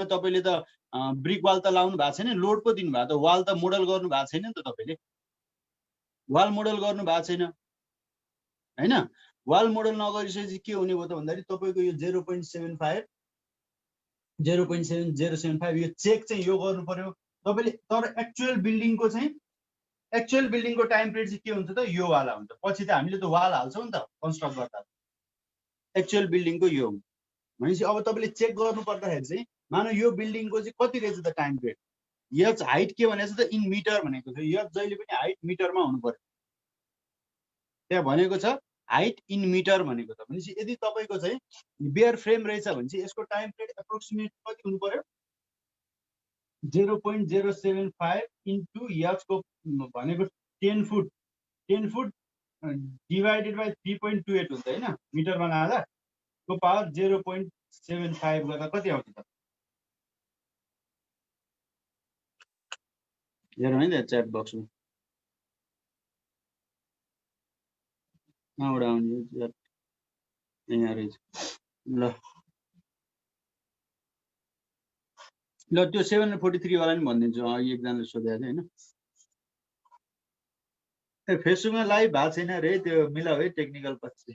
तपाईले त brick wall त लाउनु भएको छैन, लोड पो दिनु भएको, त वाल त मोडल गर्नु भएको छैन नि त तपाईले, वाल मोडल गर्नु भएको छैन हैन। वाल मोडल नगरिसकेपछि के हुने भयो त भन्दाखेरि तपाईको यो 0.75 0.7075 यो चेक चाहिँ यो गर्नु पर्यो तपाईले। तर एक्चुअल बिल्डिङको चाहिँ एक्चुअल बिल्डिङको टाइम पिरियड चाहिँ के हुन्छ त यो वाला हुन्छ। पछि त हामीले त वाल हाल्छौँ नि त कन्स्ट्रक्ट गर्दा, एक्चुअल बिल्डिङको यो भनेपछि अब तपाईले चेक गर्नु पर्दाखेरि चाहिँ मानौ यो बिल्डिङको चाहिँ कति रहेछ त टाइम पिरियड, यच हाइट के भनेको छ त इन मिटर भनेको छ, यच जहिले पनि हाइट मिटरमा हुनु पर्यो। त्यहाँ भनेको छ हाइट इन मिटर भनेको त। भनेपछि यदि तपाईको चाहिँ बेयर फ्रेम रहेछ भने चाहिँ यसको टाइम पिरियड एप्रोक्सिमेट कति हुनु पर्यो 0.075 इन्टु यच को भनेको 10 फुट डिवाइडेड बाई 3.28 हुन्छ हैन, मिटरमा लाँदा को पावर 0.75 गर्दा कति आउँछ त हेरौँ है त च्याट बक्समा कहाँबाट आउने यहाँ रहेछ। ल ल त्यो 743 वाला नि भनिदिन्छु, अघि एकजनाले सोधेको थियो हैन। ए फेसबुकमा लाइभ भएको छैन रे, त्यो मिलाऊ है टेक्निकल पछि।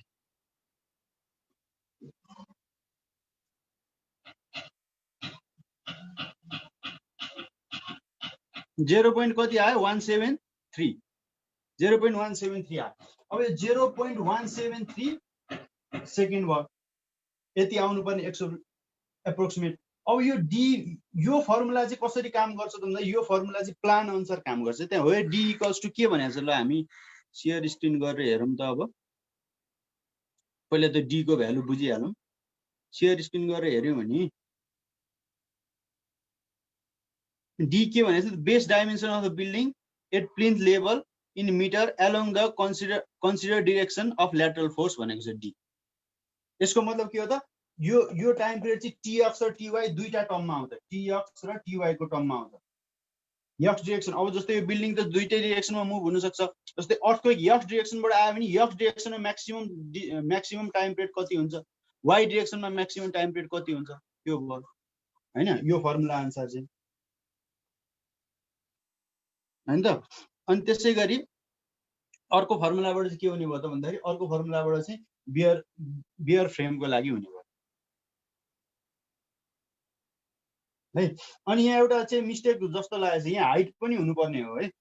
0. कति आयो 173 0.173 आयो। अब यो 0.173 सेकेन्ड भयो, यति आउनु पर्ने 100 एप्रोक्सिमेट। अब यो डी यो फर्मुला चाहिँ कसरी काम गर्छ त भन्दा यो फर्मुला चाहिँ प्लान अनुसार काम गर्छ। त्यहाँ हो डी इक्वल्स टु के भनेको छ, ल हामी शेयर स्क्रिन गरेर हेरौँ त। अब पहिला त डी को भ्यालु बुझिहालौँ। शेयर स्क्रिन गरेर हेर्यौँ भने डी के भनेको छ, base dimension of the building at plinth level in metre along the considered direction of lateral force भनेको छ डी। यसको मतलब के हो त, यो टाइम पिरियड चाहिँ टीएक्स र टीवाई दुईटा टर्ममा आउँछ, टीएक्स र टीवाई को टर्ममा आउँछ। एक्स डिरेक्सन, अब जस्तै यो बिल्डिङ त दुईटै डिरेक्सनमा मुभ हुन सक्छ। जस्तै अर्थक्वेक एक्स डिरेक्सनबाट आयो भने एक्स डिरेक्सनमा म्याक्सिमम टाइम पिरियड कति हुन्छ, वाई डिरेक्सनमा म्याक्सिमम टाइम पिरियड कति हुन्छ, त्यो भयो हैन यो फर्मुला अनुसार चाहिँ हैन त। अनि त्यसै गरी अर्को फर्मुलाबाट चाहिँ के हुने भयो त भन्दाखेरि अर्को फर्मुलाबाट चाहिँ बियर फ्रेमको लागि हुने भयो है। अनि यहाँ एउटा चाहिँ मिस्टेक जस्तो लागेको छ, यहाँ हाइट पनि हुनुपर्ने हो है,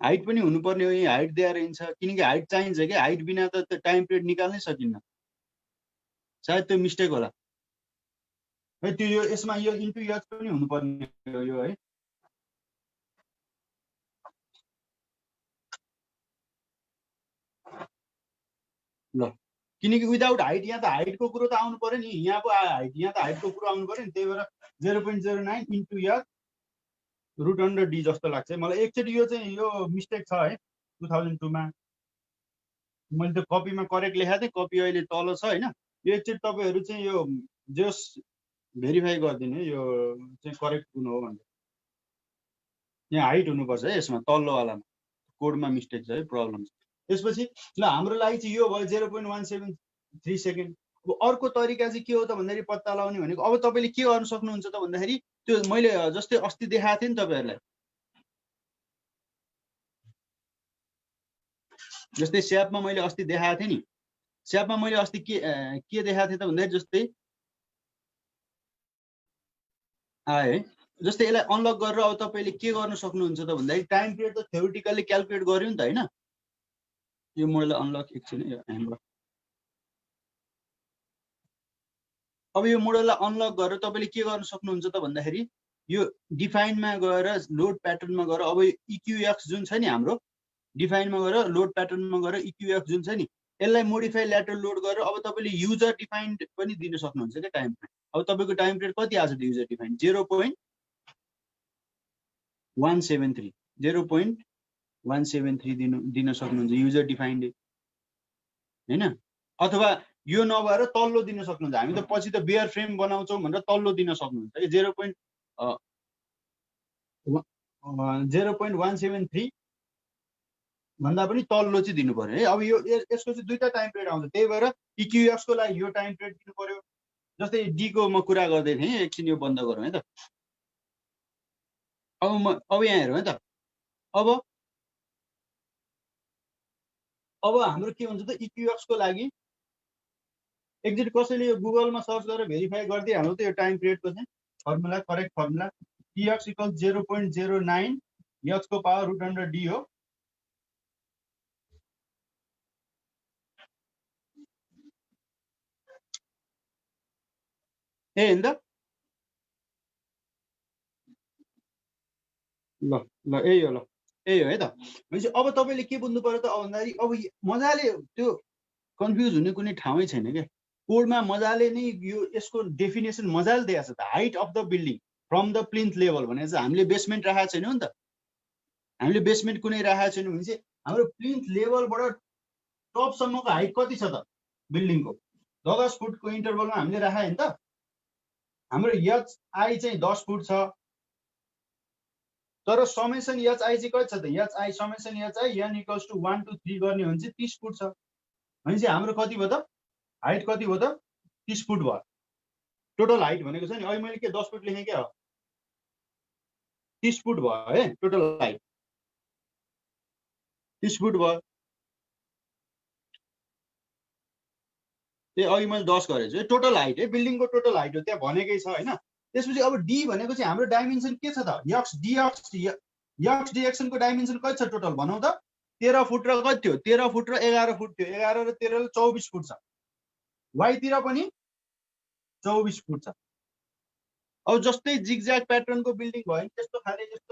हाइट पनि हुनुपर्ने हो, यहाँ हाइट दिएर हिँड्छ किनकि हाइट चाहिन्छ कि हाइट बिना त टाइम पिरियड निकाल्नै सकिन्न, सायद त्यो मिस्टेक होला है। त्यो यो यसमा यो इन्टु एच पनि हुनुपर्ने हो यो है। ल किनकि विदाउट हाइट यहाँ त हाइटको कुरो त आउनु पर्यो नि, यहाँ पो हाइट, यहाँ त हाइटको कुरो आउनु पर्यो नि। त्यही भएर 0.09 into H root under D जस्तो लाग्छ मलाई। एकचोटि यो चाहिँ यो मिस्टेक छ है 2002 मा, मैले त्यो कपीमा करेक्ट लेखाएको थिएँ, कपी अहिले तल छ हैन। यो एकचोटि तपाईहरु चाहिँ यो जस भेरिफाई गरिदिनु यो चाहिँ करेक्ट कुन हो भनेर। यहाँ हाइट हुनुपर्छ है यसमा तल्लो वालामा, कोडमा मिस्टेक छ है, प्रब्लम छ। त्यसपछि ल हाम्रो लागि चाहिँ यो भयो 0.173 सेकेन्ड। अब अर्को तरिका चाहिँ के हो त भन्दाखेरि पत्ता लगाउने भनेको अब तपाईले के गर्न सक्नुहुन्छ त भन्दाखेरि त्यो मैले जस्तै अस्ति देखाएको थिएँ नि तपाईहरुलाई, जस्तै स्यापमा मैले अस्ति देखाएको थिएँ नि, स्यापमा मैले अस्ति के देखाएको थिएँ त भन्दाखेरि जस्तै आए जस्तै यसलाई अनलक गरेर अब तपाईले के गर्न सक्नुहुन्छ त भन्दाखेरि टाइम पिरियड त थ्योरेटिकली क्याल्कुलेट गर्यो नि त हैन। यो मोडल अनलक एकछिन यो ह्याङ्ग। अब यो मोडललाई अनलक गरेर तपाईले के गर्न सक्नुहुन्छ त भन्दाखेरि यो डिफाइनमा गएर लोड प्याटर्नमा गएर अब इक्युएक्स जुन छ नि हाम्रो डिफाइनमा गएर लोड प्याटर्नमा गएर इक्युएक्स जुन छ नि यसलाई मोडिफाई ल्याटरल लोड गरेर अब तपाईले युजर डिफाइन्ड पनि दिन सक्नुहुन्छ के टाइम पिरियड। अब तपाईको टाइम पिरियड कति आछ त युजर डिफाइन्ड 0.173 0.173 दिन सक्नुहुन्छ युजर डिफाइन्ड हैन। अथवा यो नभएर तल्लो दिन सक्नुहुन्छ, हामी त पछि त बेयर फ्रेम बनाउँछौँ भनेर तल्लो दिन सक्नुहुन्छ कि 0.173 भन्दा पनि तल्लो चाहिँ दिनु पर्यो है। अब यो यसको चाहिँ दुईटा टाइम पिरियड आउँछ, त्यही भएर इक्युएक्स को लागि यो टाइम पिरियड दिनु पर्यो जस्तै डी को म कुरा गर्दै थिएँ, एकछिन यो बन्द गरौँ है त। अब यहाँ हेरौँ है त। अब हाम्रो के हुन्छ त, इक्युएक्स को लागि एक्जिट कसैले यो गुगलमा सर्च गरेर भेरिफाई गरिदिइहाल्नु त यो टाइम पिरियडको चाहिँ formula, correct formula. TX equals 0.09 x को पावर रुट अंडर डी हो। ए होइन त, ल ल यही हो, ल यही हो है त। भनेपछि अब तपाईँले के बुझ्नु पर्यो त, अब भन्दाखेरि अब मजाले त्यो कन्फ्युज हुने कुनै ठाउँै छैन क्या। कोडमा मजाले नै यो यसको डेफिनेसन मजाले दिएको छ त। Height of the building from the plinth level भने चाहिँ हामीले बेसमेन्ट राखेको छैनौँ नि त। हामीले बेसमेन्ट कुनै राखेको छैनौँ भने चाहिँ हाम्रो प्लिन्थ लेभलबाट टपसम्मको हाइट कति छ त बिल्डिङको? 10 फुटको इन्टरभलमा हामीले राखेको नि त। हाम्रो एचआई चाहिँ 10 फुट छ, तर समेसन एचआई चाहिँ कति छ त? HI summation HI N equals to 1 to 3 गर्ने हो भने चाहिँ 30 फुट छ। भनेपछि हाम्रो कति भयो त? हाइट कति भयो त? 30 फुट भयो। टोटल हाइट भनेको छ नि, अहिले मैले के 10 फुट लेखेँ क्या हो, 30 फुट भयो है टोटल हाइट, 30 फुट भयो। ए अघि मैले 10 गरेको छु, टोटल हाइट है, बिल्डिङको टोटल हाइट हो, त्यहाँ भनेकै छ होइन। त्यसपछि अब डी भनेको चाहिँ हाम्रो डाइमेन्सन के छ त? यक्स डिएक्सनको डाइमेन्सन कति छ टोटल भनौँ त? 13 फुट र कति थियो? 13 फुट र 11 फुट थियो। 11 र 13 24 फुट छ। वाइतिर पनि 24 फुट छ। अब जस्तै जिगज्याग प्याटर्नको बिल्डिङ भयो नि, त्यस्तो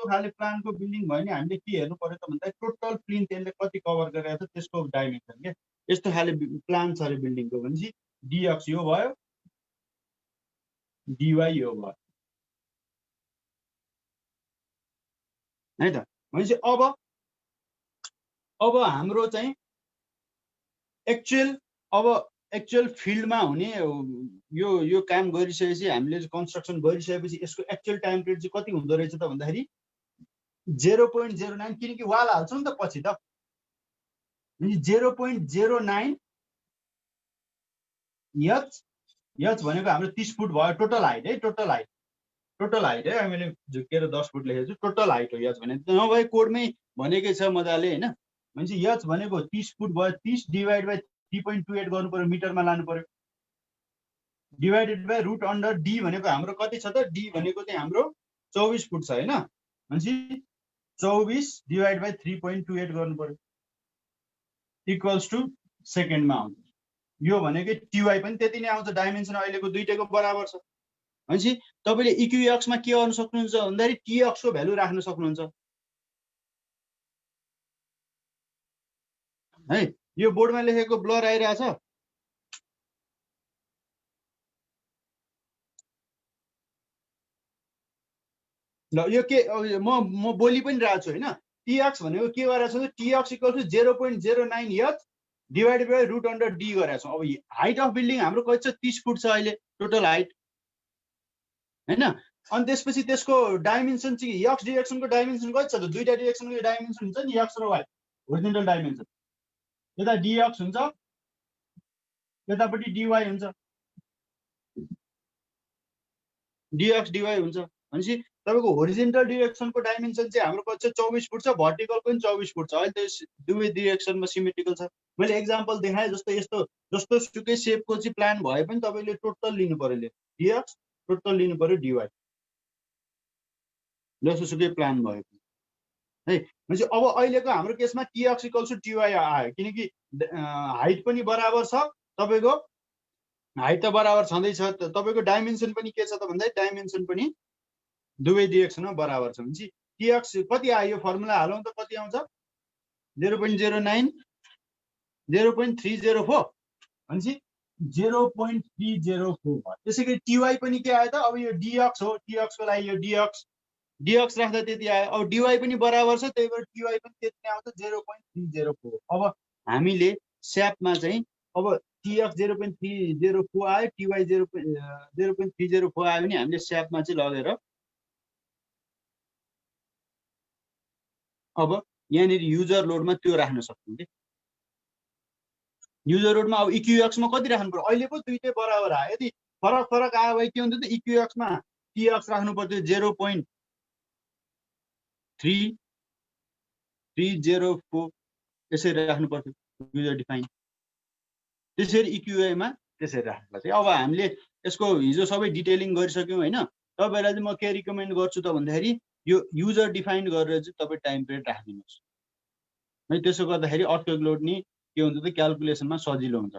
खाले प्लानको बिल्डिङ भयो नि, हामीले के हेर्नु पर्यो त भन्दा टोटल प्लिन्थ यसले कति कभर गरेको छ त्यसको डाइमेन्सन के। यस्तो खाले प्लान छ अरे बिल्डिङको भनेपछि डिएक्स यो भयो, डिवाई यो भयो है त। भनेपछि अब हाम्रो चाहिँ एक्चुअल फिल्डमा हुने यो काम गरिसकेपछि, हामीले कन्स्ट्रक्सन गरिसकेपछि यसको एक्चुअल टाइम पिरियड चाहिँ कति हुँदो रहेछ त भन्दाखेरि 0.09, किनकि वाल हाल्छौँ नि त पछि त। 0.09 एच भनेको हाम्रो 30 फुट भयो टोटल हाइट है। टोटल हाइट है, मैले झुकेर 10 फुट लेखेको छु। टोटल हाइट हो एच भने, नभए कोडमै भनेकै छ मजाले होइन। भनेपछि एच भनेको 30 फुट भयो, 30 डिभाइड बाई 3.28 गर्नु पर्यो, मिटरमा लानु पर्यो, divided by root under D भनेको हाम्रो कति छ त? डी भनेको चाहिँ हाम्रो 24 फुट छ होइन। भनेपछि 24 डिभाइड बाई 3.28 गर्नु पर्यो, इक्वल्स टु सेकेन्डमा आउँछ। यो भनेको टिवाई पनि त्यति नै आउँछ, डाइमेन्सन अहिलेको दुईटैको बराबर छ। भनेपछि तपाईँले इक्युएक्समा के गर्नु सक्नुहुन्छ भन्दाखेरि टिएक्सको भ्यालु राख्न सक्नुहुन्छ है। यो बोर्डमा लेखेको ब्लर आइरहेछ, ल यो के म बोली पनि रहेको छु होइन। टिएक्स भनेको के गरेको छ? TX equal to 0.09 H divided by root under D गरेको छौँ। अब हाइट अफ बिल्डिङ हाम्रो कति छ? 30 फुट छ अहिले टोटल हाइट होइन। अनि त्यसपछि त्यसको डाइमेन्सन चाहिँ एक्स डिरेक्सनको डाइमेन्सन कति छ त? दुईटा डिरेक्सनको डाइमेन्सन हुन्छ नि, एक्स र वाइ, होरिजेन्टल डाइमेन्सन। यता डिएक्स हुन्छ, यतापट्टि डिवाई हुन्छ, डिएक्स डिवाई हुन्छ। भनेपछि तपाईँको होरिजेन्टल डिरेक्सनको डाइमेन्सन चाहिँ हाम्रो कति छ? 24 फुट छ, भर्टिकलको पनि 24 फुट छ। अहिले त्यो दुवै डिरेक्सनमा सिमेट्रिकल छ। मैले एक्जाम्पल देखाएँ जस्तो जस्तो सुकै सेपको चाहिँ प्लान भए पनि तपाईँले टोटल लिनु पर्यो, डिएक्स टोटल लिनु पर्यो, डिवाई जस्तो सुकै प्लान भयो है। भनेपछि अब अहिलेको हाम्रो केसमा टिएक्स इक्वल्स टु टिवाई आयो, किनकि हाइट पनि बराबर छ, तपाईँको हाइट त बराबर छँदैछ, तपाईँको डाइमेन्सन पनि के छ त भन्दा डाइमेन्सन पनि दुवै डिरेक्सनमा बराबर छ। भनेपछि टिएक्स कति आयो? फर्मुला हालौँ त कति आउँछ? 0.09 0.304 भनेपछि 0.304 भयो। त्यसै गरी टिवाई पनि के आयो त? अब यो डिएक्स हो, टिएक्सको लागि यो डिएक्स राख्दा त्यति आयो। अब डिवाई पनि बराबर छ, त्यही भएर टिवाई पनि त्यति नै आउँछ, 0.304। अब हामीले स्यापमा चाहिँ अब टिएक्स 0.304 आयो, टिवाई 0.304 आयो भने हामीले स्यापमा चाहिँ लगेर अब यहाँनिर युजर लोडमा त्यो राख्न सक्छौँ कि युजर लोडमा। अब इक्युएक्समा कति राख्नु पर्यो? अहिले पो दुईटै बराबर आयो। यदि फरक फरक आयो भए के हुन्थ्यो त इक्युएक्स मा टीएक्स राख्नु पर्थ्यो 0.3304 यसरी राख्नु पर्थ्यो युजर डिफाइन त्यसरी इक्युआई मा त्यसरी राख्नु पर्छ अब हामीले यसको हिजो सबै डिटेलिङ गरिसक्यौं हैन तपाईहरुलाई चाहिँ म के रिकमेन्ड गर्छु त भन्दाखेरि यो युजर डिफाइन गरेर चाहिँ तपाई टाइम पिरियड राख्दिनुस् है त्यसो गर्दाखेरि अटो लोड नि के हुन्छ त क्याल्कुलेसनमा सजिलो हुन्छ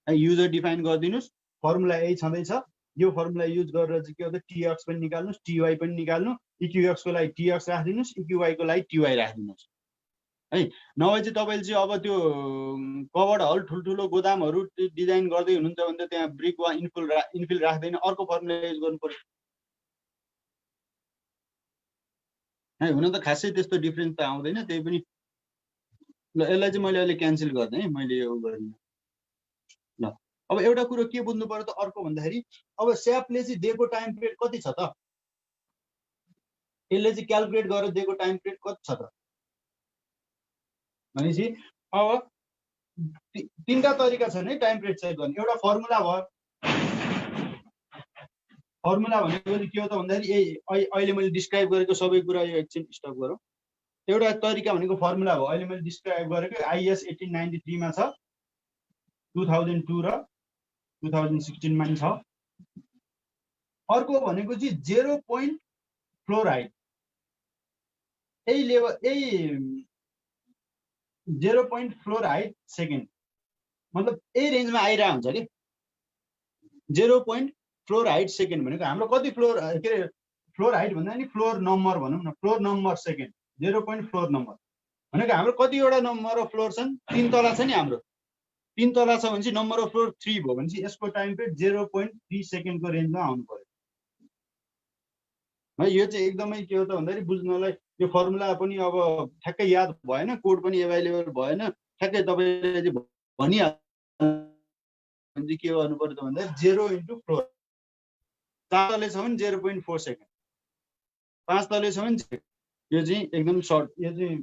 है युजर डिफाइन गरिदिनुस् फर्मुला यही छँदैछ यो फर्मुला युज गरेर चाहिँ के हो त टीएक्स पनि निकाल्नुस् टीवाई पनि निकाल्नु इक्युएक्स को लागि टीएक्स राख्दिनुस् इक्युवाई को लागि टीवाई राख्दिनुस् है नभए चाहिँ तपाईले चाहिँ अब त्यो कभर्ड हल ठुलठुलो गोदामहरु डिजाइन गर्दै हुनुहुन्छ भने त्यहाँ ब्रिक वा इन्फिल राख्दैन अर्को फर्मुला युज गर्नु पर्छ है हुन त खासै त्यस्तो डिफरेन्स त आउँदैन त्यही पनि ल यसलाई चाहिँ मैले अहिले क्यान्सल गर्दै है मैले यो गरिन ल अब एउटा कुरो के बुझ्नु पर्यो त अर्को भन्दाखेरि अब स्यापले चाहिँ दिएको टाइम पिरियड कति छ त यसले चाहिँ क्याल्कुलेट गरेर दिएको टाइम पिरियड कति छ त भनेपछि अब तीनटा तरिका छन् है टाइम पिरियड चेक गर्ने एउटा फर्मुला भयो फर्मुला भनेको चाहिँ के हो त भन्दाखेरि अहिले मैले डिस्क्राइब गरेको सबै कुरा यो एकछिन स्टप गरौँ एउटा तरिका भनेको फर्मुला हो अहिले मैले डिस्क्राइब गरेको आइएस 1893 मा छ 2002 र 2016 मा छ अर्को भनेको चाहिँ 0 पोइन्ट फ्लोराइड यही लेभल यही 0 पोइन्ट फ्लोराइड सेकेन्ड मतलब यही रेन्जमा आइरा हुन्छ के 0 पोइन्ट फ्लोराइड सेकेन्ड भनेको हाम्रो कति फ्लोर के रे फ्लोराइड भन्दा नि फ्लोर नम्बर भनौँ न floor number second 0 point floor number भनेको हाम्रो कतिवटा नम्बर अफ फ्लोर छन् 3 तला छ नि हाम्रो 3 तला छ भने चाहिँ नम्बर अफ फ्लोर 3 भयो भने चाहिँ यसको टाइम पिरियड 0.3 सेकेन्डको रेन्जमा आउनु पर्यो है यो चाहिँ एकदमै के हो त भन्दाखेरि बुझ्नलाई यो फर्मुला पनि अब ठ्याक्कै याद भएन कोड पनि एभाइलेबल भएन ठ्याक्कै तपाईले चाहिँ भनिहाल्नु के गर्नु पर्यो त भन्दा 0 इन्टु फ्लोर 4 तले छ भने 0.4 सेकेन्ड 5 तले छ भने यो चाहिँ एकदम सर्ट यो चाहिँ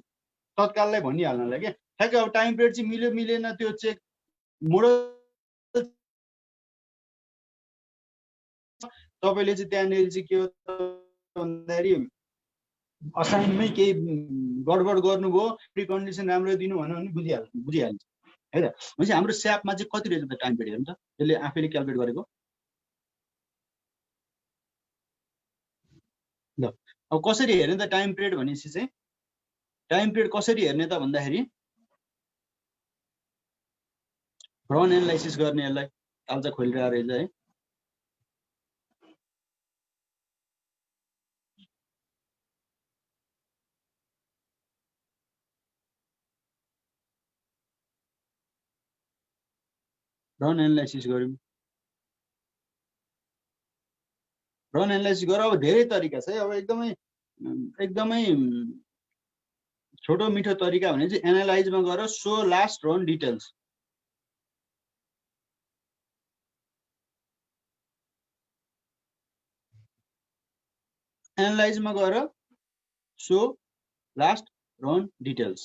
तत्काललाई भनिहाल्नलाई के ठ्याक्कै अब टाइम पिरियड चाहिँ मिल्यो मिलेन त्यो चेक मोडल तपाईले चाहिँ त्यहाँनेर चाहिँ के हो भन्दाखेरि असाइनमै केही गडबड गर्नुभयो प्री कन्डिसन राम्रो दिनु भन्यो भने बुझिहाल्छ है त भनेपछि हाम्रो स्यापमा चाहिँ कति रहेछ त टाइम पिरियड हेर्नु त यसले आफैले क्याल्कुलेट गरेको ल अब कसरी हेर्ने त टाइम पिरियड भनेपछि चाहिँ टाइम पिरियड कसरी हेर्ने त भन्दाखेरि रन एनालाइसिस गर्ने यसलाई तालचा खोलिरहेको रहेछ है रन एनालाइसिस गरौँ रन एनालाइसिस गर अब धेरै तरिका छ अब एकदमै छोटो मिठो तरिका भने चाहिँ एनालाइजमा गएर सो लास्ट रन डिटेल्स एनालाइजमा गएर सो लास्ट रन डिटेल्स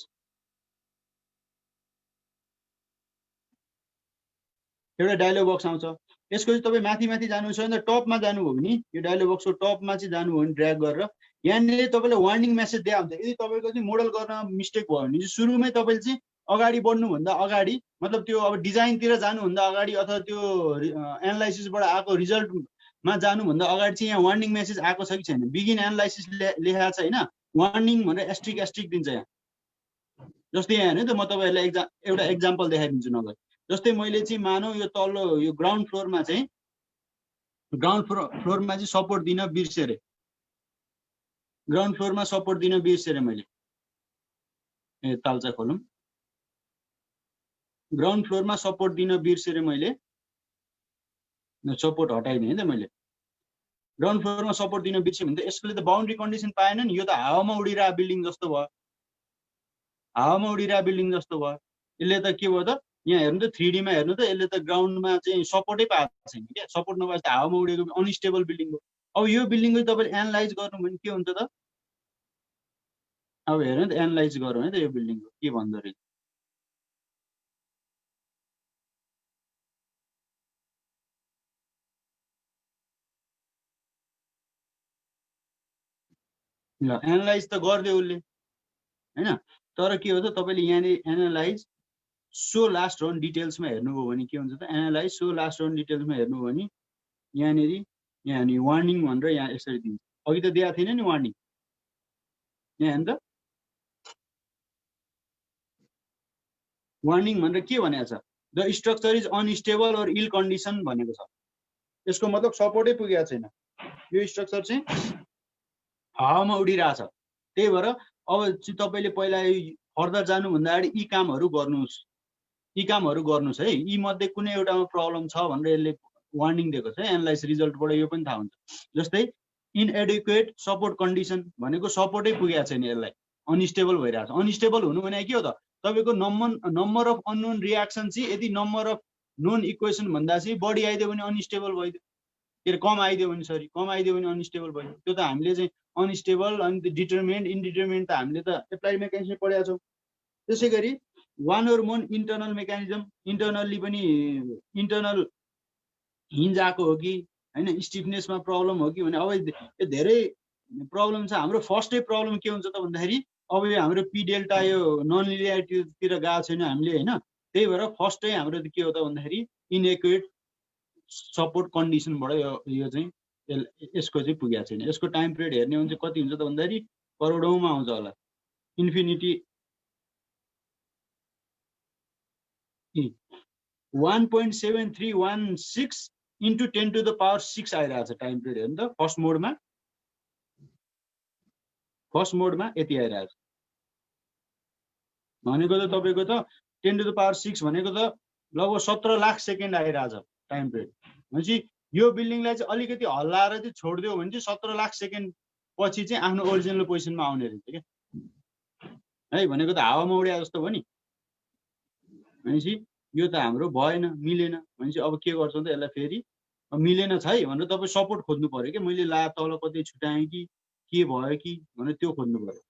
एउटा डायलग बक्स आउँछ यसको चाहिँ तपाईँ माथि माथि जानु छ भने टपमा जानुभयो भने यो डायलग बक्सको टपमा चाहिँ जानुभयो भने ड्र्याग गरेर यहाँनिर तपाईँले वार्निङ मेसेज दिया हुन्छ यदि तपाईँको चाहिँ मोडल गर्न मिस्टेक भयो भने चाहिँ सुरुमै तपाईँले चाहिँ अगाडि बढ्नुभन्दा अगाडि मतलब त्यो अब डिजाइनतिर जानुभन्दा अगाडि अथवा त्यो एनालाइसिसबाट आएको रिजल्टमा जानुभन्दा अगाडि चाहिँ यहाँ वार्निङ मेसेज आएको छ कि छैन बिगिन एनालाइसिस लेखेको छ होइन वार्निङ भनेर एस्ट्रिक दिन्छ यहाँ जस्तै यहाँ हेर्नु त म तपाईँहरूलाई एउटा एक्जाम्पल देखाइदिन्छु नभए जस्तै मैले चाहिँ मानौ यो तल्लो यो ग्राउन्ड फ्लोरमा चाहिँ सपोर्ट दिन बिर्सेँ ग्राउन्ड फ्लोरमा सपोर्ट दिन बिर्सेँ मैले ए तालचा खोलौँ ग्राउन्ड फ्लोरमा सपोर्ट दिन बिर्सेँ मैले सपोर्ट हटाइदिएँ है त मैले ग्राउन्ड फ्लोरमा सपोर्ट दिन बिर्सेँ भने त यसले त बाउन्ड्री कन्डिसन पाएन नि यो त हावामा उडिरहेको बिल्डिङ जस्तो भयो हावामा उडिरहेको बिल्डिङ जस्तो भयो यसले त के भयो त यहाँ हेर्नु त 3D मा हेर्नु त यसले त ग्राउन्डमा चाहिँ सपोर्टै पाएको छैन क्या सपोर्ट नभएपछि हावामा उडेको अनस्टेबल बिल्डिङ हो अब यो बिल्डिङको तपाईले एनालाइज गर्नु भने के हुन्छ त अब हेर्नु त एनालाइज गरौँ है त यो बिल्डिङको के भन्दो रहेछ ल एनालाइज त गरिदियो उसले हैन, तर के हो त तपाईले यहाँनिर एनालाइज सो लास्ट रन डिटेल्समा हेर्नुभयो भने के हुन्छ त, एनालाइज सो लास्ट रन डिटेल्समा हेर्नुभयो भने यहाँनिर वार्निङ भनेर यहाँ यसरी दिन्छ। अघि त दिएको थिएन नि वार्निङ, यहाँ हेर्नु त वार्निङ भनेर के भनेको छ, द स्ट्रक्चर इज अनस्टेबल और इल कन्डिसन भनेको छ। यसको मतलब सपोर्टै पुगेको छैन, यो स्ट्रक्चर चाहिँ हावामा उडिरहेछ। त्यही भएर अब चाहिँ तपाईँले पहिला फर्दर जानुभन्दा अगाडि यी कामहरू गर्नुहोस्, यी कामहरू गर्नुहोस् है, यी मध्ये कुनै एउटामा प्रब्लम छ भनेर यसले वार्निङ दिएको छ। एनालाइज रिजल्टबाट यो पनि थाहा हुन्छ। जस्तै इनएडिक्वेट सपोर्ट कन्डिसन भनेको सपोर्टै पुगेको छैन, यसलाई अनस्टेबल भइरहेछ। अनस्टेबल हुनु भने के हो त, तपाईँको नम्बर अफ अननोन रियाक्सन चाहिँ यदि नम्बर अफ नोन इक्वेसन भन्दा चाहिँ बढी आइदियो भने अनस्टेबल भइदियो, के अरे कम आइदियो भने सरी कम आइदियो भने अनस्टेबल भयो। त्यो त हामीले चाहिँ अनस्टेबल अनि डिटरमिनेन्ट इनडिटरमिनेन्ट त हामीले त एप्लाइड मेकानिजम पढेका छौँ। त्यसै गरी वान और मोर इन्टरनल मेकानिजम, इन्टरनल्ली पनि इन्टरनल हिन्ज आएको हो कि हैन, स्टिफनेसमा प्रब्लम हो कि भने अब यो धेरै प्रब्लम छ। हाम्रो फर्स्टै प्रब्लम के हुन्छ त भन्दाखेरि अब यो हाम्रो पी डेल्टा यो नन लिनियरिटीतिर गएको छैन हामीले हैन, त्यही भएर फर्स्टै हाम्रो के हो त भन्दाखेरि इनएक्युरेट सपोर्ट कन्डिसनबाट यो चाहिँ यसको चाहिँ पुगेको छैन। यसको टाइम पिरियड हेर्ने हो भने चाहिँ कति हुन्छ त भन्दाखेरि करोडौँमा आउँछ होला, infinity 1.7316 into 10 to the power 6 आइरहेछ टाइम पिरियड हेर्नु त। फर्स्ट मोडमा यति आइरहेछ भनेको त तपाईँको त 10 to the power 6 भनेको त लगभग 17 लाख सेकेन्ड आइरहेछ टाइम पिरियड। भनेपछि यो बिल्डिङलाई चाहिँ अलिकति हल्लाएर चाहिँ छोडिदियो भने चाहिँ 17 लाख सेकेन्ड पछि चाहिँ आफ्नो ओरिजिनल पोजिसनमा आउने रहेछ क्या है, भनेको त हावामा उड्या जस्तो भयो नि। भनेपछि यो त हाम्रो भएन, मिलेन। भनेपछि अब के गर्छौँ त यसलाई फेरि मिलेन छ है भनेर तपाईँ सपोर्ट खोज्नु पर्यो कि मैले ला तल कतै छुट्याएँ कि के भयो कि भनेर त्यो खोज्नु पर्यो।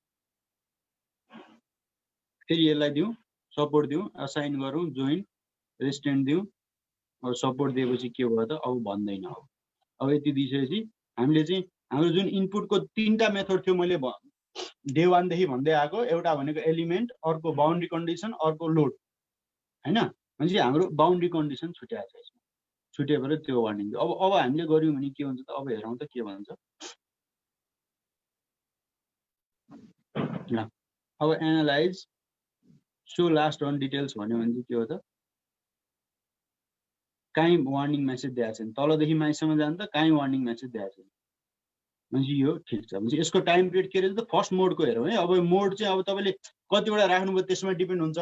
फेरि यसलाई दिउँ सपोर्ट दिउँ, असाइन गरौँ, जोइन रेस्टेन्ट दिउँ। अब सपोर्ट दिएपछि के भयो त, अब भन्दैन। अब यति दिइसकेपछि हामीले चाहिँ हाम्रो जुन इनपुटको 3टा मेथड थियो मैले डे 1 देखि भन्दै आएको, एउटा भनेको एलिमेन्ट, अर्को बाउन्ड्री कन्डिसन, अर्को लोड हैन। भनेपछि हाम्रो बाउन्ड्री कन्डिसन छुट्याएको छ यसमा, छुट्याएर त्यो वार्निङ दियो। अब हामीले गर्यौँ भने के हुन्छ त, अब हेरौँ त के भन्छ। ल अब analyse so last run details भन्यो भने चाहिँ के हो त, काहीँ वार्निङ मेसेज दिएको छैन, तलदेखि माथिसम्म जान्छ त काहीँ वार्निङ मेसेज दिएको छैन। भनेपछि यो ठिक छ। भनेपछि यसको टाइम पिरियड के रहेछ त, फर्स्ट मोडको हेरौँ है। अब मोड चाहिँ अब तपाईँले कतिवटा राख्नुभयो त्यसमा डिपेन्ड हुन्छ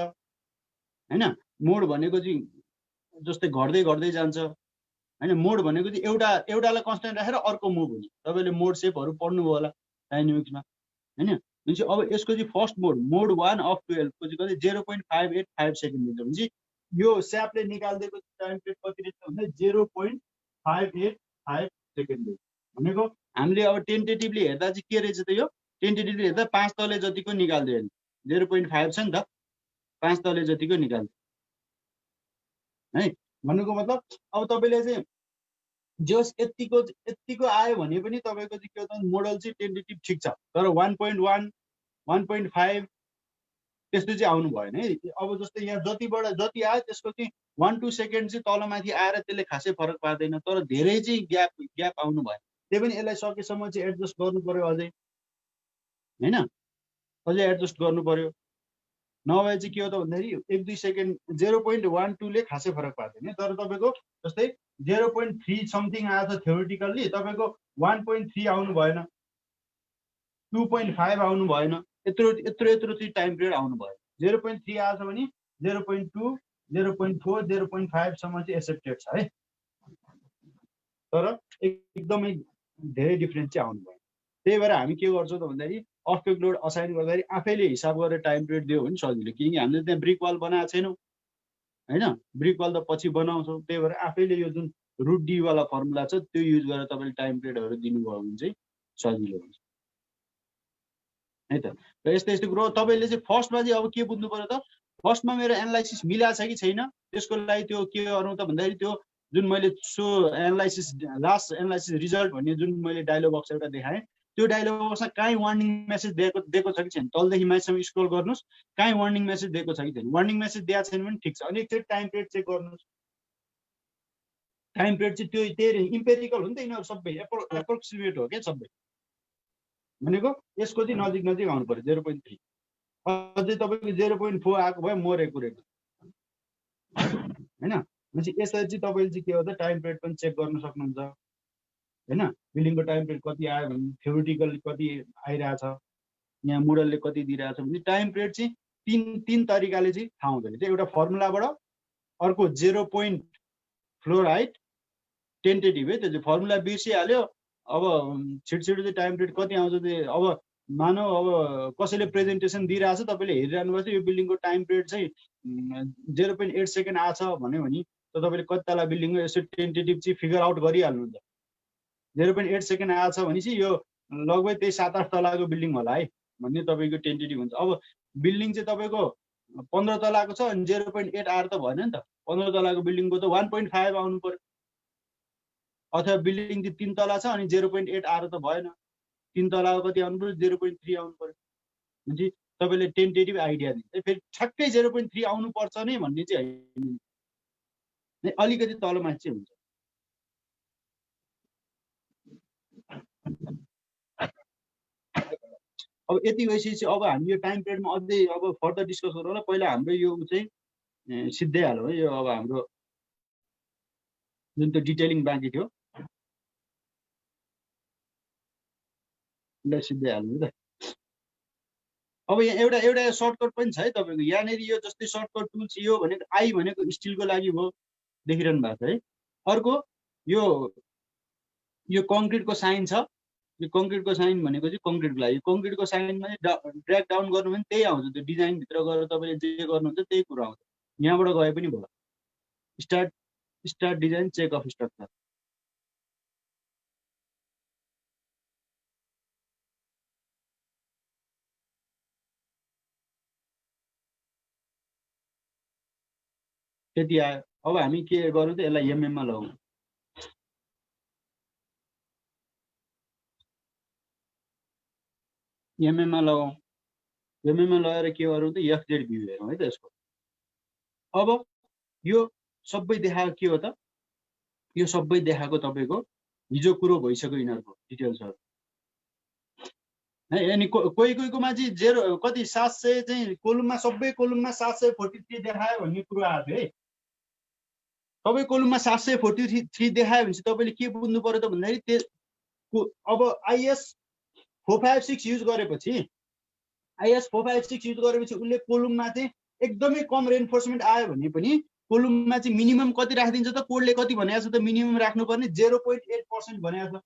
हैन। मोड भनेको चाहिँ जस्तै घट्दै जान्छ हैन। मोड भनेको चाहिँ एउटालाई कन्स्ट्यान्ट राखेर अर्को मुभ हुने। तपाईँले मोड सेपहरू पढ्नुभयो होला डाइनामिक्समा हैन। भनेपछि अब यसको चाहिँ फर्स्ट मोड 1 अफ 12 को चाहिँ कति 0.585 सेकेन्ड दिन्छ। भनेपछि यो स्यापले निकालिदिएको टाइम पिरियड कति रहेछ भन्दा 0.585 सेकेन्ड दिन्छ। भनेको हामीले अब टेन्टेटिभली हेर्दा चाहिँ के रहेछ त, यो टेन्टेटिभली हेर्दा 5 तले जतिको निकाल्दियो नि, 0.5 छ नि त, 5 तले जतिको निकाल्दियो है। भन्नुको मतलब अब तपाईँले चाहिँ जस यतिको आयो भने पनि तपाईँको चाहिँ के हो त, मोडल चाहिँ टेन्टेटिभ ठिक छ, तर 1.1 1.5 त्यस्तो चाहिँ आउनु भएन है। अब जस्तै यहाँ जति आयो त्यसको चाहिँ 1-2 सेकेन्ड चाहिँ तलमाथि आएर त्यसले खासै फरक पार्दैन, तर धेरै चाहिँ ग्याप आउनु भयो। त्यही पनि यसलाई सकेसम्म चाहिँ एडजस्ट गर्नु पर्यो अझै हैन, अझै एडजस्ट गर्नु पर्यो। नभए चाहिँ के हो त भन्दाखेरि 1-2 सेकेन्ड 0.12 ले खासै फरक पार्दैन। तर तपाईँको जस्तै 0.3 समथिङ आएको छ थ्योरिटिकल्ली, तपाईँको 1.3 आउनु भएन, 2.5 आउनु भएन, यत्रो चाहिँ टाइम पिरियड आउनु भयो। 0.3 आएको छ भने 0.2 0.4 0.5 सम्म चाहिँ एक्सेप्टेड छ है, तर एकदमै धेरै डिफरेन्स चाहिँ आउनु भयो। त्यही भएर हामी के गर्छौँ त भन्दाखेरि अफेक्ट लोड असाइन गर्दाखेरि आफैले हिसाब गरेर टाइम पिरियड दियो भने सजिलो, किनकि हामीले त्यहाँ ब्रिक वाल बनाएको छैनौँ हैन। ब्रिक वाल त पछि बनाउँछौँ, त्यही भएर आफैले यो जुन रुट डी वाला फर्मुला छ त्यो युज गरेर तपाईँले टाइम पिरियडहरू दिनुभयो भने चाहिँ सजिलो हुन्छ है त। र यस्तै कुरो तपाईँले चाहिँ फर्स्टमा चाहिँ अब के बुझ्नु पर्यो त, फर्स्टमा मेरो एनालाइसिस मिलाएको छ कि छैन, त्यसको लागि त्यो के गरौँ त भन्दाखेरि त्यो जुन मैले so analysis last analysis result भन्ने जुन मैले डायलग बक्स एउटा देखाएँ त्यो डायलग बक्समा काहीँ वार्निङ मेसेज दिएको छ कि छैन, तलदेखि माथिसम्म स्क्रोल गर्नुहोस्, काहीँ वार्निङ मेसेज दिएको छ कि छैन। वार्निङ मेसेज दिएको छैन भने ठिक छ। अनि एकचोटि टाइम पिरियड चेक गर्नुहोस्। टाइम पिरियड चाहिँ त्यो त्यही इम्पेरिकल हो नि त, यिनीहरू सबै एप्रोक्सिमेट हो क्या सबै। भनेको यसको चाहिँ नजिक नजिक आउनु पर्यो 0.3। अझै तपाईँको 0.4 आएको भए मोर एकुरेट होइन। भनेपछि यसरी चाहिँ तपाईँले चाहिँ के हो त टाइम पिरियड पनि चेक गर्न सक्नुहुन्छ होइन। बिलिङको टाइम पिरियड कति आयो भने थ्योरिटिकल कति आइरहेछ, यहाँ मोडलले कति दिइरहेछ भने टाइम पिरियड चाहिँ तीन तरिकाले चाहिँ थाहा हुँदैन त्यो। एउटा फर्मुलाबाट, अर्को 0 पोइन्ट फ्लोर हाइट टेन्टेटिभ है, त्यो चाहिँ फर्मुला बिर्सिहाल्यो। अब छिटो चाहिँ टाइम पिरियड कति आउँछ त्यो। अब मानौ अब कसैले प्रेजेन्टेसन दिइरहेछ, तपाईँले हेरिरहनु भएको छ, यो बिल्डिङको टाइम पिरियड चाहिँ 0.8 सेकेन्ड आछ भन्यो भने त तपाईँले कति तला बिल्डिङ यसो टेन्टेटिभ चाहिँ फिगर आउट गरिहाल्नुहुन्छ। 0.8 सेकेन्ड आछ भनेपछि यो लगभग त्यही 7-8 तलाको बिल्डिङ होला है भन्ने तपाईँको टेन्टेटिभ हुन्छ। अब बिल्डिङ चाहिँ तपाईँको 15 तलाको छ अनि 0.8 आएर त भएन नि त। 15 तलाको बिल्डिङको त 1.5 आउनु पर्यो, अथवा बिल्डिङ चाहिँ 3 तला छ अनि 0.8 आएर त भएन। 3 तलाको कति आउनु पर्यो, 0.3 आउनु पर्यो। भनेपछि तपाईँले टेन्टेटिभ आइडिया दिन्छ। फेरि ठ्याक्कै 0.3 आउनुपर्छ नै भन्ने चाहिँ होइन, अलिकति तलमाथि चाहिँ हुन्छ। अब यति भइसकेपछि अब हामी यो टाइम पिरियडमा अझै अब फर्दर डिस्कस गरौँ होला। पहिला हाम्रो यो चाहिँ सिद्ध्याइहालौँ है। यो अब हाम्रो जुन त्यो डिटेलिङ बाँकी थियो यसलाई सिद्ध्याइहाल्नु है त। अब यहाँ एउटा सर्टकट पनि छ है तपाईँको। यहाँनिर यो जस्तै सर्टकट टुल छ, यो भनेको आई भनेको स्टिलको लागि हो, देखिरहनु भएको छ है। अर्को यो कङ्क्रिटको साइन छ। यो कङ्क्रिटको साइन भनेको चाहिँ कङ्क्रिटको लागि। कङ्क्रिटको साइनमा ड्र्याग डाउन गर्नु भने त्यही आउँछ, त्यो डिजाइनभित्र गएर तपाईँले जे गर्नुहुन्छ त्यही कुरो आउँछ। यहाँबाट गए पनि भयो। Start design check of structure. त्यति आयो। अब हामी के गरौँ त, यसलाई एमएममा लगाउँ। एमएममा लगाउँ। एमएममा लगाएर के गरौँ त, एफजेड भ्यू हेरौँ है त यसको। अब यो सबै देखाएको के हो त, यो सबै देखाएको तपाईँको हिजो कुरो भइसक्यो यिनीहरूको डिटेल्सहरू है। अनि कोहीकोमा चाहिँ 0 कति 700 चाहिँ कोलुममा, सबै कोलुममा 743 देखायो भन्ने कुरो आएको थियो है। तपाईँ कोलुममा 743 देखायो भने चाहिँ तपाईँले के बुझ्नु पर्यो त भन्दाखेरि अब आइएस 456 युज गरेपछि उसले कोलुममा चाहिँ एकदमै कम रेन्फोर्समेन्ट आयो भने पनि कोलुममा चाहिँ मिनिमम कति राखिदिन्छ त, कोडले कति भनेको छ त, मिनिमम राख्नुपर्ने 0.8% भनेको छ।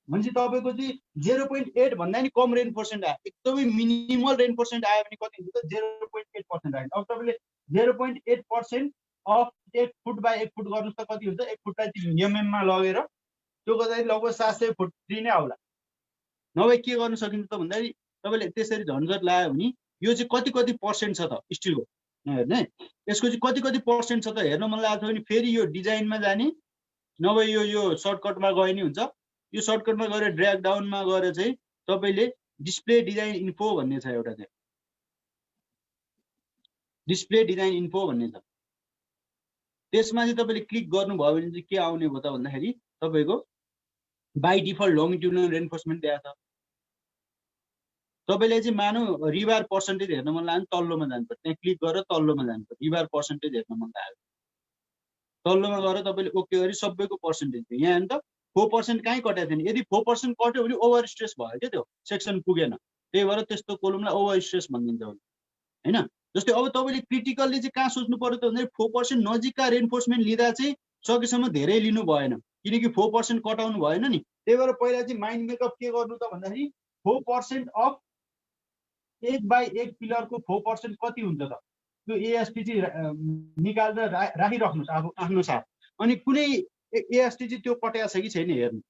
भनेपछि तपाईँको चाहिँ 0.8 भन्दा नि कम रेन्फोर्समेन्ट आयो, एकदमै मिनिमल रेन्फोर्समेन्ट आयो भने कति हुन्छ त, 0.8% आयो। अब तपाईँले 0.8% अफ 1 फुट बाई 1 फुट गर्नुहोस् त कति हुन्छ। 1 फुटलाई एमएममा लगेर त्यो गर्दाखेरि लगभग 743 नै आउला। नभए के गर्न सकिन्छ त भन्दाखेरि तपाईँले त्यसरी झन्झट लगायो भने यो चाहिँ कति पर्सेन्ट छ त स्टिलको हेर्ने, यसको चाहिँ कति पर्सेन्ट छ त हेर्न मन लागेको छ भने फेरि यो डिजाइनमा जाने, नभए यो सर्टकटमा गए नि हुन्छ। यो सर्टकटमा गएर ड्र्याग डाउनमा गएर चाहिँ तपाईँले डिस्प्ले डिजाइन इन्फो भन्ने छ एउटा चाहिँ, डिस्प्ले डिजाइन इन्फो भन्ने छ। त्यसमा चाहिँ तपाईँले क्लिक गर्नुभयो भने चाहिँ के आउने भयो त भन्दाखेरि तपाईँको बाई डिफल्ट लङ्गिट्युडनल रेन्फोर्समेन्ट दिएको छ। तपाईँले चाहिँ मानौ रिबार पर्सेन्टेज हेर्न मन लाग्यो तल्लोमा जानुपर्छ, त्यहाँ क्लिक गरेर तल्लोमा जानुपर्छ। रिबार पर्सेन्टेज हेर्न मन लाग्यो तल्लोमा गएर तपाईँले ओके गरी सबैको पर्सेन्टेज थियो। यहाँ हेर्नु त 4% कहीँ कटाएको थिएन। यदि 4% कट्यो भने ओभर स्ट्रेस भयो क्या, त्यो सेक्सन पुगेन। त्यही भएर त्यस्तो कोलुमलाई ओभर स्ट्रेस भनिदिन्छ होइन। जस्तै अब तपाईँले क्रिटिकल्ली चाहिँ कहाँ सोच्नु पर्यो त भन्दाखेरि 4% नजिकका रेन्फोर्समेन्ट लिँदा चाहिँ सकेसम्म धेरै लिनु भएन, किनकि 4% कटाउनु भएन नि। त्यही भएर पहिला चाहिँ माइन्ड मेकअप के गर्नु त भन्दाखेरि 4% अफ 1/1 पिलरको 4% कति हुन्छ त, त्यो एएसटी चाहिँ निकालेर राखिराख्नुहोस् आफ्नो साथ। अनि कुनै एएसटी चाहिँ त्यो कटाएको छ कि छैन हेर्नु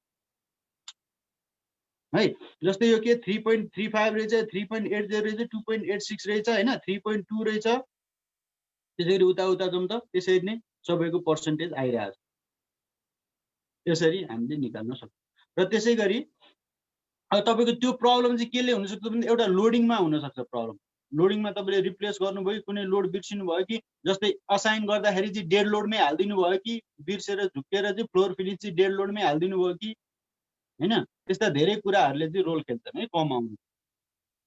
है। जस्तै यो के 3.35 रहेछ, 3.80 रहेछ, 2.86 रहेछ होइन, 3.2 रहेछ। त्यसरी उता जाउँ त, त्यसरी नै सबैको पर्सेन्टेज आइरहेको छ। त्यसरी हामीले निकाल्न सक्छौँ। र त्यसै गरी अब तपाईँको त्यो प्रब्लम चाहिँ केले हुनसक्छ भने एउटा लोडिङमा हुनसक्छ प्रब्लम। लोडिङमा तपाईँले रिप्लेस गर्नुभयो, कुनै लोड बिर्सिनु भयो कि, जस्तै असाइन गर्दाखेरि चाहिँ डेड लोडमै हालिदिनु भयो कि, बिर्सेर झुक्केर चाहिँ फ्लोर फिनिस चाहिँ डेड लोडमै हालिदिनु भयो कि, होइन? त्यस्ता धेरै कुराहरूले चाहिँ रोल खेल्छन् है कम आउनु,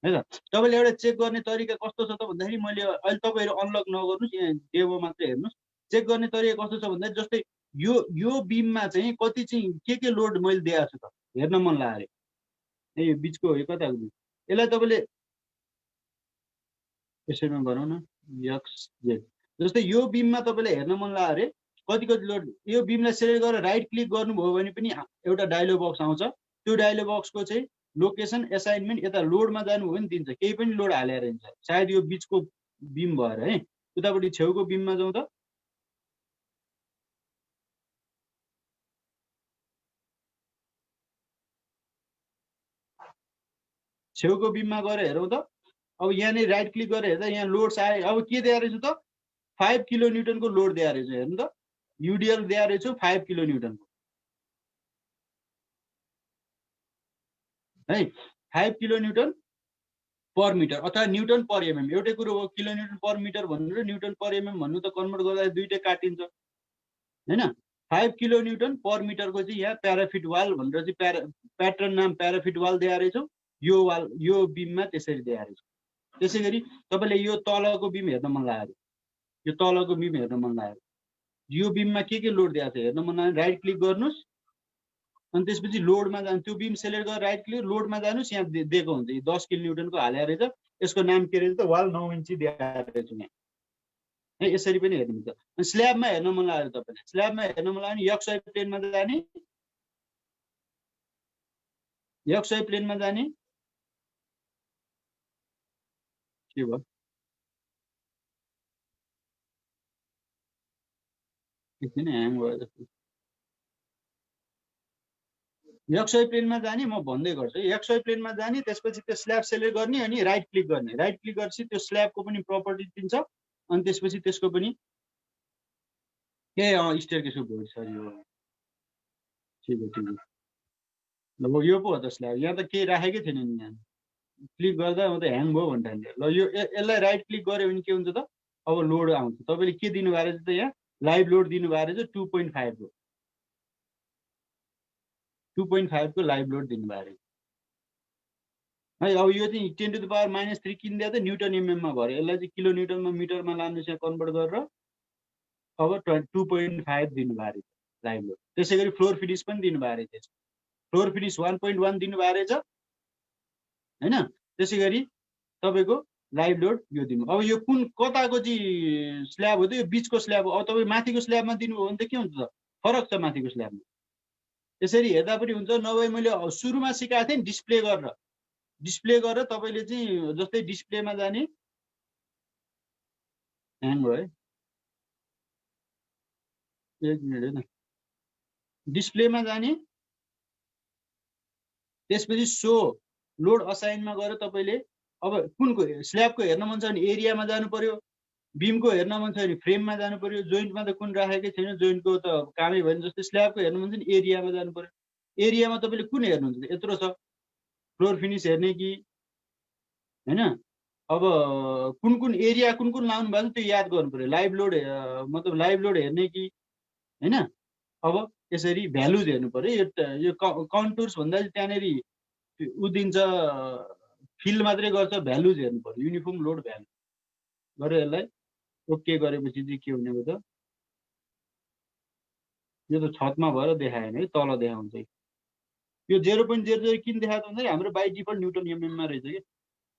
है त। तपाईँले एउटा चेक गर्ने तरिका कस्तो छ त भन्दाखेरि, मैले अहिले तपाईँहरू अनलक नगर्नुहोस्, यहाँ डेमो मात्रै हेर्नुहोस्। चेक गर्ने तरिका कस्तो छ भन्दाखेरि, जस्तै यो बिममा चाहिँ कति चाहिँ के लोड मैले दिएको छु त हेर्न मन लाग्यो। यो बिचको यो कताको बिच, यसलाई तपाईँले यसैमा गरौँ न, एक्स जेड। जस्तै यो बिममा तपाईँलाई हेर्न मन लाग्यो अरे कति लोड, यो बिमलाई सेलेक्ट गरेर राइट क्लिक गर्नुभयो भने पनि एउटा डायलग बक्स आउँछ। त्यो डायलग बक्सको चाहिँ लोकेसन एसाइनमेन्ट यता लोडमा जानुभयो भने दिन्छ, केही पनि लोड हालेर हुन्छ। सायद यो बिचको बिम भएर है। उतापट्टि छेउको बिममा जाउँ त, छेउको बिममा गएर हेरौँ त। अब यहाँनिर राइट क्लिक गरेर हेर्दा यहाँ लोड्स आयो। अब के दिएर रहेछु त, 5 किलो न्युटनको लोड दिएर रहेछु। हेर्नु त, युडिएल दिएर रहेछु 5 किलो न्युटनको है। 5 किलो न्युटन पर मिटर अथवा न्युटन पर एमएम एउटै कुरो हो। किलो न्युटन पर मिटर भन्नु र न्युटन पर एमएम भन्नु त कन्भर्ट गर्दा दुईटै काटिन्छ, होइन? 5 किलो न्युटन पर मिटरको चाहिँ यहाँ प्याराफिट वाल भनेर चाहिँ प्याटर्न नाम प्याराफिट वाल दिएर रहेछु। यो वाल यो बिममा त्यसरी दिएर रहेछु। त्यसै गरी तपाईँले यो तलको बिम हेर्न मन लाग्यो, यो तलको बिम हेर्न मन लाग्यो, यो बिममा के लोड दिएको छ हेर्न मन लाग्यो, राइट क्लिक गर्नुहोस्। अनि त्यसपछि लोडमा जानु, त्यो बिम सेलेक्ट गरेर राइट क्लिक लोडमा जानुहोस्। यहाँ दिएको हुन्छ 10 किलो न्युटनको हालेर रहेछ। यसको नाम के रहेछ त, वाल 9 इन्ची दिएर रहेछ यहाँ है। यसरी पनि हेर्नुहुन्छ। अनि स्ल्याबमा हेर्न मन लाग्यो तपाईँलाई, स्ल्याबमा हेर्न मन लाग्यो भने एक्सवाई प्लेनमा जाने, एक्सवाई प्लेनमा जाने, के भयो एकछिन ह्याङ भयो जस्तो। एक्सवाई प्लेनमा जाने, म भन्दै गर्छु। एक्सवाई प्लेनमा जाने, त्यसपछि त्यो स्ल्याब सेलेक्ट गर्ने अनि राइट क्लिक गर्ने। राइट क्लिक गरेपछि त्यो स्ल्याबको पनि प्रपर्टी दिन्छ। अनि त्यसपछि त्यसको पनि स्टेयरकेसको भोइड छ यो, ठिक हो ठिक हो। ल यो पो हो त स्ल्याब, यहाँ त केही राखेकै थिएन नि। यहाँ क्लिक गर्दा म त ह्याङ भयो भन्दा ल यो यसलाई राइट क्लिक गऱ्यो भने के हुन्छ त, अब लोड आउँछ। तपाईँले के दिनुभएको रहेछ त, यहाँ लाइभ लोड दिनुभएको रहेछ 2.5 को, 2.5 को लाइभ लोड दिनुभएको रहेछ है। अब यो चाहिँ 10 टु द पावर -3 किनिदिया त न्युटन एमएममा भयो। यसलाई चाहिँ किलो न्युटनमा मिटरमा लानुहोस्, यहाँ कन्भर्ट गरेर अब 2.5 दिनुभएको रहेछ लाइभ लोड। त्यसै गरी फ्लोर फिनिस पनि दिनुभएको रहेछ, फ्लोर फिनिस 1.1 दिनुभएको रहेछ, होइन? त्यसै गरी तपाईँको लाइभ लोड यो दिनु। अब यो कुन कताको चाहिँ स्ल्याब हो त, यो बिचको स्ल्याब हो। अब तपाईँ माथिको स्ल्याबमा दिनुभयो भने त के हुन्छ त, फरक छ माथिको स्ल्याबमा। यसरी हेर्दा पनि हुन्छ। नभए मैले सुरुमा सिकाएको थिएँ नि डिस्प्ले गरेर तपाईँले चाहिँ जस्तै डिस्प्लेमा जाने, ह्याङ भयो है, एक मिनट होइन, डिस्प्लेमा जाने, त्यसपछि सो लोड असाइनमा गएर तपाईँले अब कुनको स्ल्याबको हेर्न मन छ भने एरियामा जानु पर्यो, बिमको हेर्न मन छ भने फ्रेममा जानु पर्यो, जोइन्टमा त कुन राखेकै छैन, जोइन्टको त कामै भएन। जस्तै स्ल्याबको हेर्न मन छ भने एरियामा जानु पर्यो। एरियामा तपाईँले कुन हेर्नुहुन्छ, यत्रो छ, फ्लोर फिनिस हेर्ने कि, होइन? अब कुन एरिया कुन लाउनु भएको छ त्यो याद गर्नु पर्यो। लाइभ लोड मतलब लाइभ लोड हेर्ने कि, होइन? अब यसरी भ्यालुज हेर्नु पर्यो। यो कन्टुर्स भन्दा चाहिँ त्यहाँनिर ऊ दिन्छ, फिल मात्रै गर्छ, भ्यालुज हेर्नु पर्यो, युनिफर्म लोड भ्यालु गरेर यसलाई ओके गरेपछि चाहिँ के हुने हो त, यो त छतमा भएर देखाएन है, तल देखाउँछ। यो 0.00 किन देखाएको भन्दाखेरि हाम्रो बाई डिफल्ट न्युटन एमएममा रहेछ कि,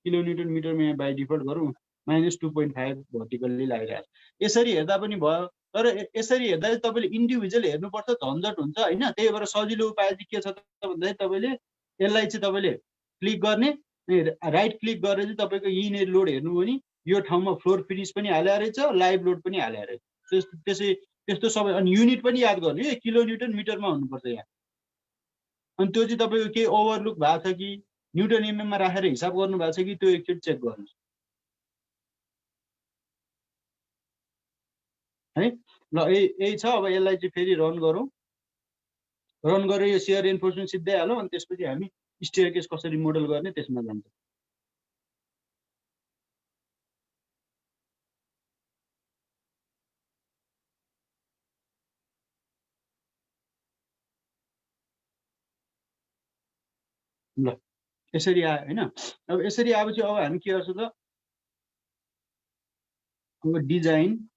किलो न्युटन मिटरमा यहाँ बाई डिफल्ट गरौँ -2.5 भर्टिकल्ली लागिरहेको छ। यसरी हेर्दा पनि भयो। तर यसरी हेर्दा चाहिँ तपाईँले इन्डिभिजुअल हेर्नुपर्छ, झन्झट हुन्छ, होइन? त्यही भएर सजिलो उपाय चाहिँ के छ त भन्दाखेरि तपाईँले यसलाई चाहिँ तपाईँले क्लिक गर्ने, राइट क्लिक गरेर चाहिँ तपाईँको यहीँनिर लोड हेर्नुभयो भने यो ठाउँमा फ्लोर फिनिस पनि हालेको रहेछ, लाइभ लोड पनि हालेको रहेछ। त्यस्तो सबै। अनि युनिट पनि याद गर्नु है, किलो न्युटन मिटरमा हुनुपर्छ यहाँ। अनि त्यो चाहिँ तपाईँको केही ओभरलुक भएको छ कि, न्युटन एमएममा राखेर हिसाब गर्नु भएको छ कि, त्यो एकचोटि चेक गर्नुहोस् है। ल यही छ। अब यसलाई चाहिँ फेरि रन गरौँ। रन गरेर यो सेयर एन्फोर्समेन्ट सिद्धै हालौँ। अनि त्यसपछि हामी स्टेयरकेस कसरी मोडल गर्ने त्यसमा जान्छ। ल यसरी आयो हैन। अब यसरी आएपछि अब हामी के गर्छौँ त, अब डिजाइन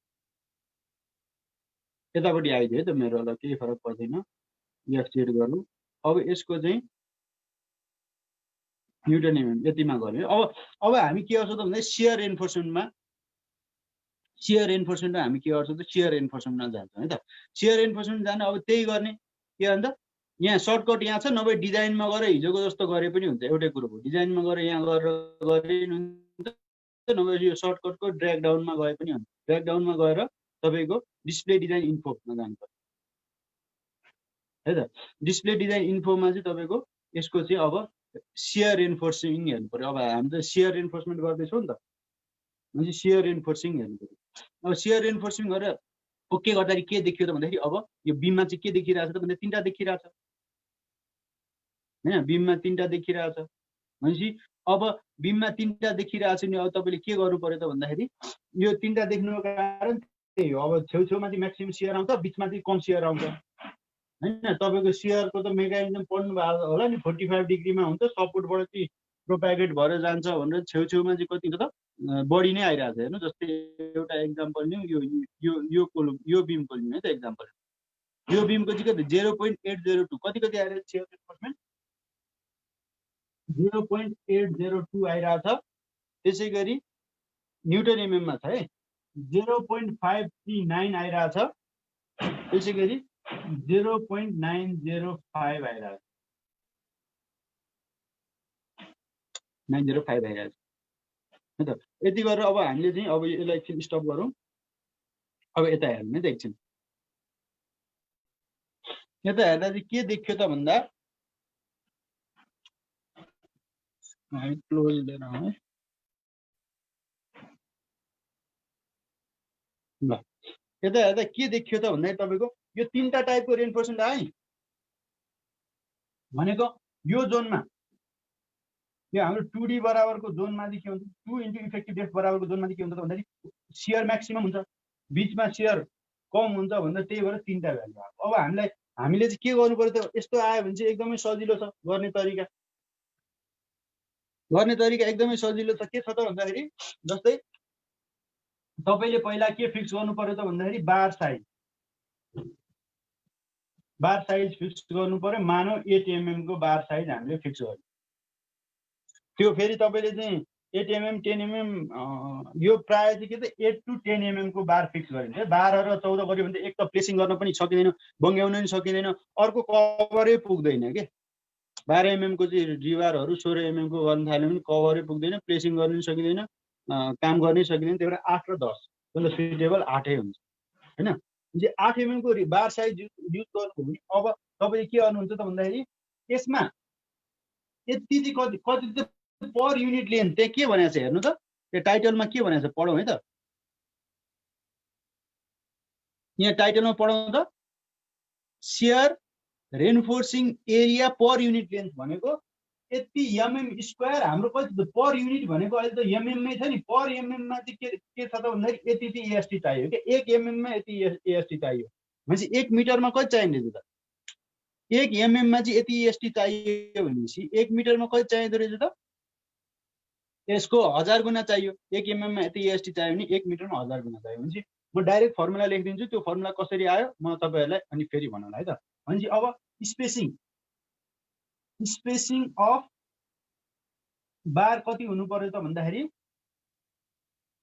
यतापट्टि आइदियो है त मेरो, ल केही फरक पर्दैन, यहाँ सेट गर्नु। अब यसको चाहिँ न्युटन एमएम यतिमा गर्यो। अब हामी के गर्छौँ त भन्दा सियर एन्फोर्समेन्टमा हामी के गर्छौँ त सियर एन्फोर्समेन्टमा जान्छौँ है त। सियर एन्फोर्समेन्ट जान अब त्यही गर्ने के भन्छ, यहाँ सर्टकट यहाँ छ, नभए डिजाइनमा गएर हिजोको जस्तो गरे पनि हुन्छ, एउटै कुरो हो। डिजाइनमा गएर यहाँ गरेर गरे हुन्छ, नभए यो सर्टकटको ड्र्याग डाउनमा गए पनि हुन्छ। ड्र्याग डाउनमा गएर तपाईँको डिस्प्ले डिजाइन इन्फोमा जान्छ है त। डिस्प्ले डिजाइन इन्फोमा चाहिँ तपाईँको यसको चाहिँ अब सियर एन्फोर्सिङ हेर्नु पर्यो। अब हामी त सियर एन्फोर्समेन्ट गर्दैछौँ नि त, भने सियर एन्फोर्सिङ हेर्नु पर्यो। अब सियर एन्फोर्सिङ गरेर ओके गर्दाखेरि के देखियो त भन्दाखेरि अब यो बिममा चाहिँ के देखिरहेछ त भन्दा 3टा देखिरहेछ हैन, बिममा 3टा देखिरहेछ भनेपछि अब बिममा 3टा देखिरहेछ नि अब तपाईँले के गर्नु पर्यो त भन्दाखेरि यो 3टा देख्नुको कारण त्यही हो। अब छेउछेउमा चाहिँ म्याक्सिमम सियर आउँछ, बिचमा चाहिँ कम सियर आउँछ हैन। तपाईँको सियरको त मेकानिजम पढ्नु भएको होला नि, 45 डिग्रीमा हुन्छ, सपोर्टबाट चाहिँ प्रोपागेट भएर जान्छ भनेर छेउछेउमा चाहिँ कतिको त बढी नै आइरहेछ हेर्नु। जस्तै एउटा एक्जाम्पल लिउँ, यो कोलम, यो बिमको लिउँ है त एक्जाम्पल। यो बिमको चाहिँ कति 0.802 कति आइरहेछ सियर एन्फोर्समेन्ट 0.802 आइरहेछ। त्यसै गरी न्युटन एमएममा छ है 0.539 आइरहेछ। त्यसै गरी 0.905 आइरहेछ, 905 आइरहेछ है त। यति गरेर अब हामीले चाहिँ अब यसलाई एकछिन स्टप गरौँ। अब यता हेर्नु है त एकछिन। यता हेर्दा चाहिँ के देखियो त भन्दा क्लोज लिएर आउँ है ल। यता हेर्दा के देखियो त भन्दाखेरि तपाईँको यो 3टा टाइपको रेन्फोर्समेन्ट आयो भनेको यो जोनमा, यो हाम्रो 2D बराबरको जोनमा चाहिँ के हुन्छ, 2 इन्टु इफेक्टिभ डेप्थ बराबरको जोनमा चाहिँ के हुन्छ त भन्दाखेरि सियर म्याक्सिमम हुन्छ, बिचमा सियर कम हुन्छ भन्दा त्यही भएर 3टा भ्यालु आयो। अब हामीले चाहिँ के गर्नु पर्यो त, यस्तो आयो भने चाहिँ एकदमै सजिलो छ गर्ने तरिका। एकदमै सजिलो छ। के छ त भन्दाखेरि जस्तै तपाईँले पहिला के फिक्स गर्नु पर्यो त भन्दाखेरि बार साइज फिक्स गर्नु पर्यो। मानौ 8 mm को बार साइज हामीले फिक्स गर्यो। त्यो फेरि तपाईँले चाहिँ 8 mm 10 mm यो प्राय चाहिँ के त 8 to 10 mm को बार फिक्स गरिन्छ। 12 र 14 गर्यो भने एक त प्लेसिङ गर्न पनि सकिँदैन, बङ्ग्याउन पनि सकिँदैन, अर्को कभरै पुग्दैन के। 12 mm को चाहिँ रिबारहरू 16 mm को गर्न थाल्यो भने कभरै पुग्दैन, प्लेसिङ गर्न पनि सकिँदैन, काम गर्नै सकिँदैन। त्यही भएर 8 र 10 जसले सुइटेबल 8 हुन्छ हैन। 8 mm को बार साइज युज गर्नु भने अब तपाईँले के गर्नुहुन्छ त भन्दाखेरि यसमा यति चाहिँ कति पर युनिट लेन्थ त्यहाँ के भनेको छ हेर्नु त, त्यो टाइटलमा के भनेको छ पढौँ है त। यहाँ टाइटलमा पढौँ त, shear reinforcing area per unit length भनेको यति mm स्क्वायर। हाम्रो कति पर युनिट भनेको अहिले त mm मै छ नि, पर mm मा चाहिँ के छ त भन्दाखेरि यति चाहिँ एएसटी चाहियो के। 1 mm मा यति एएसटी चाहियो भनेपछि 1 मिटरमा कति चाहिने त, 1 mm मा चाहिँ यति एएसटी चाहियो भनेपछि 1 मिटरमा कति चाहिँदो रहेछ त, यसको 1000 गुणा चाहियो। 1 mm मा यति एएसटी चाहियो भने 1 मिटरमा 1000 गुणा चाहियो भनेपछि म डाइरेक्ट फर्मुला लेखिदिन्छु। त्यो फर्मुला कसरी आयो म तपाईँहरूलाई अनि फेरि भनौँला है त। भनेपछि अब स्पेसिङ अफ बार कति हुनु पर्यो त भन्दाखेरि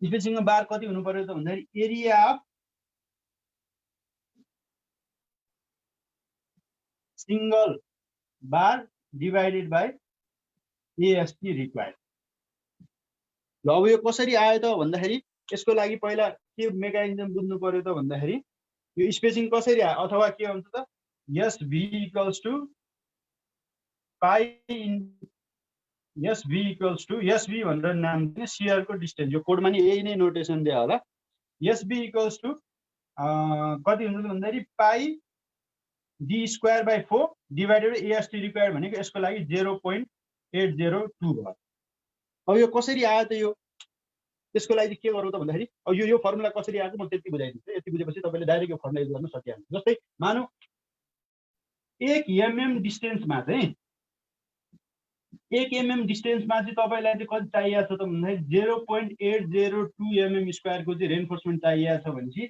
स्पेसिङ अफ बार कति हुनु पर्यो त भन्दाखेरि area of single bar divided by AST required. ल अब यो कसरी आयो त भन्दाखेरि यसको लागि पहिला के मेकानिजम बुझ्नु पर्यो त भन्दाखेरि यो स्पेसिङ कसरी आयो, अथवा के हुन्छ त एसभी इक्वल्स टु पाई एसभी भनेर नाम दिने सियरको डिस्टेन्स। यो कोडमा नि यही नै नोटेसन दियो होला। एसभी इक्वल्स टु कति हुन्छ भन्दाखेरि pi D square by 4 divided AST required भनेको यसको लागि 0.802 भयो। अब यो कसरी आयो त? यो त्यसको लागि के गरौँ त भन्दाखेरि अब यो फर्मुला कसरी आएको म त्यति बुझाइदिन्छु। यति बुझेपछि तपाईँले डाइरेक्ट यो फर्मुला युज गर्न सकिहाल्छ। जस्तै मानौँ 1 mm डिस्टेन्समा चाहिँ 1 mm डिस्टेन्समा चाहिँ तपाईँलाई चाहिँ कति चाहिएको छ त भन्दाखेरि 0.802 mm स्क्वायरको चाहिँ रेन्फोर्समेन्ट चाहिएको छ भनेपछि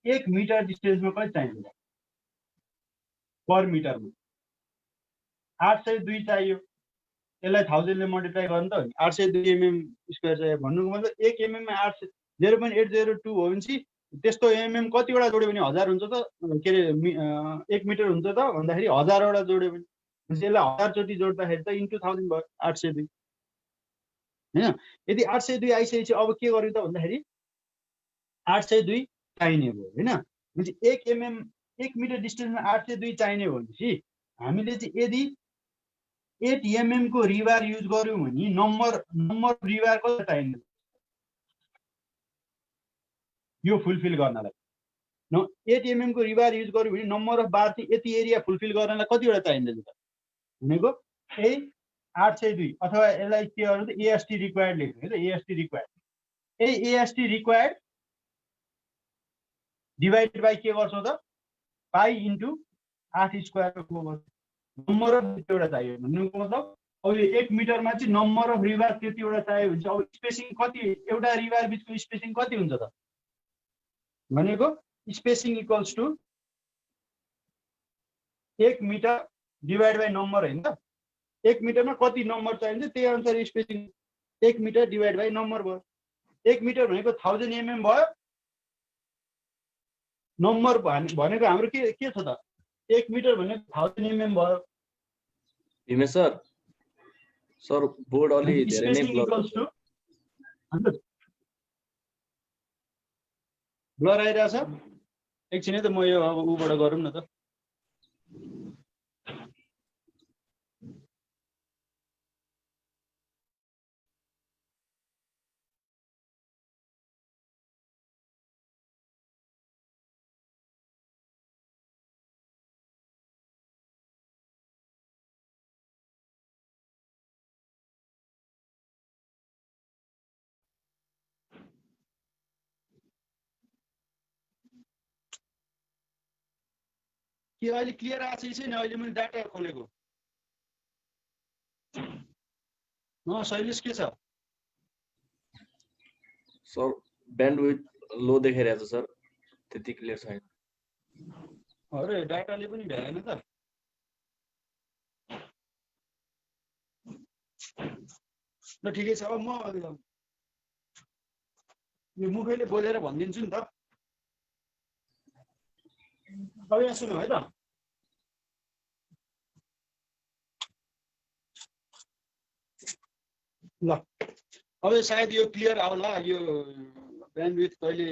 1 मिटर डिस्टेन्समा कति चाहिन्छ पर मिटरमा? 802 चाहियो। यसलाई 1000 ले मल्टिप्लाई गर्नु त हो नि 802 mm स्क्वायर चाहियो। भन्नुको मतलब 1 mm मा 0.802 हो भनेपछि त्यस्तो mm कतिवटा जोड्यो भने 1000 हुन्छ त? के अरे 1 मिटर हुन्छ त भन्दाखेरि 1000 वटा जोड्यो भने यसलाई 1000 चोटि जोड्दाखेरि त इन्टु 1000 भयो 802 हैन। यदि 802 आइसकेपछि अब के गर्यो त भन्दाखेरि 802 चाहिने भयो हैन। भनेपछि 1 mm 1 मिटर डिस्टेन्समा 802 चाहिने हो भनेपछि हामीले चाहिँ यदि 8 mm को रिबार युज गर्यौं भने नम्बर रिबार कति चाहिन्छ यो फुलफिल गर्नलाई? 8 mm को रिबार युज गर्यौं भने नम्बर अफ बार चाहिँ यति एरिया फुलफिल गर्नलाई कतिवटा चाहिन्छ त भनेको 802 अथवा यसलाई के गर्नु त एएसटी रिक्वायर्ड लेख्नु है त। AST required AST required divided by के गर्छौ त पाई इन्टु 8 स्क्वायरको नम्बर अफ त्यतिवटा चाहियो भन्नुको मतलब अब यो 1 मिटरमा चाहिँ नम्बर अफ रिबार त्यतिवटा चाहियो भने अब स्पेसिङ कति एउटा रिबार बिचको स्पेसिङ कति हुन्छ त भनेको spacing equals to 1 metre divide by number हैन त। 1 मिटरमा कति नम्बर चाहिन्छ त्यही अनुसार spacing 1 metre divide by number भयो। 1 मिटर भनेको 1000 mm भयो। नम्बर भनेको हाम्रो के छ त 1 मिटर भनेको 1000 mm भयो। हिमेश सर बोर्ड अलि धेरै नै ब्लर आइरहेछ। एकछिन है त म यो अब उबाट गरौँ न त। के अहिले क्लियर आछ छैन? अहिले मैले डाटा खोलेको। शैलेश के छ? सर ब्यान्डविड्थ लो देखाइरहेछ सर, त्यति क्लियर छैन। अरे डाटाले पनि भ्याएन त। ल ठिकै छ। अब म यो मुखैले बोलेर भनिदिन्छु नि त। अब यहाँ सुन्नु है त। ल अब सायद यो क्लियर आउला। यो ब्यान्डविड्थ कहिले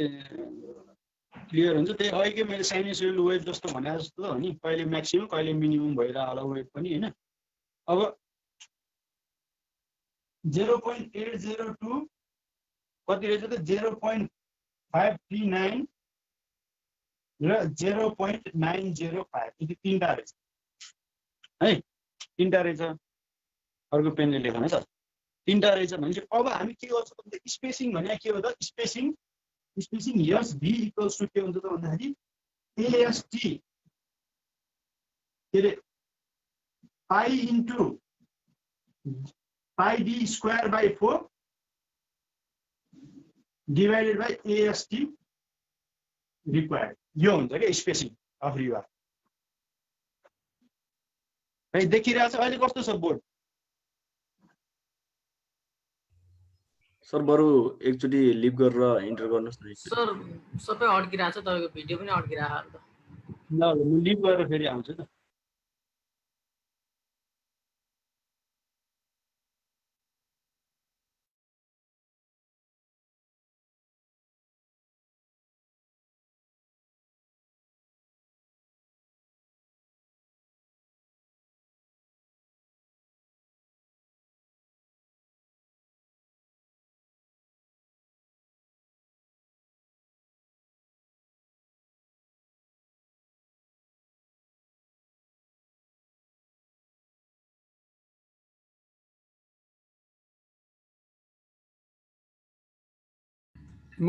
क्लियर हुन्छ त्यही अघिकै मैले साइनोसोइडल वेभ जस्तो भने जस्तो हो नि, कहिले म्याक्सिमम कहिले मिनिमम भइरहेको होला वेभ पनि हैन। अब 0.802 कति रहेछ त 0.539 र 0.905 यति तीनटा रहेछ है। तीनटा रहेछ। अर्को पेनले लेखौँ है त। तीनटा रहेछ भने चाहिँ अब हामी के गर्छौँ त स्पेसिङ भने के हो त spacing S V equals to के हुन्छ त भन्दाखेरि एएसटी के अरे pi into pi D square by 4 divided by AST required. यो हुन्छ क्या स्पेसिङ अफ रिबार। है देखिरहेछ अहिले कस्तो छ बोर्ड? सर बरु एकचोटि लिभ गरेर इन्टर गर्नुहोस् न। सर सबै अड्किरहेछ, तपाईँको भिडियो पनि अड्किरहेको त। ल म लिभ गरेर फेरि आउँछु त।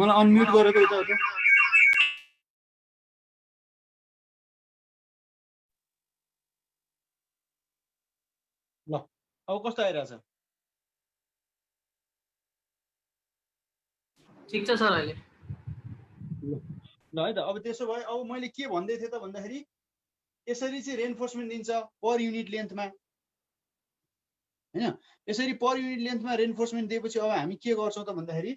मलाई अनम्युट गरेको यताउता ल अब कस्तो आइरहेछ ठिक छ सर अहिले ल है त अब त्यसो भए अब मैले के भन्दै थिएँ त भन्दाखेरि यसरी चाहिँ रेनफोर्समेन्ट दिन्छ पर युनिट लेन्थमा हैन यसरी पर युनिट लेन्थमा रेनफोर्समेन्ट दिएपछि अब हामी के गर्छौं त भन्दाखेरि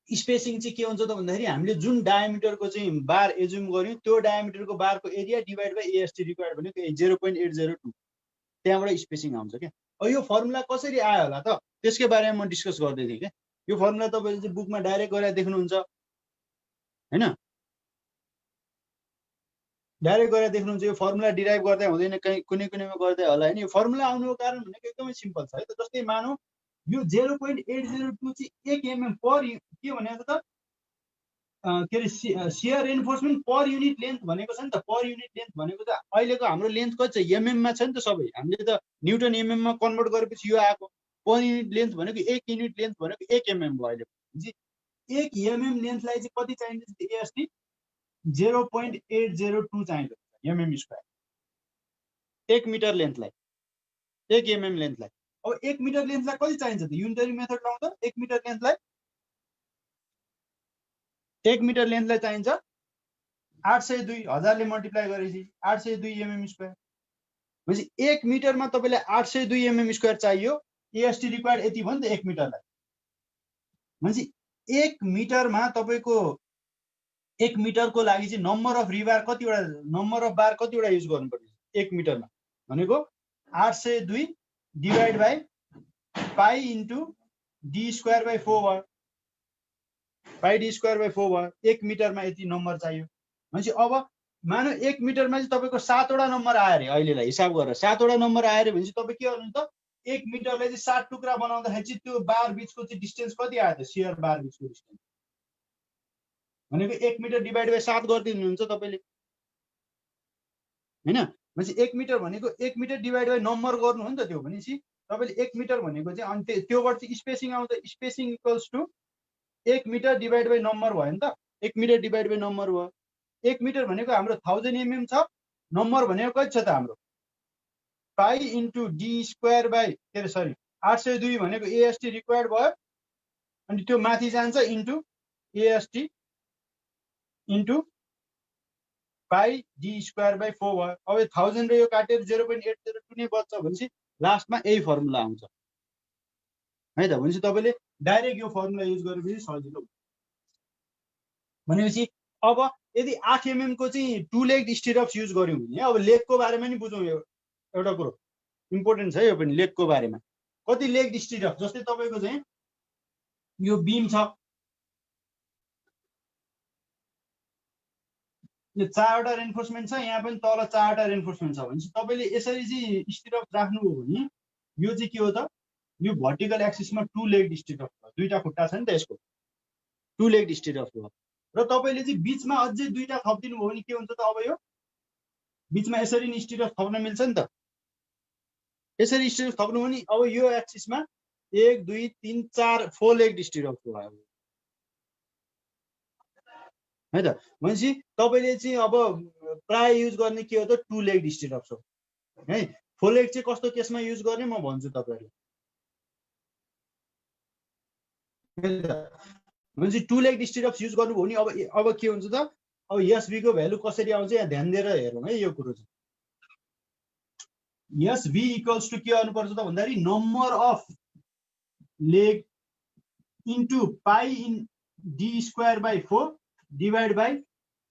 स्पेसिङ चाहिँ के हुन्छ त भन्दाखेरि हामीले जुन डायमिटरको चाहिँ बार एज्युम गर्यौं त्यो डायमिटरको बारको area divide by AST required भनेको 0.802 त्यहाँबाट स्पेसिङ आउँछ क्या अब यो फर्मुला कसरी आयो होला त त्यसकै बारेमा म डिस्कस गर्दै थिएँ क्या यो फर्मुला तपाईले चाहिँ बुकमा डाइरेक्ट गरेर देख्नुहुन्छ हैन डाइरेक्ट गरेर देख्नुहुन्छ यो फर्मुला डिराइभ गर्दै हुँदैन कहीं कुनै कुनैमा गर्दै होला हैन यो फर्मुला आउनुको कारण भनेको एकदमै सिम्पल छ है त जस्तै मानौ यो 0.802 चाहिँ 1 mm पर के भनेको त के रे शियर रेनफोर्समेन्ट पर युनिट लेन्थ भनेको छ नि त पर युनिट लेन्थ भनेको त अहिलेको हाम्रो लेन्थ कति छ mm मा छ नि त सबै हामीले त न्युटन mm मा कन्भर्ट गरेपछि यो आएको पर युनिट लेन्थ भनेको 1 युनिट लेन्थ भनेको 1 mm भयो अहिले 1 mm लेन्थलाई चाहिँ कति चाहिन्छ एएसटी 0.802 चाहिन्छ mm स्क्वायर 1 मिटर लेन्थलाई 1 mm लेन्थलाई अब 1 मिटर लेन्थलाई कति चाहिन्छ त युनिटरी मेथड लाउँदा 1 मिटर लेन्थलाई 1 मिटर लेन्थलाई चाहिन्छ 802 1000 ले मल्टिप्लाई गरेपछि 802 mm स्क्वायर भनेपछि 1 मिटरमा तपाईलाई 802 mm स्क्वायर चाहियो एएसटी रिक्वायर्ड यति भयो नि त 1 मिटरलाई भनेपछि 1 मिटरमा तपाईको 1 मिटरको लागि चाहिँ नम्बर अफ रिबार कतिवटा नम्बर अफ बार कतिवटा युज गर्नुपर्छ 1 मिटरमा भनेको 802 divide by pi into D square by 4 भयो पाई डी स्क्वायर बाइ 4 भयो 1 मिटरमा यति नम्बर चाहियो भनेपछि अब मानौ 1 मिटरमा चाहिँ तपाईको 7 वटा नम्बर आयो रे अहिलेलाई हिसाब गरेर 7 वटा नम्बर आयो रे भनेपछि तपाई के गर्नु त 1 मिटरलाई चाहिँ 7 टुक्रा बनाउँदाखेरि चाहिँ त्यो बार बीचको चाहिँ डिस्टेन्स कति आयो त शियर बार बीचको डिस्टेन्स भनेको 1 मिटर डिवाइड बाइ 7 गरिदिनुहुन्छ तपाईले हैन भनेपछि 1 मिटर भनेको 1 मिटर डिवाइड बाइ नम्बर गर्नु हो नि त त्यो भनेपछि तपाईले 1 मिटर भनेको चाहिँ अनि त्योबाट चाहिँ स्पेसिङ आउँछ spacing equals to 1 metre divide by number भयो नि त 1 मिटर डिवाइड बाइ नम्बर भयो 1 मिटर भनेको हाम्रो 1000 mm छ नम्बर भनेको कति छ त हाम्रो pi into D square by के रे सरी 802 भनेको एएसटी रिक्वायर्ड भयो अनि त्यो माथि जान्छ into AST into pi D square by 4 भयो अब 1000 र यो काटेर 0.802 नै बच्छ भनेपछि लास्टमा यही फर्मुला आउँछ है त भनेपछि तपाईले डाइरेक्ट यो फर्मुला युज गरेपछि सजिलो हुन्छ भनेपछि अब यदि 8 mm को चाहिँ टु लेग स्टिरअप्स युज गर्यौं भने अब लेगको बारेमा नि बुझौं एउटा कुरो इम्पोर्टेन्ट छ यो पनि लेगको बारेमा कति लेग स्टिरअप जस्तै तपाईको चाहिँ यो बीम छ यो 4 वटा रेनफोर्समेन्ट छ यहाँ पनि तल 4 वटा रेनफोर्समेन्ट छ भनेपछि तपाईले यसरी चाहिँ स्टिरअप राख्नु हो भने यो चाहिँ के हो त यो भर्टिकल एक्सिसमा टु लेग स्टिरअप छ दुईटा खुट्टा छ नि त यसको टु लेग स्टिरअप हो र तपाईले चाहिँ बीचमा अझै दुईटा थप्दिनु भयो भने के हुन्छ त अब यो बीचमा यसरी नि स्टिरअप थप्न मिल्छ नि त यसरी स्टिरअप थप्नु भने अब यो एक्सिसमा 1 2 3 4 4 लेग स्टिरअप भयो है त भनेपछि तपाईले चाहिँ अब प्राय युज गर्ने के हो त टु लेग स्टिरअप हो है फोर लेग चाहिँ कस्तो केसमा युज गर्ने म भन्छु तपाईहरुलाई भनेपछि टु लेग स्टिरअप्स युज गर्नुभयो भने अब के हुन्छ त अब एसभी को भ्यालु कसरी आउँछ यहाँ ध्यान दिएर हेरौँ है यो कुरो चाहिँ एसभी इक्वल्स टु के गर्नुपर्छ त भन्दाखेरि number of leg into pi in D square by 4 divide by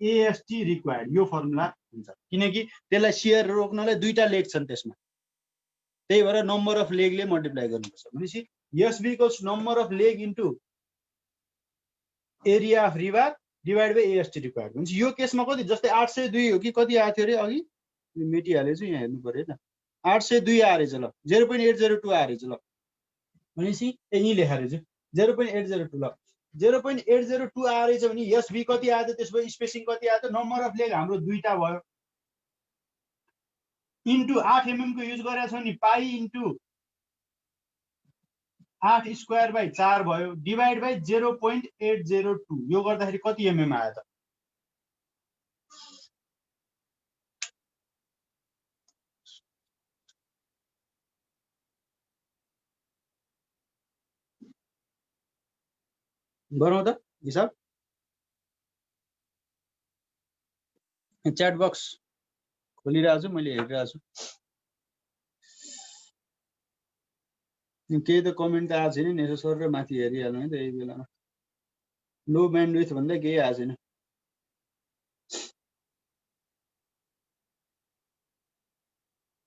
AST required यो फर्मुला हुन्छ किनकि त्यसलाई शियर रोक्नलाई दुईटा लेग छन् त्यसमा त्यही भएर नम्बर अफ लेगले मल्टिप्लाई गर्नुपर्छ भनेपछि SV equals number of leg into area of rebar divide by AST required भनेपछि यो केसमा कति जस्तै 802 हो कि कति आएको थियो रे अघि मेटिहालेछु यहाँ हेर्नु पर्यो त 802 आए रहेछ ल 0.802 आए रहेछ ल भनेपछि यही लेखा रहेछ 0.802 ल 0.802 आए रहेछ भने एसभी कति आयो त त्यसपछि स्पेसिङ कति आयो त नम्बर अफ लेग हाम्रो दुईटा भयो इन्टु 8 mm को युज गरेका छौं नि पाई इन्टु 8 स्क्वायर बाई 4 भयो डिभाइड बाई 0.802 यो गर्दाखेरि कति एमएम आयो त गरौँ त हिसाब च्याट बक्स खोलिरहेको छु मैले हेरिरहेको छु केही त कमेन्ट त आएको छैन नि यसो सर माथि हेरिहाल्नु है त यही बेलामा लो ब्यान्डविथ भन्दा केही आएको छैन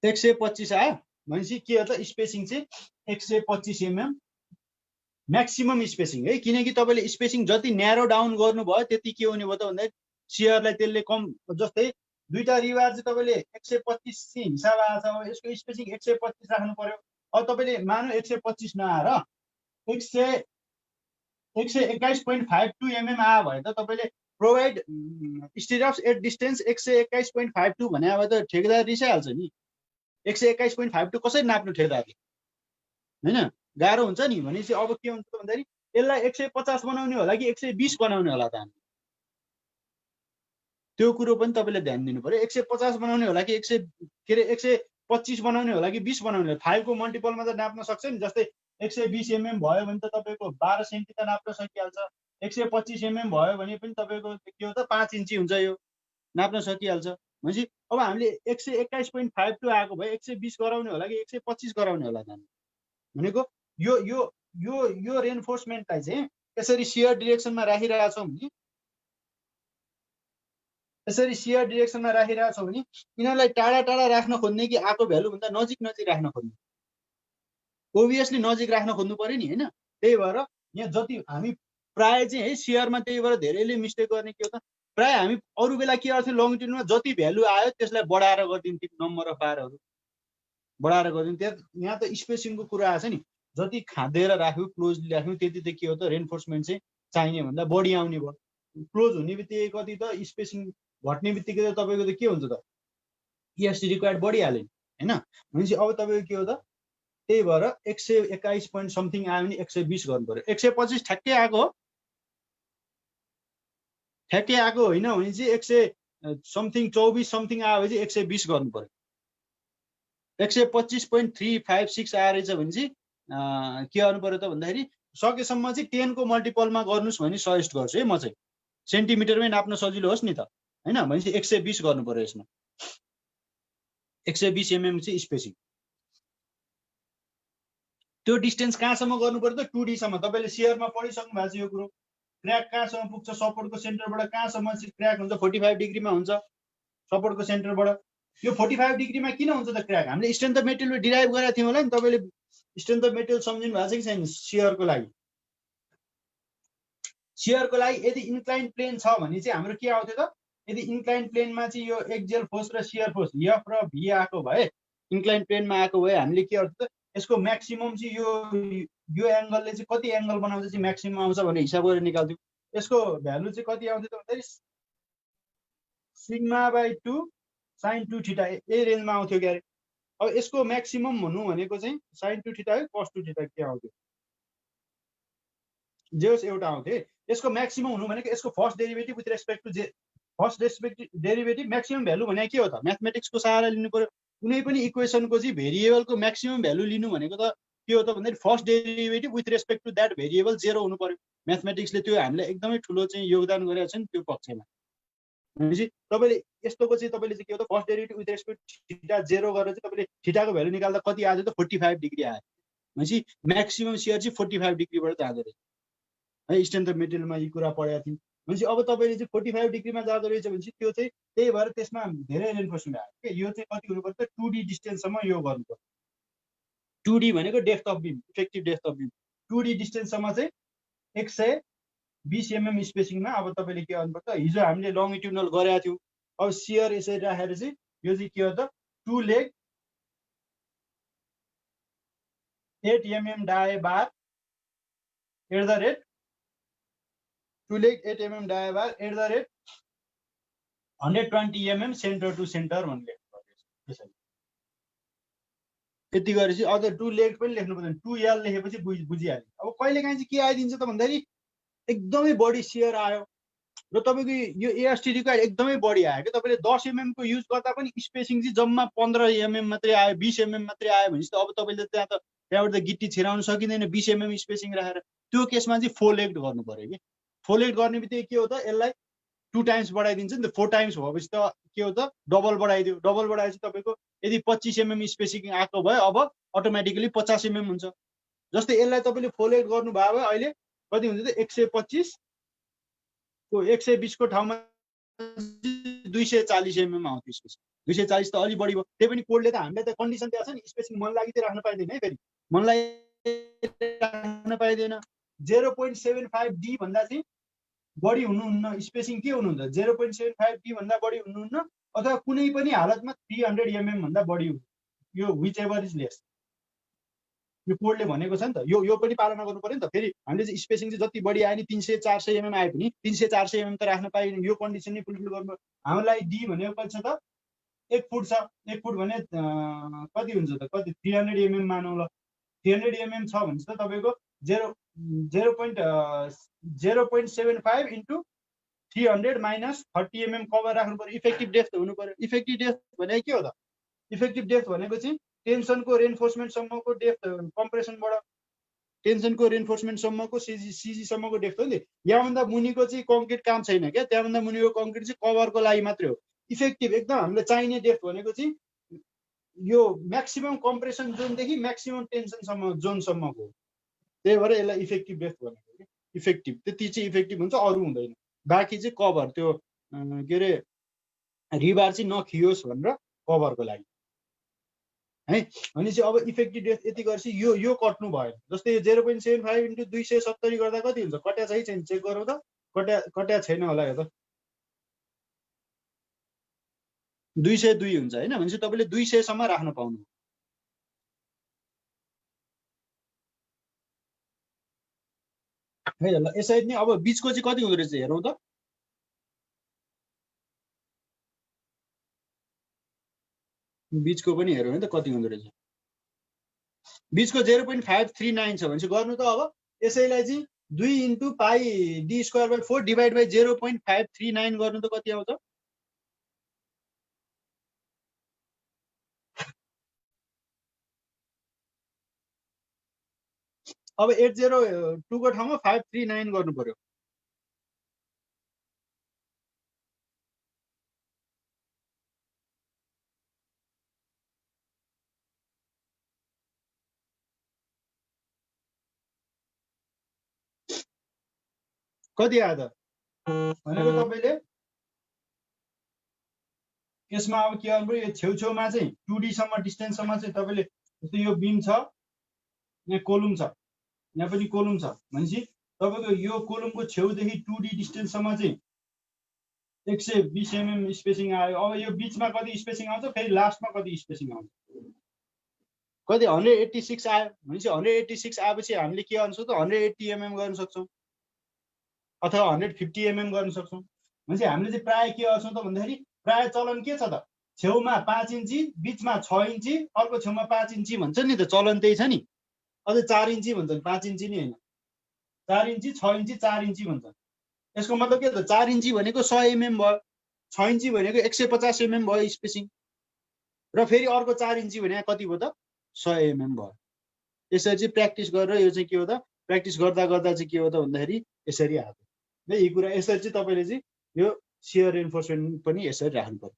125 आयो भनेपछि के हो त स्पेसिङ चाहिँ 125 एमएम म्याक्सिमम स्पेसिङ है किनकि तपाईँले स्पेसिङ जति न्यारो डाउन गर्नुभयो त्यति के हुने भयो त भन्दा सियरलाई त्यसले कम जस्तै दुईटा रिवार चाहिँ तपाईँले 125 चाहिँ हिसाब आएको छ यसको स्पेसिङ 125 राख्नु पर्यो अब तपाईँले मानौ 125 नआएर 121.52 एमएम आयो भने त तपाईँले प्रोभाइड स्टिरअप्स एट डिस्टेन्स 121.52 भने अब त ठेकेदार रिसाइहाल्छ नि 121.52 कसरी नाप्नु ठेकेदारले हैन गाह्रो हुन्छ नि भनेपछि अब के हुन्छ भन्दाखेरि यसलाई 150 बनाउने होला कि 120 बनाउने होला त हामी त्यो कुरो पनि तपाईँले ध्यान दिनु पर्यो 150 बनाउने होला कि 125 बनाउने होला कि 20 बनाउने होला 5 को मल्टिपलमा त नाप्न सक्छ नि जस्तै 120 एमएम भयो भने त तपाईँको 12 सेन्टि त नाप्न सकिहाल्छ 125 एमएम भयो भने पनि तपाईँको के हो त 5 इन्ची हुन्छ यो नाप्न सकिहाल्छ भनेपछि अब हामीले 121.52 आएको भए 120 गराउने होला कि 125 गराउने होला त भनेको यो यो यो यो रेन्फोर्समेन्टलाई चाहिँ यसरी सियर डिरेक्सनमा राखिरहेका छौँ भने यसरी सियर डिरेक्सनमा राखिरहेका छौँ भने यिनीहरूलाई टाढा टाढा राख्न खोज्ने कि आएको भ्यालु भन्दा नजिक नजिक राख्न खोज्ने ओभियसली नजिक राख्न खोज्नु पर्यो नि हैन त्यही भएर यहाँ जति हामी प्राय चाहिँ है सियरमा त्यही भएर धेरैले मिस्टेक गर्ने के हो त प्राय हामी अरू बेला के गर्थ्यौँ लङटिट्युडमा जति भ्यालु आयो त्यसलाई बढाएर गरिदिन्थ्यौँ नम्बर अफ बारहरू बढाएर गरिदिन्थ्यो यहाँ त स्पेसिङको कुरा आएछ नि जति खाँदेर राख्यौँ क्लोजली राख्यौँ त्यति त के हो त रेन्फोर्समेन्ट चाहिँ चाहिने भन्दा बढी आउने भयो क्लोज हुने बित्तिकै कति त स्पेसिङ घट्ने बित्तिकै त तपाईँको त के हुन्छ त इएसटी रिक्वायर्ड बढिहाल्यो नि हैन भनेपछि अब तपाईँको के हो त त्यही भएर 121 पोइन्ट समथिङ आयो भने 120 गर्नु पर्यो 125 ठ्याक्कै आएको हो ठ्याक्कै आएको होइन भने चाहिँ 100 समथिङ 24 समथिङ आयो भने चाहिँ 120 गर्नु पर्यो 125.356 आएर चाहिँ भने चाहिँ के गर्नु पर्यो त भन्दाखेरि सकेसम्म चाहिँ 10 को मल्टिपलमा गर्नुस् भनी सजेस्ट गर्छु है म चाहिँ सेन्टिमिटरमै नाप्न सजिलो होस् नि त हैन भनेपछि 120 गर्नु पर्यो यसमा 120 एमएम चाहिँ स्पेसिङ त्यो डिस्टेन्स कहाँसम्म गर्नु पर्यो त 2D सम्म तपाईले सियरमा पढिसक्नु भएको छ यो कुरो क्र्याक कहाँसम्म पुग्छ सपोर्टको सेन्टरबाट कहाँसम्म चाहिँ क्र्याक हुन्छ 45 डिग्रीमा हुन्छ सपोर्टको सेन्टरबाट यो 45 डिग्रीमा किन हुन्छ त क्र्याक हामीले स्ट्रेन्थ अफ मेटेरियल डिराइभ गरेका थियौँ होला नि तपाईले स्ट्रेन्थ अफ मेटेरियल सम्झिनु भएको छ कि छैन सियरको लागि यदि इन्क्लाइन प्लेन छ भने चाहिँ हाम्रो के आउँथ्यो त यदि इन्क्लाइन प्लेनमा चाहिँ यो एक्जियल फोर्स र सियर फोर्स एफ र भी आएको भए इन्क्लाइन प्लेनमा आएको भए हामीले के गर्छ त यसको म्याक्सिमम चाहिँ यो एंगलले चाहिँ कति एंगल बनाउँछ चाहिँ म्याक्सिमम आउँछ भनेर हिसाब गरेर निकाल्थ्यौँ यसको भ्यालु चाहिँ कति आउँथ्यो त भन्दाखेरि सिग्मा/2 sin 2 थीटा यही रेन्जमा आउँथ्यो के अरे अब यसको म्याक्सिमम भन्नु भनेको चाहिँ sin 2 थीटा है cos 2 थीटा के आउँथ्यो जे होस् एउटा आउँथ्यो यसको म्याक्सिमम हुनु भनेको यसको first derivative with respect to first derivative maximum value भने के हो त म्याथमेटिक्सको सहारा लिनु पर्यो कुनै पनि इक्वेसनको चाहिँ भेरिएबलको म्याक्सिमम भ्यालु लिनु भनेको त के हो त भन्दाखेरि first derivative with respect to that variable 0 हुनु पर्यो म्याथमेटिक्सले त्यो हामीलाई एकदमै ठुलो चाहिँ योगदान गरेको छ नि त्यो पक्षमा भनेपछि तपाईले यस्तोको चाहिँ तपाईले चाहिँ के हो त first derivative with respect theta 0 गरेर चाहिँ तपाईले थीटाको भ्यालु निकाल्दा कति आयो त 45 डिग्री आयो भनेपछि म्याक्सिमम सियर चाहिँ 45 डिग्रीबाट जाँदो रहेछ है स्ट्रेन्थ अफ मेटेरियलमा यो कुरा पढेका थियौँ भनेपछि अब तपाईँले चाहिँ 45 डिग्रीमा जाँदो रहेछ भनेपछि त्यो चाहिँ त्यही भएर त्यसमा धेरै रेन्फोर्समेन्ट आयो के यो चाहिँ कति हुनु पर्छ 2D डिस्टेन्ससम्म यो गर्नु पर्छ 2D भनेको depth of beam effective depth of beam 2D डिस्टेन्ससम्म चाहिँ 120 एमएम स्पेसिङमा अब तपाईँले के गर्नुपर्छ हिजो हामीले लङिट्युडनल गरेका थियौँ अब सियर यसरी राखेर चाहिँ यो चाहिँ के हो त 2 leg 8 MM dia bar at the rate 2 leg 8 mm die bar at the rate 120 mm center to center one leg. यति गरेपछि अझ 2 लेग पनि लेख्नु पर्दैन 2L लेखेपछि बुझिहाल्यो। अब कहिलेकाहीँ चाहिँ के आइदिन्छ त भन्दाखेरि एकदमै बढी सेयर आयो र तपाईँको यो ASTD को एकदमै बढी आयो कि तपाईँले 10 mm को युज गर्दा पनि स्पेसिङ चाहिँ जम्मा 15 mm मात्रै आयो 20 mm मात्रै आयो भनेपछि त अब तपाईँले त्यहाँबाट त गिट्टी छिराउन सकिँदैन 20 mm स्पेसिङ राखेर। त्यो केसमा चाहिँ फोल एग्ड गर्नु पर्यो कि फोल एग्ड गर्ने बित्तिकै के हो त यसलाई 2 टाइम्स बढाइदिन्छ नि त 4 टाइम्स भएपछि त के हो त डबल बढाइदियो डबल बढाएपछि तपाईँको यदि 25 mm स्पेसिङ आएको भए अब अटोमेटिकली 50 mm हुन्छ। जस्तै यसलाई तपाईँले फोल एग्ड गर्नुभयो भए अहिले कति हुन्छ त 125 को 120 को ठाउँमा 240 mm आउँथ्यो स्पेसिङ 240 त अलि बढी भयो। त्यही पनि कोडले त हामीले त कन्डिसन दिएको छ नि स्पेसिङ मन लागि राख्न पाइँदैन है फेरि मन लागि राख्न पाइँदैन। 0.75D भन्दा चाहिँ बढी हुनुहुन्न स्पेसिङ के हुनुहुन्छ 0.75D भन्दा बढी हुनुहुन्न अथवा कुनै पनि हालतमा 300 mm भन्दा बढी यो विच एभर इज लेस यो कोडले भनेको छ नि त यो पनि पालना गर्नु पर्यो नि त। फेरि हामीले चाहिँ स्पेसिङ चाहिँ जति बढी आयो नि 300-400 mm आयो पनि 300-400 mm त राख्न पाइँदैन यो कन्डिसन नै फुलफिल गर्नु। हामीलाई डी भनेको कति छ त 1 फुट छ 1 फुट भने कति हुन्छ त कति 300 mm मानौँ ल 300 mm छ भने त तपाईँको 0.75 इन्टु 300 माइनस 30 mm कभर राख्नु पर्यो। इफेक्टिभ डेप्थ हुनु पर्यो। इफेक्टिभ डेप्थ भनेको के हो त इफेक्टिभ डेप्थ भनेको चाहिँ टेन्सनको रेन्फोर्समेन्ट सम्मको डेप्थ कम्प्रेसनबाट टेन्सनको रेन्फोर्समेन्ट सम्मको सीजी सम्मको डेप्थ हो नि। यहाँभन्दा मुनिको चाहिँ कङ्क्रिट काम छैन क्या त्यहाँभन्दा मुनिको कङ्क्रिट चाहिँ कभरको लागि मात्रै हो। इफेक्टिभ एकदम हामीले चाहिने डेप्थ भनेको चाहिँ यो म्याक्सिमम कम्प्रेसन जोनदेखि म्याक्सिमम टेन्सनसम्म जोनसम्मको हो। त्यही भएर यसलाई इफेक्टिभ डेप्थ भनेको कि इफेक्टिभ त्यति चाहिँ इफेक्टिभ हुन्छ अरू हुँदैन। बाँकी चाहिँ कभर त्यो के अरे रिबार चाहिँ नखियोस् भनेर कभरको लागि है। अनि चाहिँ अब इफेक्टिभ डेप्थ यति गरेपछि यो कट्नु भयो। जस्तै 0.75 इन्टु 270 गर्दा कति हुन्छ कट्या छ कि छैन चेक गरौँ त कट्या छैन होला यो त 202 हुन्छ होइन भनेपछि तपाईँले 200 सम्म राख्न पाउनु है ल। यसरी नै अब बिचको चाहिँ कति हुँदो रहेछ हेरौँ त बिचको पनि हेरौँ है त कति हुँदो रहेछ। बिचको 0.539 छ भने चाहिँ गर्नु त अब यसैलाई चाहिँ 2 into pi D square by 4 divide by 0.539 गर्नु त कति आउँछ अब 802 को ठाउँमा 539 गर्नु पर्यो। कति आयो त भनेको तपाईँले यसमा अब के गर्नु पर्यो यो छेउछेउमा चाहिँ 2D सम्म डिस्टेन्ससम्म चाहिँ तपाईँले जस्तै यो बिम छ यहाँ कोलुम छ यहाँ पनि कोलुम छ भनेपछि तपाईँको यो कोलुमको छेउदेखि 2D डिस्टेन्ससम्म चाहिँ 120 mm स्पेसिङ आयो। अब यो बिचमा कति स्पेसिङ आउँछ फेरि लास्टमा कति स्पेसिङ आउँछ कति 186 आयो भनेपछि 186 आएपछि हामीले के गर्नु सक्छौँ 180 mm गर्न सक्छौँ अथवा 150 mm गर्न सक्छौँ। भनेपछि हामीले चाहिँ प्रायः के गर्छौँ त भन्दाखेरि प्रायः चलन के छ त छेउमा 5 इन्ची बिचमा 6 इन्ची अर्को छेउमा 5 इन्ची भन्छ नि त चलन त्यही छ नि। अझै 4 इन्ची भन्छन् 5 इन्ची नि होइन 4 इन्ची 6 इन्ची 4 इन्ची भन्छन्। यसको मतलब के त 4 इन्ची भनेको 100 mm भयो 6 इन्ची भनेको 150 mm भयो स्पेसिङ र फेरि अर्को 4 इन्ची भने कति भयो त 100 mm भयो। यसरी चाहिँ प्र्याक्टिस गरेर यो चाहिँ के हो त प्र्याक्टिस गर्दा गर्दा चाहिँ के हो त भन्दाखेरि यसरी आएको है यी कुरा। यसरी चाहिँ तपाईँले चाहिँ यो सियर रेन्फोर्समेन्ट पनि यसरी राख्नु पर्यो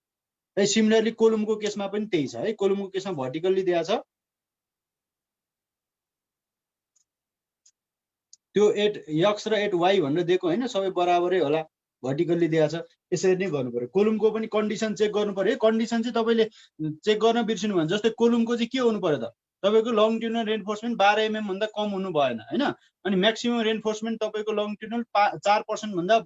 है। सिमिलरली कोलुमको केसमा पनि त्यही छ है। कोलुमको केसमा भर्टिकल्ली दिएको छ त्यो 8x र 8y भनेर दिएको होइन सबै बराबरै होला भर्टिकल्ली दिएको छ। यसरी नै गर्नु पर्यो। कोलुमको पनि कन्डिसन चेक गर्नु पर्यो। कन्डिसन चाहिँ तपाईँले चेक गर्न बिर्सिनु भने जस्तै कोलुमको चाहिँ के हुनु पर्यो त तपाईँको लङट्युनल रेन्फोर्समेन्ट 12 mm भन्दा कम हुनु भएन होइन। अनि म्याक्सिमम रेन्फोर्समेन्ट तपाईँको लङट्युनल 4% भन्दा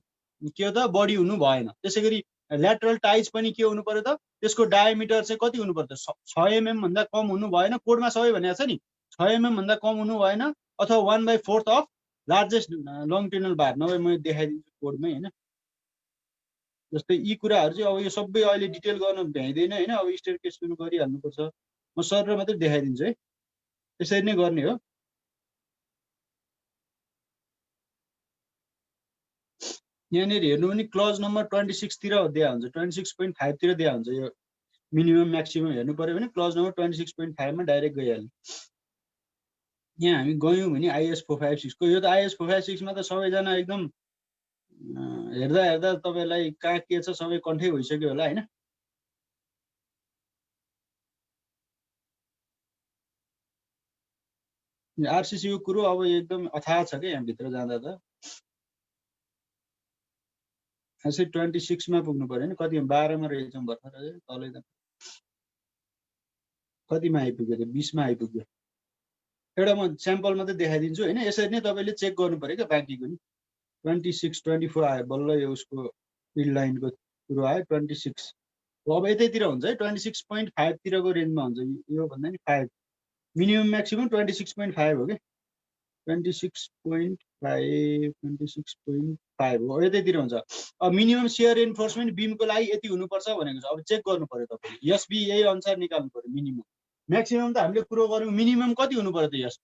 के हो त बढी हुनु भएन। त्यसै गरी ल्याटरल टाइज पनि के हुनु पर्यो त त्यसको डायमिटर चाहिँ कति हुनु पर्यो त 6 mm भन्दा कम हुनु भएन। कोडमा सबै भनेको छ नि 6 mm भन्दा कम हुनु भएन अथवा 1/4 अफ लार्जेस्ट लङट्युनल बार नभए म देखाइदिन्छु कोडमै होइन। जस्तै यी कुराहरू चाहिँ अब यो सबै अहिले डिटेल गर्न भ्याइँदैन होइन। अब स्टेयरकेस सुरु गरिहाल्नुपर्छ म सर मात्रै देखाइदिन्छु है, त्यसरी नै गर्ने हो। यहाँनिर हेर्नु भने क्लज नम्बर 26 तिर दिया हुन्छ, 26.5 तिर दिया हुन्छ। यो मिनिमम म्याक्सिमम हेर्नु पर्यो भने क्लज नम्बर 26.5 मा डाइरेक्ट गइहाल्यो। यहाँ हामी गयौँ भने IS 456 को, यो त IS 456 मा त सबैजना एकदम हेर्दा हेर्दा तपाईलाई कहाँ के छ सबै कन्ठै भइसक्यो होला हैन। आरसीसी को कुरो अब एकदम अथाह छ के यहाँ भित्र जाँदा त। यसै 26 मा पुग्नु पर्यो नि, कति 12 मा रहेछौँ भर्खर तलै त कतिमा आइपुग्यो त 20 मा आइपुग्यो। एउटा म स्याम्पल मात्रै देखाइदिन्छु हैन, यसरी नै तपाईले चेक गर्नु पर्यो के बाँकीको नि। 26 24 आयो बल्ल, यो उसको फिल्ड लाइनको कुरो आयो 26। अब यतैतिर हुन्छ है, 26.5 तिरको रेन्जमा हुन्छ। यो भन्दा नि 5 मिनिमम म्याक्सिमम 26.5 हो के, 26.5 हो, यतैतिर हुन्छ। अब मिनिमम सेयर एन्फोर्समेन्ट बिमको लागि यति हुनुपर्छ भनेको छ। अब चेक गर्नु पर्यो तपाईले, एसबी यही अनुसार निकाल्नु पर्यो। मिनिमम म्याक्सिमम त हामीले कुरो गर्यौँ, मिनिमम कति हुनु पर्यो त यस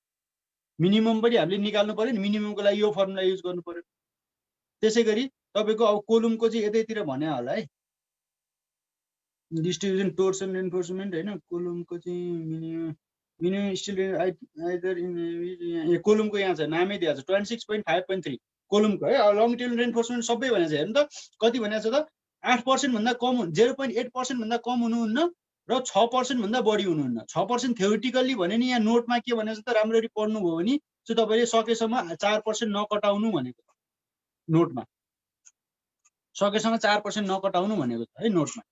मिनिमम पनि हामीले निकाल्नु पर्यो नि। मिनिममको लागि यो फर्मुला युज गर्नु पर्यो। त्यसै गरी तपाईको अब कोलुमको चाहिँ यतैतिर भने होला है, डिस्ट्रिब्युसन टोर्सन एन्फोर्समेन्ट हैन। कोलुमको चाहिँ मिनिमम स्टिल आइदर इन कोलुमको यहाँ छ, नामै दिएको छ 26.5.3 कोलुमको है। लङ टेल रेन्फोर्समेन्ट सबै भनेको छ। हेर्नु त कति भनेको छ त, 8% भन्दा कम, 0.8% भन्दा कम हुनुहुन्न र 6% भन्दा बढी हुनुहुन्न। 6% थ्योरिटिकल्ली भने नि यहाँ नोटमा के भनेको छ त, राम्ररी पढ्नुभयो भने चाहिँ तपाईले सकेसम्म 4% नकटाउनु भनेको छ नोटमा, सकेसम्म 4% नकटाउनु भनेको छ है नोटमा।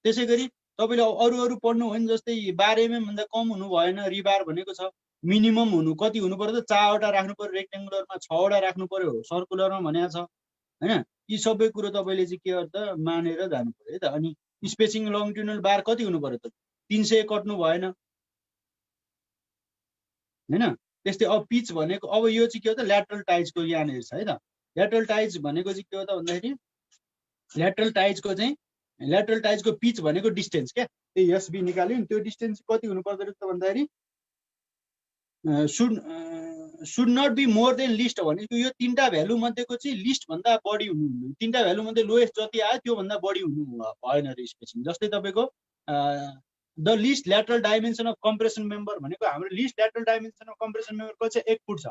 त्यसै गरी तपाईले अरु अरु पढ्नु हो भने जस्तै 12 mm भन्दा कम हुनु भएन, रिबार भनेको छ। मिनिमम हुनु कति हुनु पर्यो त, 4 वटा राख्नु पर्यो, रेक्टेंगुलरमा 6 वटा राख्नु पर्यो, सर्कुलरमा भनेको छ हैन। यी सबै कुरो तपाईले चाहिँ के गर्दा मानेर जानु पर्यो है त। अनि स्पेसिङ लङट्युनल बार कति हुनु पर्यो त, 300 कट्नु भएन हैन। त्यस्तै अब पिच भनेको, अब यो चाहिँ के हो त, ल्याटरल टाइजको यहाँनिर छ है त। ल्याटरल टाइज भनेको चाहिँ के हो त भन्दाखेरि, ल्याटरल टाइजको पिच भनेको डिस्टेन्स क्या, त्यही एसबी निकाल्यो नि। त्यो डिस्टेन्स कति हुनु पर्दो रहेछ भन्दाखेरि should not be more than least भनेको यो तीनटा भ्यालु मध्येको चाहिँ लिस्ट भन्दा बढी हुनु, तीनटा भ्यालु मध्ये लोएस्ट जति आयो त्यो भन्दा बढी हुनु भएन रे स्पेसिङ। जस्तै तपाईको the least lateral dimension of compression member भनेको, हाम्रो least lateral dimension of compression मेम्बरको चाहिँ 1 फुट छ।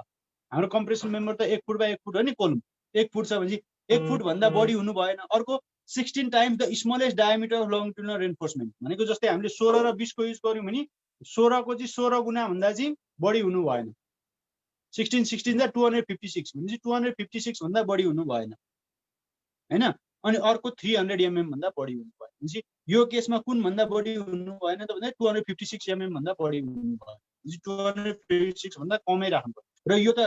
हाम्रो कम्प्रेसन मेम्बर त 1 फुट बाइ 1 फुट हो नि, कोलुम 1 फुट छ भने 1 फुट भन्दा बढी हुनु भएन। अर्को 16 times the smallest diameter of longitudinal reinforcement भनेको, जस्तै हामीले 16 र 20 को युज गर्यौं भने 16 को चाहिँ 16 गुणा भन्दा चाहिँ बढी हुनु भएन। 16 दा 256 भने चाहिँ 256 भन्दा बढी हुनु भएन हैन। अनि अर्को 300 mm भन्दा बढी हुनु भएन भने चाहिँ यो केसमा कुन भन्दा बढी हुनु भएन त भन्दा 256 mm भन्दा बढी हुनु भएन, 256 भन्दा कमै राख्नु पर्यो। र यो त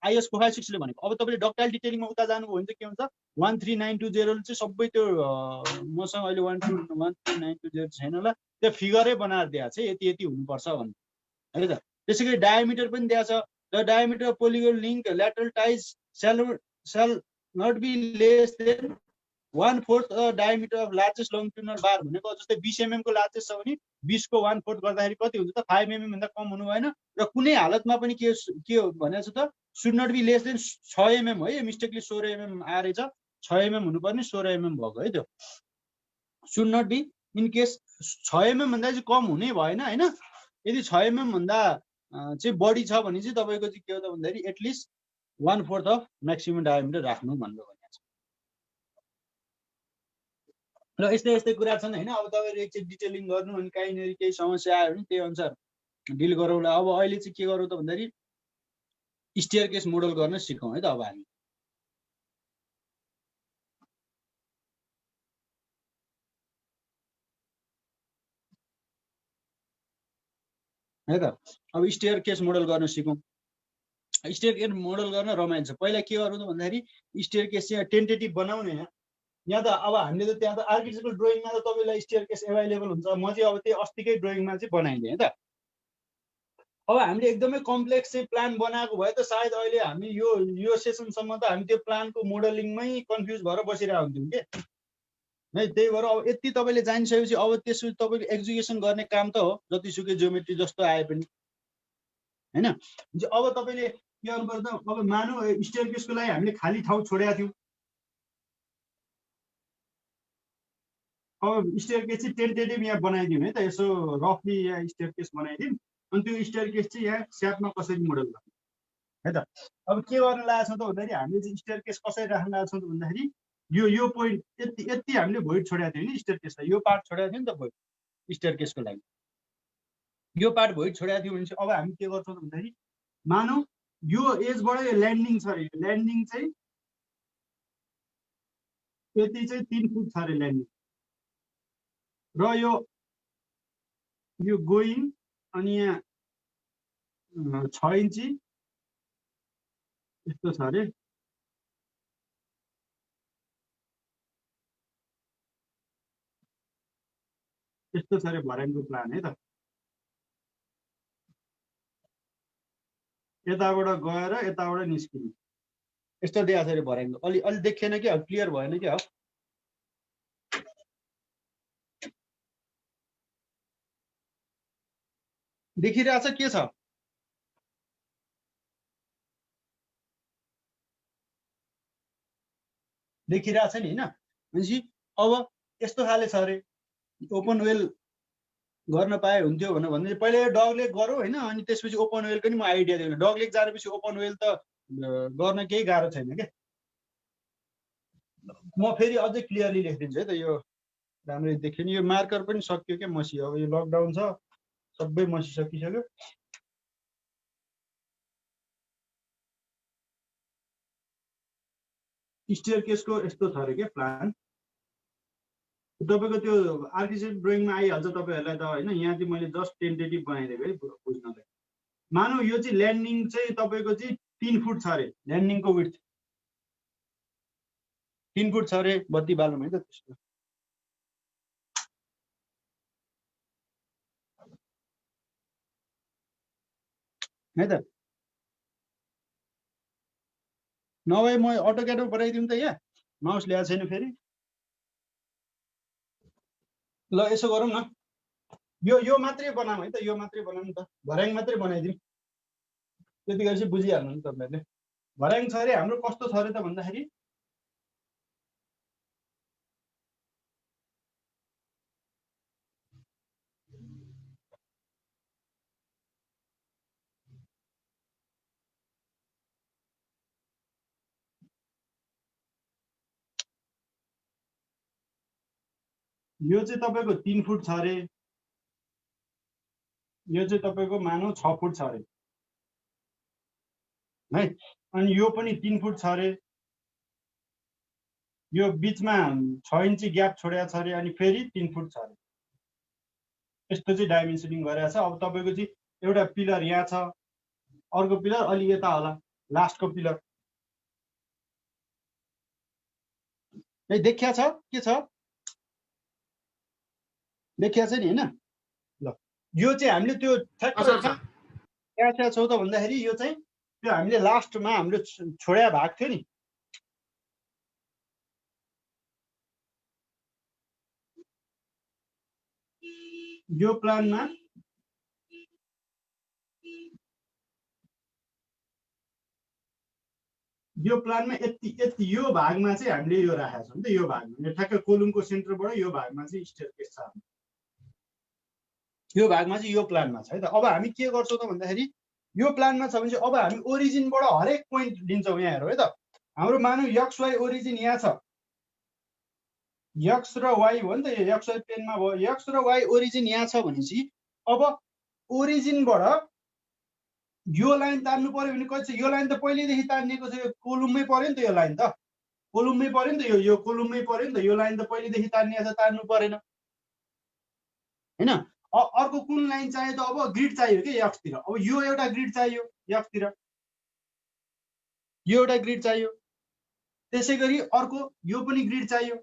IS 456 ले भनेको। अब तपाईले डक्टाइल डिटेलिङमा उता जानुभयो भने चाहिँ के हुन्छ, 13920 चाहिँ सबै त्यो मसँग अहिले 13920 छैन होला, त्यो फिगरै बनाएर दिएको छ यति यति हुनुपर्छ भन्ने है त। त्यसैगरी डायमिटर पनि दिएको छ, the diameter of polygon link lateral ties shall not be less than 1/4 diameter of largest longitudinal bar भनेको, जस्तै 20 mm को लार्जेस्ट छ भने 20 को 1/4 गर्दाखेरि कति हुन्छ त, 5 mm भन्दा कम हुनु भएन। र कुनै हालतमा पनि के हो भनेको छ त, should not be less than 6 mm है। मिस्टेकली 16 mm आएछ, 6 mm हुनुपर्ने 16 mm भएको है त्यो। Should not be in case 6 mm भन्दा चाहिँ कम हुनै भएन हैन। यदि 6 mm भन्दा चाहिँ बढी छ भने चाहिँ तपाईको चाहिँ के हो त भन्दाखेरि एटलिस्ट 1/4 अफ म्याक्सिमम डायमिटर राख्नु भनेको छ। र यस्तै यस्तै कुरा छन् हैन। अब तपाईहरु एकचोटि डिटेलिङ गर्नु अनि कहीँनेरि केही समस्या आयो भने त्यही अनुसार डिल गरौँला। अब अहिले चाहिँ के गरौँ त भन्दाखेरि स्टेयरकेस मोडल गर्न सिकौँ है त। अब हामी है त, अब स्टेयरकेस मोडल गर्न सिकौँ। स्टेयरकेस मोडल गर्न रमाइलो छ। पहिला के गरौँ त भन्दाखेरि स्टेयरकेस चाहिँ टेन्टेटिभ बनाउने। यहाँ त अब हामीले त त्यहाँ त आर्किटेक्चरल ड्रइङमा त तपाईलाई स्टेयरकेस एभाइलेबल हुन्छ। म चाहिँ अब त्यही अस्तिकै ड्रइङमा चाहिँ बनाइदिएँ है त। अब हामीले एकदमै कम्प्लेक्स चाहिँ प्लान बनाएको भए त सायद अहिले हामी यो सेसनसम्म त हामी त्यो प्लानको मोडलिङमै कन्फ्युज भएर बसिरहेको हुन्थ्यौँ के। है। त्यही भएर अब यति तपाईँले जानिसकेपछि अब त्यसपछि तपाईँको एक्जिक्युसन गर्ने काम त हो, जतिसुकै जियोमेट्री जस्तो आए पनि हैन। अब तपाईँले के गर्नु पर्छ, अब मानौ स्टेयरकेसको लागि हामीले खाली ठाउँ छोडेका थियौँ। अब स्टेयरकेस चाहिँ टेन्टेटिभ यहाँ बनाइदिउँ है त, यसो रफली यहाँ स्टेयरकेस बनाइदिउँ। अनि त्यो स्टेयरकेस चाहिँ यहाँ स्यापमा कसरी मोडल गर्ने है त। अब के गर्न लागेको छौँ त भन्दाखेरि हामीले चाहिँ स्टेयरकेस कसरी राख्न लागेको छौँ त भन्दाखेरि यो पोइन्ट यति यति हामीले भोइड छोडेको थियौँ नि स्टेयरकेसलाई, यो पार्ट छोडेको थियौँ नि त भोइड स्टेयरकेसको लागि, यो पार्ट भोइड छोडेको थियौँ भने चाहिँ अब हामी के गर्छौँ त भन्दाखेरि मानौ यो एजबाट यो ल्यान्डिङ छ अरे, यो ल्यान्डिङ चाहिँ यति चाहिँ 3 फुट छ अरे ल्यान्डिङ, र यो गोइङ अनि यहाँ 6 इन्ची यस्तो छ अरे। यस्तो छ अरे भर्याङको प्लान है त। यताबाट गएर यताबाट निस्किने यस्तो दिएको छ अरे भर्याङको। अलि अलि देखेन क्या, क्लियर भएन क्या। देखिरहेछ के छ? देखिरहेछ नि होइन। भनेपछि अब यस्तो खाले छ अरे, ओपन वेल गर्न पाए हुन्थ्यो भने पहिले डगलेग गरौँ होइन, अनि त्यसपछि ओपन वेलको नि म आइडिया दिएँ। डगलेग जानेपछि ओपन वेल त गर्न केही गाह्रो छैन क्या। म फेरि अझै क्लियरली लेखिदिन्छु है त, यो राम्ररी देखियो नि। यो मार्कर पनि सकियो क्या, मसियो। अब यो लकडाउन छ, सबै मसिसकिसक्यो। स्टेयरकेसको यस्तो छ अरे क्या प्लान। तपाईँको त्यो आर्किटेक्चर ड्रइङमा आइहाल्छ तपाईँहरूलाई त होइन। यहाँ चाहिँ मैले जस्ट टेन्टेटिभ बनाइदिएको है बुझ्नलाई। मानौ यो चाहिँ ल्यान्डिङ चाहिँ तपाईँको चाहिँ 3 फुट छ अरे, ल्यान्डिङको विड्थ 3 फुट छ अरे। बत्ती बालौँ है त त्यस्तो है त। नभए म अटोक्याडमा बनाइदिउँ त, यहाँ माउस ल्याएको छैन फेरि। ल यसो गरौँ न, यो मात्रै बनाऊँ है त, यो मात्रै बनाऊँ नि त, भर्याङ मात्रै बनाइदिउँ। त्यति गरेपछि बुझिहाल्नु नि तपाईँहरूले। भर्याङ छ अरे हाम्रो कस्तो छ अरे त भन्दाखेरि यो चाहिँ तपाईँको 3 फुट छ अरे, यो चाहिँ तपाईँको मानौ 6 फुट छ अरे है। अनि यो पनि 3 फुट छ अरे। यो बिचमा 6 इन्ची ग्याप छोडेको छ अरे, अनि फेरि 3 फुट छ अरे। यस्तो चाहिँ डाइमेन्सनिङ गरेको छ। अब तपाईँको चाहिँ एउटा पिलर यहाँ छ, अर्को पिलर अलि यता होला, लास्टको पिलर देखिया छ के छ, देखिया छ नि होइन। ल यो चाहिँ हामीले त्यो कहाँ छौँ त भन्दाखेरि यो चाहिँ त्यो हामीले लास्टमा हाम्रो छोड्या भाग थियो नि, यो प्लानमा यति यति यो भागमा चाहिँ हामीले यो राखेका छौँ नि त। यो भागमा ठ्याक्कै कोलुमको सेन्टरबाट यो भागमा चाहिँ स्टेयरकेस छ, यो भागमा चाहिँ यो प्लानमा छ है त। अब हामी के गर्छौँ त भन्दाखेरि यो प्लानमा छ भने चाहिँ अब हामी ओरिजिनबाट हरेक पोइन्ट लिन्छौँ यहाँ हेरौँ है त। हाम्रो मानौ एक्स वाइ ओरिजिन यहाँ छ, एक्स र वाइ हो नि त, यो एक्स वाइ प्लेनमा भयो। एक्स र वाइ ओरिजिन यहाँ छ भनेपछि अब ओरिजिनबाट यो लाइन तान्नु पर्यो भने कति छ, यो लाइन त पहिल्यैदेखि तानिएको छ, यो कोलुममै पर्यो नि त, यो लाइन त कोलुममै पर्यो नि त, यो कोलुममै पर्यो नि त, यो लाइन त पहिल्यैदेखि तानिएको छ, तान्नु परेन होइन। अर्को कुन लाइन चाहियो त, अब ग्रिड चाहियो कि एक्सतिर। अब यो एउटा ग्रिड चाहियो एक्सतिर, यो एउटा ग्रिड चाहियो, त्यसै गरी अर्को यो पनि ग्रिड चाहियो।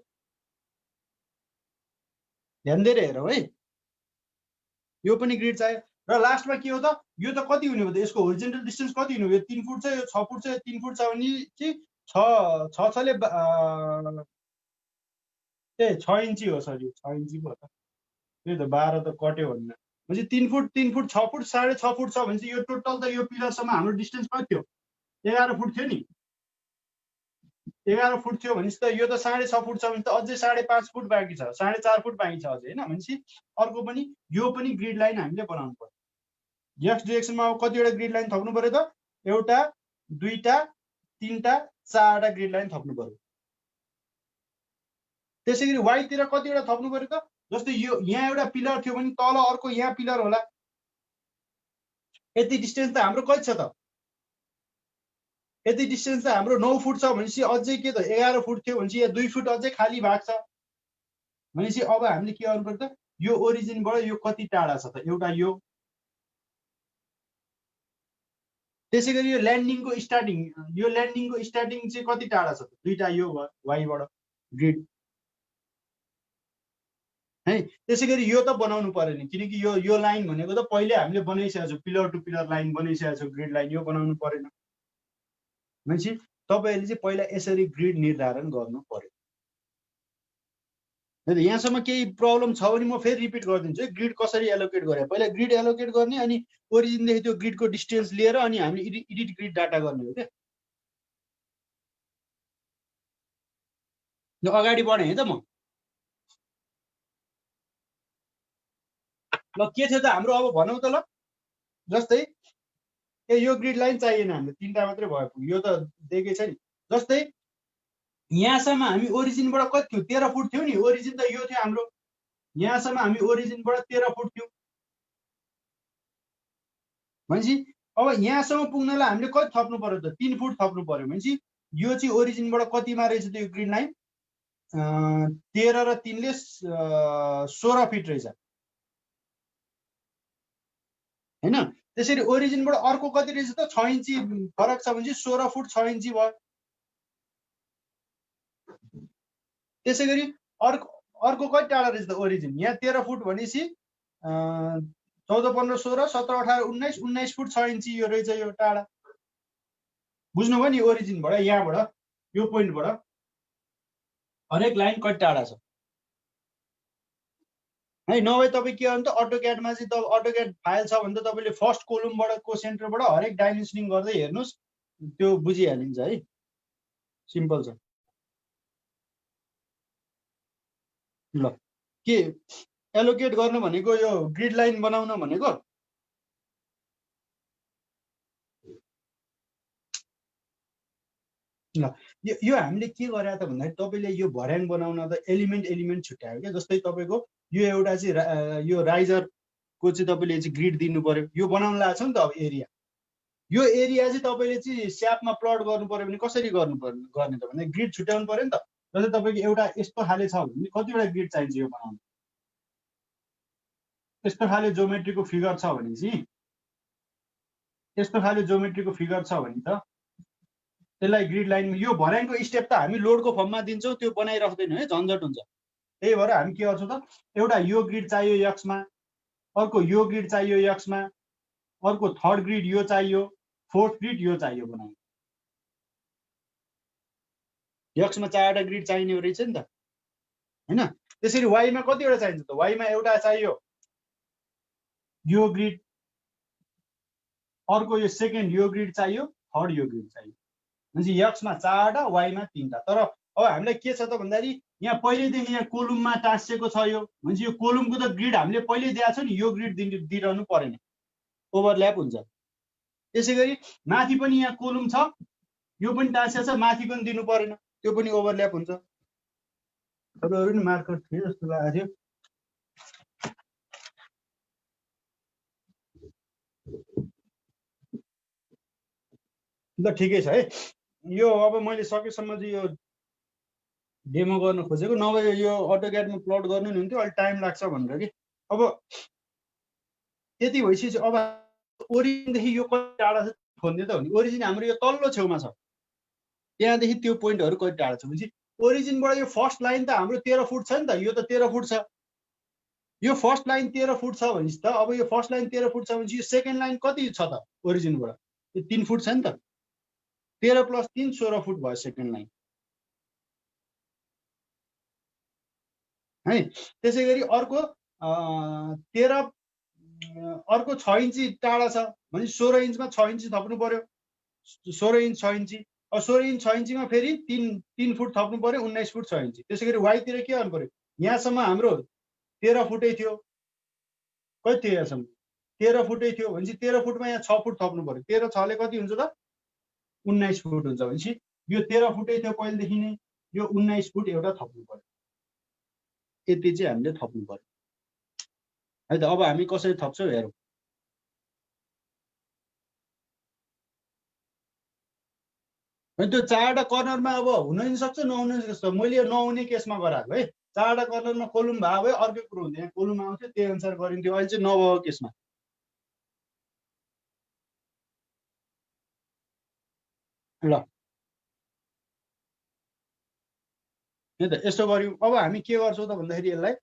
ध्यान दिएर हेरौँ है, यो पनि ग्रिड चाहियो। र लास्टमा के हो त, यो त कति हुने हो त, यसको होरिजेन्टल डिस्टेन्स कति हुने हो, यो 3 फुट छ, यो 6 फुट छ, यो 3 फुट छ भने चाहिँ 6 6 6ले ए 6 इन्ची हो सर, यो 6 इन्ची पो हो त। त्यही त 12 त कट्यो भन्ने भनेपछि 3 फुट 3 फुट 6 फुट 6.5 फुट छ भनेपछि यो टोटल त यो पिलरसम्म हाम्रो डिस्टेन्स कति थियो? 11 फुट थियो नि। 11 फुट थियो भनेपछि त यो त 6.5 फुट छ भने त अझै 5.5 फुट बाँकी छ, 4.5 फुट बाँकी छ अझै, हैन? भनेपछि अर्को पनि यो पनि ग्रिड लाइन हामीले बनाउनु पर्यो। एक्स डिरेक्सनमा अब कतिवटा ग्रिड लाइन थप्नु पर्यो त? एउटा, दुईटा, तीनटा, चारवटा ग्रिड लाइन थप्नु पर्यो। त्यसैगरी वाइ तिर कतिवटा थप्नु पर्यो त? जस्तै यो यहाँ एउटा पिलर थियो भने तल अर्को यहाँ पिलर होला। यति डिस्टेन्स त हाम्रो कति छ त? यति डिस्टेन्स त हाम्रो 9 फुट छ भनेपछि अझै के त 11 फुट थियो भनेपछि यहाँ 2 फुट अझै खाली भाग छ भनेपछि अब हामीले के गर्नु पर्छ त? यो ओरिजिनबाट यो कति टाढा छ त? एउटा यो। त्यसैगरी यो ल्यान्डिङको स्टार्टिङ चाहिँ कति टाढा छ त? दुईटा यो वाइबाट ग्रिड है। त्यसैगरी यो त बनाउनु पर्यो नि, किनकि यो लाइन भनेको त पहिले हामीले बनाइसकेको छौँ, पिलर टु पिलर लाइन बनाइसकेको छौँ, ग्रिड लाइन यो बनाउनु परेन भनेपछि तपाईहरुले चाहिँ पहिला यसरी ग्रिड निर्धारण गर्नु पर्यो। यहाँसम्म केही प्रब्लम छ भने म फेरि रिपिट गरिदिन्छु है, ग्रिड कसरी एलोकेट गरे। पहिला ग्रिड एलोकेट गर्ने अनि ओरिजिनदेखि त्यो ग्रिडको डिस्टेन्स लिएर अनि हामीले एडिट ग्रिड डाटा गर्ने हो क्या। ल अगाडि बढेँ है त म। ल के थियो त हाम्रो, अब भनौँ त ल। जस्तै यो ग्रिड लाइन चाहिएन हामीले, 3टा मात्रै भयो, यो त देखे छ नि। जस्तै यहाँसम्म हामी ओरिजिनबाट कति थियो? 13 फुट थियो नि, ओरिजिन त यो थियो हाम्रो। यहाँसम्म हामी ओरिजिनबाट 13 फुट थियो भनेपछि अब यहाँसम्म पुग्नलाई हामीले कति थप्नु पर्यो त? 3 फुट थप्नु पर्यो भनेपछि यो चाहिँ ओरिजिनबाट कतिमा रहेछ त? यो ग्रिड लाइन 13 र 3 ले 16 फिट रहेछ हैन। त्यसरी ओरिजिनबाट अर्को कति रहेछ त? 6 इन्ची फरक छ भनेपछि 16 फुट 6 इन्ची भयो। त्यसैगरी अर्को कति टाढा रहेछ त ओरिजिन? यहाँ 13 फुट भनेपछि 14 15 16 17 18 19 19 फुट 6 इन्ची यो रहेछ यो टाढा। बुझ्नुभयो नि? ओरिजिनबाट यहाँबाट यो पोइन्टबाट हरेक लाइन कति टाढा छ है। नभए तपाईँ के गर्नु त, अटोक्याडमा चाहिँ त अटोक्याड फाइल छ भने त तपाईँले फर्स्ट कोलमबाट को सेन्टरबाट हरेक डाइमेन्सनिङ गर्दै हेर्नुहोस्, त्यो बुझिहालिन्छ है। सिम्पल छ। ल के एलोकेट गर्नु भनेको, यो ग्रिड लाइन बनाउन भनेको ल यो हामीले के गरे त भन्दाखेरि तपाईले यो भर्याङ बनाउन त एलिमेन्ट छुट्यायो क्या। जस्तै तपाईँको यो एउटा चाहिँ यो राइजरको चाहिँ तपाईँले चाहिँ ग्रिड दिनु पर्यो, यो बनाउन लाग्छ नि त। अब एरिया, यो एरिया चाहिँ तपाईँले चाहिँ स्यापमा प्लट गर्नु पर्यो भने कसरी गर्ने त भने ग्रिड छुट्याउनु पर्यो नि त। जस्तै तपाईँको एउटा यस्तो खाले छ भने कतिवटा ग्रिड चाहिन्छ यो बनाउन? यस्तो खाले ज्योमेट्रीको फिगर छ भने चाहिँ, यस्तो खाले ज्योमेट्रीको फिगर छ भने त त्यसलाई ग्रिड लाइनमा यो भर्याङको स्टेप त हामी लोडको फर्ममा दिन्छौँ, त्यो बनाइराख्दैन है, झन्झट हुन्छ। त्यही भएर हामी के गर्छौँ त, एउटा यो ग्रिड चाहियो एक्समा, अर्को यो ग्रिड चाहियो एक्समा, अर्को थर्ड ग्रिड यो चाहियो, फोर्थ ग्रिड यो चाहियो बनाउनु। एक्समा 4वटा ग्रिड चाहिने रहेछ नि त हैन। त्यसरी वाइमा कतिवटा चाहिन्छ त? वाइमा एउटा चाहियो यो ग्रिड, अर्को यो सेकेन्ड यो ग्रिड चाहियो, थर्ड यो ग्रिड चाहियो भनेपछि एक्समा 4वटा, वाइमा 3टा। तर अब हामीलाई के छ त भन्दाखेरि यहाँ पहिलेदेखि यहाँ कोलुममा टाँसिएको छ यो भनेपछि यो कोलुमको त ग्रिड हामीले पहिले दिएको छ नि, यो ग्रिड दिइरहनु परेन, ओभरल्याप हुन्छ। त्यसैगरी माथि पनि यहाँ कोलुम छ, यो पनि टाँसिएको छ, माथि पनि दिनु परेन, त्यो पनि ओभरल्याप हुन्छ। अरू नि मार्कर थिए जस्तो लागेको थियो। ल ठिकै छ है। यो अब मैले सकेसम्म चाहिँ यो डेमो गर्न खोजेको, नभए यो अटोक्याडमा प्लट गर्नु नि हुन्थ्यो, अलि टाइम लाग्छ भनेर कि। अब यति भइसकेपछि अब ओरिजिनदेखि यो कति टाढा छ खोज्ने त हो नि। ओरिजिन हाम्रो यो तल्लो छेउमा छ, त्यहाँदेखि त्यो पोइन्टहरू कति टाढा छ भनेपछि ओरिजिनबाट यो फर्स्ट लाइन त हाम्रो 13 फुट छ नि त, यो त 13 फुट छ। यो फर्स्ट लाइन 13 फुट छ भनेपछि त अब यो फर्स्ट लाइन 13 फुट छ भनेपछि यो सेकेन्ड लाइन कति छ त ओरिजिनबाट? यो 3 फुट छ नि त, 13 + 3 16 फुट भयो सेकेन्ड लाइन। है। त्यसै गरी अर्को 6 इन्ची टाढा छ भने 16 इन्चमा 6 इन्ची थप्नु पर्यो, 16 इन्च 6 इन्ची। अब 16 इन्च 6 इन्चीमा फेरि 3 फुट थप्नु पर्यो, 19 फुट 6 इन्ची। त्यसै गरी वाइतिर के गर्नु पर्यो, यहाँसम्म हाम्रो 13 फुटै थियो, कति थियो यहाँसम्म 13 फुटै थियो भनेपछि 13 फुटमा यहाँ 6 फुट थप्नु पर्यो, 13 6ले कति हुन्छ त 19 फुट हुन्छ भनेपछि यो 13 फुटै थियो पहिलेदेखि नै, यो 19 फुट एउटा थप्नु पर्यो। यति चाहिँ हामीले थप्नु पर्यो है त। अब हामी कसरी थप्छौँ हेरौँ। त्यो 4वटा कर्नरमा अब हुन नि सक्छ नहुन सक्छ, मैले यो नहुने केसमा गराएको है। 4वटा कर्नरमा कोलुम भयो भए अर्कै कुरो हुन्थ्यो, यहाँ कोलुम आउँथ्यो त्यही अनुसार गरिन्थ्यो। अहिले चाहिँ नभएको केसमा ल है त यस्तो गर्यौँ। अब हामी के गर्छौँ त भन्दाखेरि यसलाई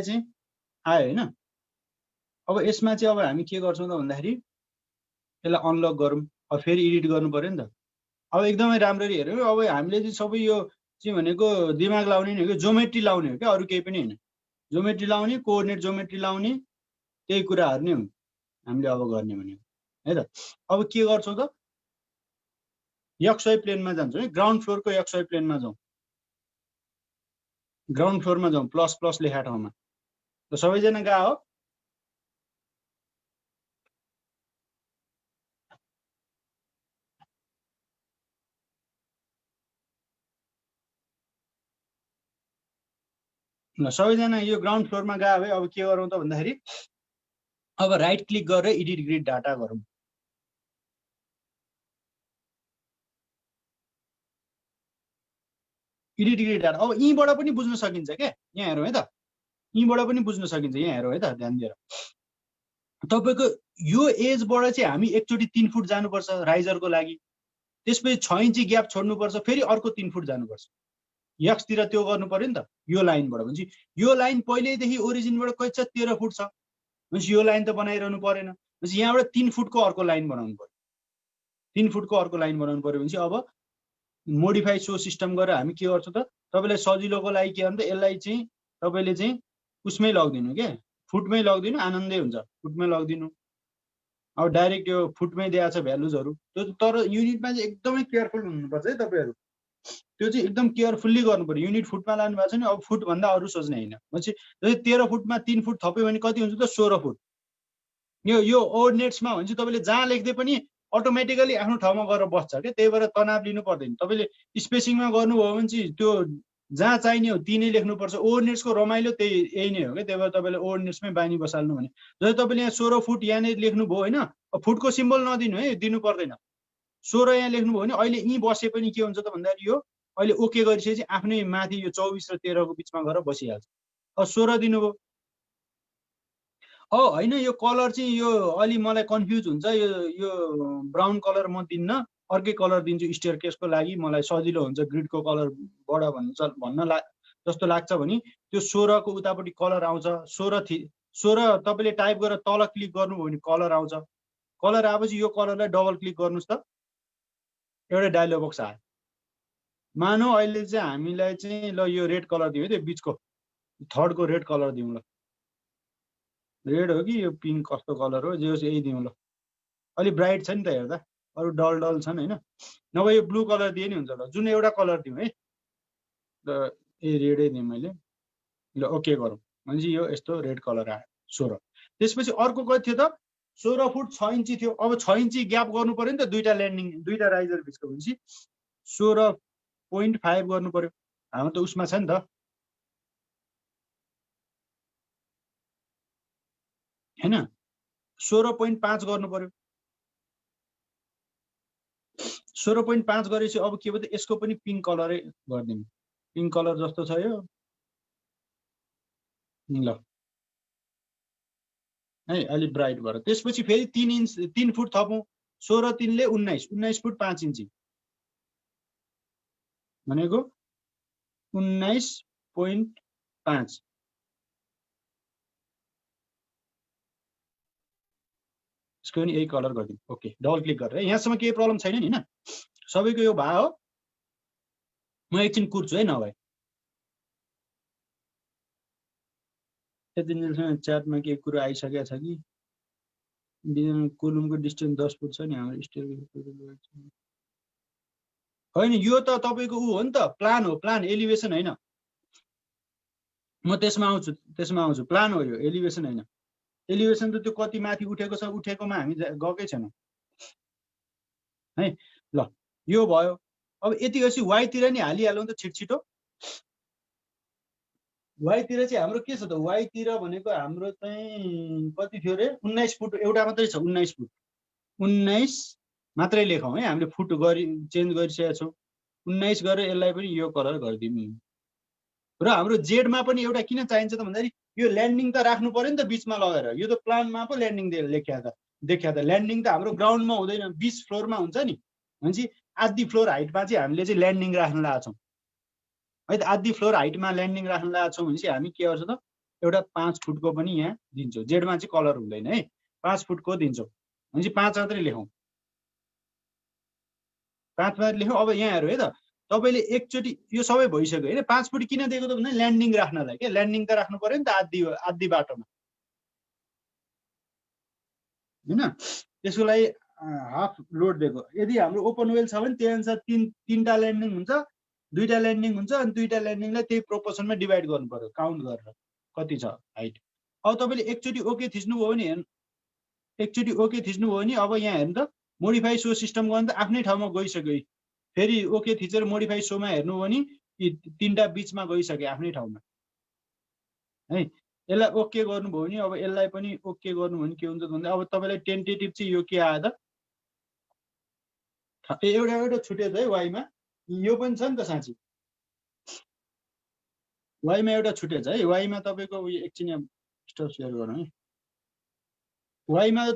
चाहिँ आयो होइन। अब यसमा चाहिँ अब हामी के गर्छौँ त भन्दाखेरि यसलाई अनलक गरौँ। अब फेरि एडिट गर्नु पर्यो नि त। अब एकदमै राम्ररी हेऱ्यौँ। अब हामीले चाहिँ सबै यो चाहिँ भनेको दिमाग लाउने नै हो कि, जोमेट्री लाउने हो क्या, अरू केही पनि होइन। जोमेट्री लाउने, कोअर्डिनेट जोमेट्री लाउने, त्यही कुराहरू नै हुन् हामीले अब गर्ने भनेको है त। अब के गर्छौँ त, XY प्लेनमा जान्छौँ है। ग्राउन्ड फ्लोरको XY प्लेनमा जाउँ, ग्राउन्ड फ्लोरमा जाउँ, प्लस प्लस लेखा ठाउँमा। त सबैजना गए हो। ल सबैजना यो ग्राउन्ड फ्लोरमा गयो भए अब के गरौँ त भन्दाखेरि अब राइट क्लिक गरेर एडिट ग्रिड डाटा गरौँ। एडिट ग्रिड डाटा अब यहीँबाट पनि बुझ्न सकिन्छ क्या, यहाँ हेरौँ है त, यहीँबाट पनि बुझ्न सकिन्छ, यहाँ हेरौँ है त ध्यान दिएर। तपाईँको यो एजबाट चाहिँ हामी एकचोटि 3 फुट जानुपर्छ राइजरको लागि, त्यसपछि 6 इन्ची ग्याप छोड्नुपर्छ, फेरि अर्को 3 फुट जानुपर्छ। यक्सतिर त्यो गर्नु पर्यो नि त। यो लाइनबाट भनेपछि यो लाइन पहिल्यैदेखि ओरिजिनबाट कति छ 13 फुट छ भनेपछि यो लाइन त बनाइरहनु परेन। भनेपछि यहाँबाट 3 फुटको अर्को लाइन बनाउनु पर्यो, 3 फुटको अर्को लाइन बनाउनु पर्यो। भनेपछि अब मोडिफाई सो सिस्टम गरेर हामी के गर्छौँ त, तपाईँलाई सजिलोको लागि के गर्नु त, यसलाई चाहिँ तपाईँले चाहिँ उसमै लगिदिनु के, फुटमै लगिदिनु, आनन्दै हुन्छ, फुटमै लगिदिनु। अब डाइरेक्ट यो फुटमै दिएको छ भ्यालुजहरू, तर युनिटमा चाहिँ एकदमै केयरफुल हुनुपर्छ है तपाईँहरू। त्यो चाहिँ एकदम केयरफुल्ली गर्नु पर्यो। युनिट फुटमा लानु भएको छ नि, अब फुटभन्दा अरू सोच्ने होइन। भनेपछि 13 फुटमा 3 फुट थप्यो भने कति हुन्छ त 16 फुट। यो ओर्डिनेट्समा भने चाहिँ तपाईँले जहाँ लेख्दै पनि अटोमेटिकली आफ्नो ठाउँमा गएर बस्छ क्या, त्यही भएर तनाव लिनु पर्दैन। तपाईँले स्पेसिङमा गर्नुभयो भने चाहिँ त्यो जहाँ चाहिने हो त्यही नै लेख्नुपर्छ। ओर्डिनेट्सको रमाइलो त्यही यही नै हो क्या, त्यही भएर तपाईँले ओर्डिनेट्समै बानी बसाल्नु भने जस्तै तपाईँले यहाँ 16 फुट यहाँनिर लेख्नुभयो होइन, फुटको सिम्बल नदिनु है, दिनु पर्दैन। 16 यहाँ लेख्नुभयो भने अहिले यहीँ बसे पनि के हुन्छ त भन्दाखेरि यो अहिले ओके गरिसकेपछि आफ्नै माथि यो 24 र 13 को बिचमा गएर बसिहाल्छ। अब 16 दिनुभयो। होइन यो कलर चाहिँ यो अलि मलाई कन्फ्युज हुन्छ, यो ब्राउन कलर म दिन्न, अर्कै कलर दिन्छु स्टेयरकेसको लागि, मलाई सजिलो हुन्छ ग्रिडको कलर बढ भन्न जस्तो लाग्छ भने त्यो 16 को उतापट्टि कलर आउँछ। 16 तपाईँले टाइप गरेर तल क्लिक गर्नुभयो भने कलर आउँछ। कलर आएपछि यो कलरलाई डबल क्लिक गर्नुहोस् त, एउटा डायलग बक्स आयो। मानौ अहिले चाहिँ हामीलाई चाहिँ ल यो रेड कलर दिउँ है, त्यो बिचको थर्डको रेड कलर दिउँ। ल रेड हो कि यो पिङ्क कस्तो कलर हो, जो यही दिउँ। ल अलि ब्राइट छ नि त हेर्दा, अरू डल डल छन् होइन, नभए यो ब्लू कलर दिए नि हुन्छ। ल जुन एउटा कलर दिउँ है, ल रेडै दिउँ मैले। ल ओके गरौँ भनेपछि यो यस्तो रेड कलर आयो 16। त्यसपछि अर्को कति थियो त 16 फुट 6 इन्ची थियो। अब 6 इन्ची ग्याप गर्नु पर्यो नि त दुईटा ल्यान्डिङ, दुईटा राइजर बिचको, भनेपछि 16.5 गर्नु पर्यो। हाम्रो त उसमा छ नि त हैन, 16.5 गर्नु पर्यो। 16.5 गरेपछि अब के भयो त यसको पनि पिङ्क कलरै गरिदिनु, पिङ्क कलर जस्तो छ यो। ल है अलि ब्राइट भएर त्यसपछि फेरि 3 फुट थपौँ। 16 3 ले 19 फुट 5 इन्ची भनेको 19.5। यसको पनि यही कलर गरिदिउँ। ओके डबल क्लिक गरेर यहाँसम्म केही प्रब्लम छैन नि होइन, सबैको यो भयो। म एकछिन कुर्छु है, नभए यतिन्जेलसम्म च्याटमा के कुरा आइसकेको छ कि कोलुमको डिस्टेन्स 10 फुट छ नि हाम्रो स्टेयर होइन यो त तपाईँको ऊ हो नि त प्लान हो प्लान एलिभेसन होइन म त्यसमा आउँछु प्लान हो यो एलिभेसन होइन एलिभेसन त त्यो कति माथि उठेको छ उठेकोमा हामी गएकै छैनौँ है ल यो भयो अब यतिपछि वाइतिर नि हालिहालौँ त छिटो वाइतिर चाहिँ हाम्रो के छ त वाइतिर भनेको हाम्रो चाहिँ कति थियो रे 19 फुट एउटा मात्रै छ 19 फुट 19 मात्रै लेखौँ है हामीले फुट गरी चेन्ज गरिसकेका छौँ 19 गरेर यसलाई पनि यो कलर गरिदिउँ र हाम्रो जेडमा पनि एउटा किन चाहिन्छ त भन्दाखेरि यो ल्यान्डिङ त राख्नु पर्यो नि त बिचमा लगेर यो त प्लानमा पो ल्यान्डिङ देखिया त ल्यान्डिङ त हाम्रो ग्राउन्डमा हुँदैन 20 फ्लोरमा हुन्छ नि भनेपछि आधी फ्लोर हाइटमा चाहिँ हामीले चाहिँ ल्यान्डिङ राख्न लागेका छौँ है त आधी फ्लोर हाइटमा ल्यान्डिङ राख्न लागेका छौँ भनेपछि हामी के गर्छौँ त एउटा 5 फुटको पनि यहाँ दिन्छौँ जेडमा चाहिँ कलर हुँदैन है 5 फुटको दिन्छौँ भनेपछि 5 मात्रै लेखौँ 5 मात्रै लेखौँ अब यहाँ हेरौँ है त तपाईँले एकचोटि यो सबै भइसक्यो होइन 5 फुट किन दिएको त भन्दा ल्यान्डिङ राख्नलाई के ल्यान्डिङ त राख्नु पर्यो नि त आधी बाटोमा होइन त्यसको लागि हाफ लोड दिएको यदि हाम्रो ओपन वेल छ भने त्यही अनुसार तीनटा ल्यान्डिङ हुन्छ 2टा ल्यान्डिङ हुन्छ अनि 2टा ल्यान्डिङलाई त्यही प्रोपोर्सनमा डिभाइड गर्नु पर्यो काउन्ट गरेर कति छ हाइट अब तपाईँले एकचोटि ओके थिच्नुभयो भने एकचोटि ओके थिच्नुभयो भने अब यहाँ हेर्नु त मोडिफाई सो सिस्टम गर्नु त आफ्नै ठाउँमा गइसक्यो फेरि ओके थिचेर मोडिफाई सोमा हेर्नु भने तीनटा बिचमा गइसक्यो आफ्नै ठाउँमा है यसलाई ओके गर्नुभयो भने अब यसलाई पनि ओके गर्नु भने के हुन्छ भन्दा अब तपाईँलाई टेन्टेटिभ चाहिँ यो के आयो त एउटा छुटेछ है वाइमा यो पनि छ नि त साँच्ची वाइमा एउटा छुटेछ है वाइमा तपाईँको उयो एकछिन स्टप सेयर गरौँ है वाइमा त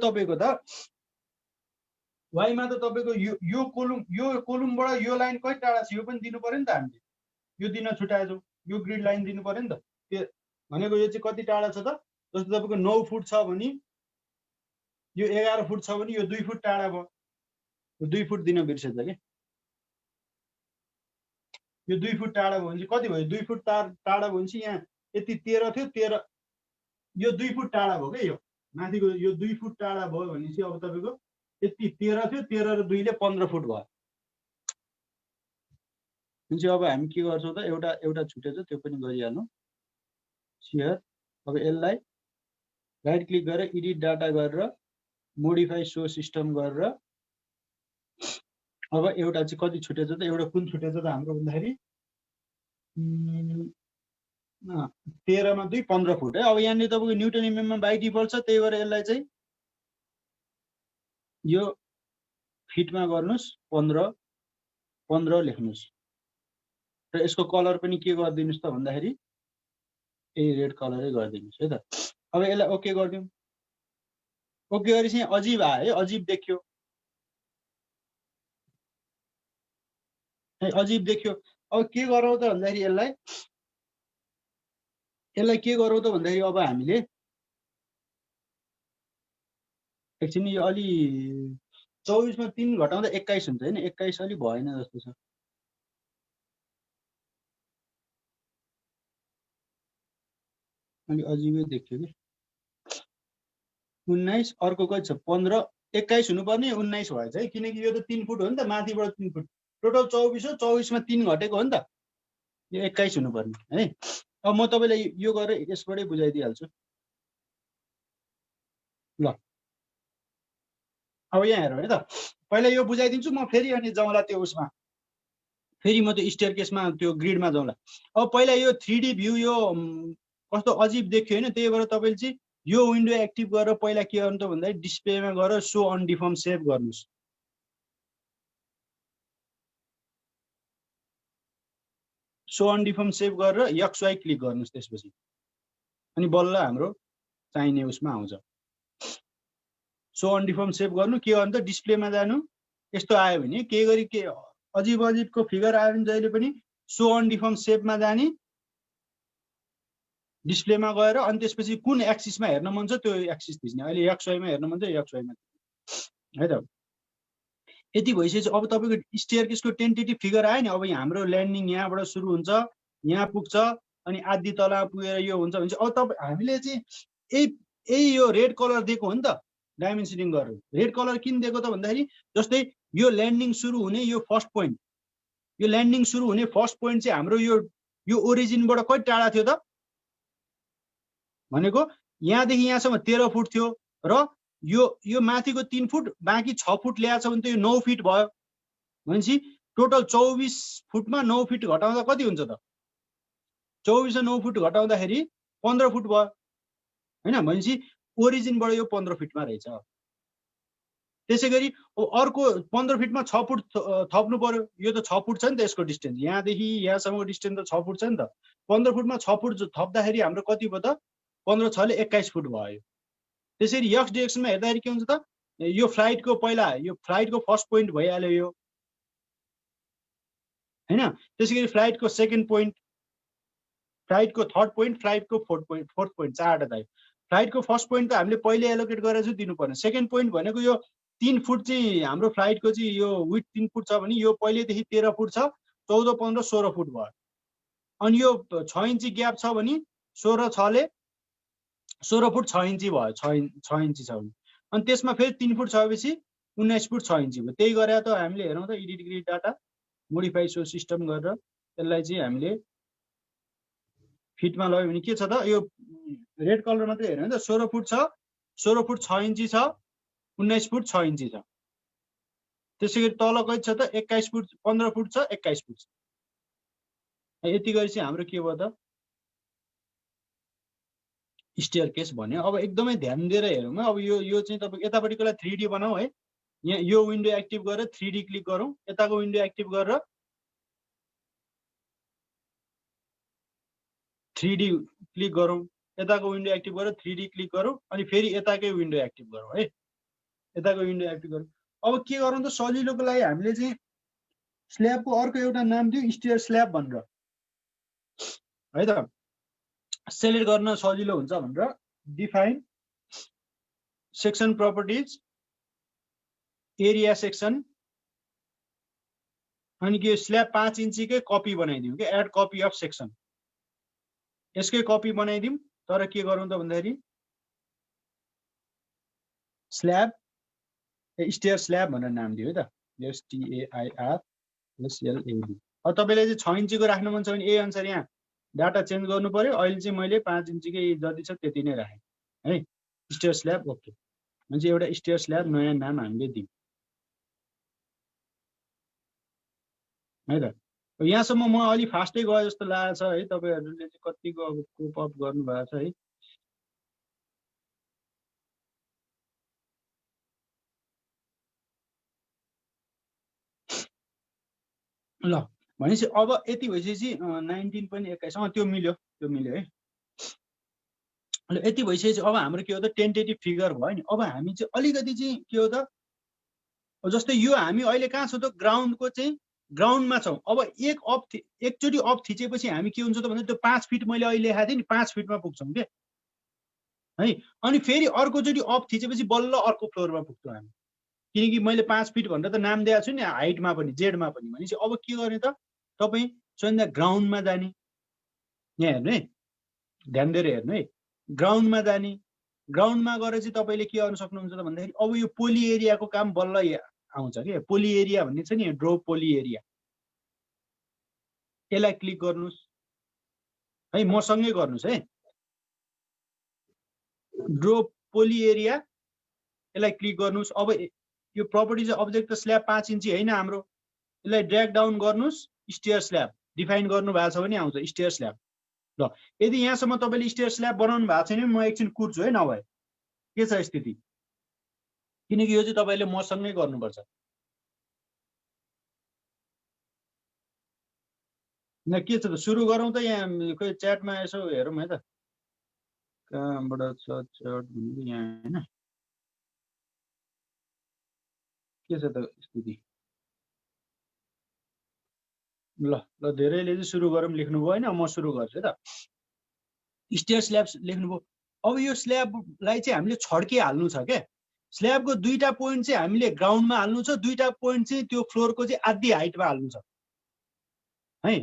तपाईँको यो कोलुमबाट यो लाइन कति टाढा छ यो पनि दिनु पर्यो नि त हामीले यो दिन छुटाएछौँ यो ग्रिड लाइन दिनु पर्यो नि त त्यो भनेको यो चाहिँ कति टाढा छ त जस्तो तपाईँको 9 फुट छ भने यो 11 फुट छ भने यो 2 फुट टाढा भयो यो 2 फुट दिन बिर्सेछ कि यो 2 फुट टाढा भयो भने चाहिँ कति भयो 2 फुट टाढा भयो भने चाहिँ यहाँ यति 13 थियो 13 यो 2 फुट टाढा भयो क्या यो माथिको यो 2 फुट टाढा भयो भने चाहिँ अब तपाईँको यति 13 थियो 13 र 2 ले 15 फुट भयो हुन्छ अब हामी के गर्छौँ त एउटा छुटेछ त्यो पनि गरिहाल्नु सेयर अब यसलाई राइट क्लिक गरेर एडिट डाटा गरेर मोडिफाई सो सिस्टम गरेर अब एउटा चाहिँ कति छुटेछ त एउटा कुन छुटेछ त हाम्रो भन्दाखेरि 13 मा 2 15 फुट है अब यहाँनिर तपाईँको न्युटन एमएममा बाइ डिफल्ट छ त्यही भएर यसलाई चाहिँ यो फिटमा गर्नुहोस् 15 लेख्नुहोस् र यसको कलर पनि के गरिदिनुहोस् त भन्दाखेरि रेड कलरै गरिदिनुहोस् है त अब यसलाई ओके गरिदिउँ ओके गरेपछि अजिब आयो है अजिब देखियो अजिब देखियो अब के गरौँ त भन्दाखेरि यसलाई के गरौँ त भन्दाखेरि अब हामीले एकछिन यो अलि 24 मा 3 घटाउँदा 21 हुन्छ हैन 21 अलि भएन जस्तो छ अलि अजिबै देखियो कि 19 अर्को कति छ 15 21 हुनुपर्ने 19 भएछ है किनकि यो त 3 फुट हो नि त माथिबाट 3 फुट टोटल 24 हो 24 मा 3 घटेको हो नि त यो 21 हुनुपर्ने है अब म तपाईलाई यो गरेर यसबाटै बुझाइदिइहाल्छु ल अब यहाँ हेरौँ है त पहिला यो बुझाइदिन्छु म फेरि अनि जाउँला त्यो उसमा फेरि म त्यो स्टेयरकेसमा त्यो ग्रिडमा जाउँला अब पहिला यो 3D भ्यू यो कस्तो अजिब देखियो हैन त्यही भएर तपाईले चाहिँ यो विन्डो एक्टिभ गरेर पहिला के गर्नु त भन्दाखेरि डिस्प्लेमा गएर सो अनडिफर्म सेभ गर्नुस् सो अनडिफर्म सेभ गरेर XY क्लिक गर्नुस् त्यसपछि अनि बल्ल हाम्रो चाहिने उसमा आउँछ सो अनडिफर्म सेभ गर्नु के गर्नु त डिस्प्लेमा जानु यस्तो आयो भने के गरी के अजिबको फिगर आयो भने जहिले पनि सो अनडिफर्म सेभमा जाने डिस्प्लेमा गएर अनि त्यसपछि कुन एक्सिसमा हेर्न मन छ त्यो एक्सिस थिच्ने अहिले XY मा हेर्न मन छ XY मा है त यति भइसकेपछि अब तपाईको स्टेयरकेसको टेन्टेटिभ फिगर आयो नि अब हाम्रो ल्यान्डिङ यहाँबाट सुरु हुन्छ यहाँ पुग्छ अनि आधी तल पुगेर यो हुन्छ भने चाहिँ अब तपाईँ हामीले चाहिँ यही यो रेड कलर दिएको हो नि त डाइमेन्सनिङ गरेर। रेड कलर किन दिएको त भन्दाखेरि जस्तै यो ल्यान्डिङ सुरु हुने यो फर्स्ट पोइन्ट, यो ल्यान्डिङ सुरु हुने फर्स्ट पोइन्ट चाहिँ हाम्रो यो ओरिजिनबाट कति टाढा थियो त भनेको यहाँदेखि यहाँसम्म 13 फुट थियो र यो माथिको 3 फुट बाँकी 6 फुट ल्याएछ भने त यो 9 फिट भयो भनेपछि टोटल 24 फुटमा 9 फिट घटाउँदा कति हुन्छ त 24 र 9 फुट घटाउँदाखेरि 15 फुट भयो हैन भनेपछि ओरिजिनबाट यो 15 फिटमा रहेछ। त्यसैगरी अर्को 15 फिटमा 6 फुट थप्नु पर्यो। यो त 6 फुट छ नि त यसको डिस्टेन्स, यहाँदेखि यहाँसम्मको डिस्टेन्स त 6 फुट छ नि त। 15 फुटमा 6 फुट थप्दाखेरि हाम्रो कति भयो त 15 6 ले 21 फुट भयो। त्यसरी एक्स डाइरेक्सनमा हेर्दाखेरि के हुन्छ त यो फ्लाइटको पहिला यो फ्लाइटको फर्स्ट पोइन्ट भइहाल्यो यो हैन। त्यसैगरी फ्लाइटको सेकेन्ड पोइन्ट, फ्लाइटको थर्ड पोइन्ट, फ्लाइटको फोर्थ पोइन्ट चारवटा भयो। फ्लाइटको फर्स्ट पोइन्ट त हामीले पहिले एलोकेट गरेर चाहिँ दिनुपर्ने। सेकेन्ड पोइन्ट भनेको यो 3 फुट चाहिँ हाम्रो फ्लाइटको चाहिँ यो विथ 3 फुट छ भने यो पहिलेदेखि 13 फुट छ, 14 15 16 फुट भयो। अनि यो 6 इन्ची ग्याप छ भने 16 6 ले 16 फुट 6 इन्ची भयो, 6 इन्ची छ भने। अनि त्यसमा फेरि 3 फुट छ भएपछि 19 फुट 6 इन्ची भयो। त्यही गरेर त हामीले हेरौँ त edit grid data modify so system गरेर त्यसलाई चाहिँ हामीले फिटमा लग्यो भने के छ त यो रेड कलर मात्रै हेर्नु नि त 16 फुट छ, 16 फुट 6 इन्ची छ, 19 फुट 6 इन्ची छ। त्यसैगरी तल कति छ त 21 फुट 15 फुट छ, 21 फुट छ। यति गरी चाहिँ हाम्रो के भयो त स्टेयर केस भन्यो। अब एकदमै ध्यान दिएर हेरौँ है। अब यो चाहिँ तपाईको यतापट्टिकोलाई 3D बनाऊ है। यहाँ यो विन्डो एक्टिभ गरेर 3D क्लिक गरौँ, यताको विन्डो एक्टिभ गरेर 3D क्लिक गरौँ, यताको विन्डो एक्टिभ गरेर 3D क्लिक गरौँ, अनि फेरि यताकै विन्डो एक्टिभ गरौँ है। यताको विन्डो एक्टिभ गरौँ। अब के गरौँ त सजिलोको लागि हामीले चाहिँ स्ल्याबको अर्को एउटा नाम दियो स्टेयर स्ल्याब भनेर है त। सेलेक्ट गर्न सजिलो हुन्छ भनेर define section properties area section अनि के स्ल्याब 5 इन्चीकै कपी बनाइदिउँ के एड कपी अफ सेक्सन। यसकै कपी बनाइदिउँ तर के गरौँ त भन्दाखेरि स्ल्याब स्टेयर स्ल्याब भनेर नाम दियो है त STAIR अब तपाईले चाहिँ 6 इन्चीको राख्नु मन छ भने यही अनुसार यहाँ डाटा चेन्ज गर्नु पर्यो। अहिले चाहिँ मैले 5 इन्चीकै जति छ त्यति नै राखेँ है। स्टेयर स्ल्याब ओके भने चाहिँ एउटा स्टेयर स्ल्याब नयाँ नाम हामीले दिउँ है त। यहाँसम्म म अलि फास्टै गए जस्तो लागेको छ है। तपाईहरुले चाहिँ कतिको अब कोप अप गर्नु भएको छ है। ल भनेपछि अब यति भइसकेपछि 19 पनि 21 त्यो मिल्यो है। ल यति भइसकेपछि अब हाम्रो के हो त टेन्टेटिभ फिगर भयो नि। अब हामी चाहिँ अलिकति चाहिँ के हो त जस्तै यो हामी अहिले कहाँ छौँ त ग्राउन्डको चाहिँ ग्राउन्डमा छौँ। अब एकचोटि अफ थिचेपछि हामी के हुन्छ त भन्दा त्यो 5 फिट मैले अहिले लेखाएको थिएँ नि 5 फिटमा पुग्छौँ के है। अनि फेरि अर्कोचोटि अफ थिचेपछि बल्ल अर्को फ्लोरमा पुग्छौँ हामी, किनकि मैले 5 फिट भनेर त नाम दिएको छु नि हाइटमा पनि जेडमा पनि। भनेपछि अब के गर्ने त तपाईँ स्वयं ग्राउन्डमा जाने, यहाँ हेर्नु है ध्यान दिएर हेर्नु है। ग्राउन्डमा जाने, ग्राउन्डमा गएर चाहिँ तपाईँले के गर्नु सक्नुहुन्छ त भन्दाखेरि अब यो पोली एरियाको काम बल्ल आउँछ के। पोली एरिया भन्ने छ नि ड्रो पोली एरिया, यसलाई क्लिक गर्नुहोस् है, मसँगै गर्नुहोस् है। ड्रो पोली एरिया यसलाई क्लिक गर्नुहोस्। अब यो प्रपर्टी चाहिँ अब्जेक्ट स्ल्याब 5 इन्ची होइन हाम्रो, यसलाई ड्र्याग डाउन गर्नुहोस्। स्टेयर स्ल्याब डिफाइन गर्नु भएको छ भने आउँछ स्टेयर स्ल्याब। ल यदि यहाँसम्म तपाईँले स्टेयर स्ल्याब बनाउनु भएको छैन भने म एकछिन कुर्छु है, नभए के छ स्थिति, किनकि यो चाहिँ तपाईँले मसँगै गर्नुपर्छ। न के छ त सुरु गरौँ त। यहाँ खोइ च्याटमा यसो हेरौँ है त कहाँबाट छ च्याट भनेको यहाँ होइन के छ त स्थिति। ल ल धेरैले चाहिँ सुरु गरौँ लेख्नुभयो होइन, म सुरु गर्छु है त। स्टेयर स्ल्याब लेख्नुभयो। अब यो स्ल्याबलाई चाहिँ हामीले छड्किहाल्नु छ क्या। स्ल्याबको 2टा पोइन्ट चाहिँ हामीले ग्राउन्डमा हाल्नु छ, 2टा पोइन्ट चाहिँ त्यो फ्लोरको चाहिँ आधी हाइटमा हाल्नु छ है।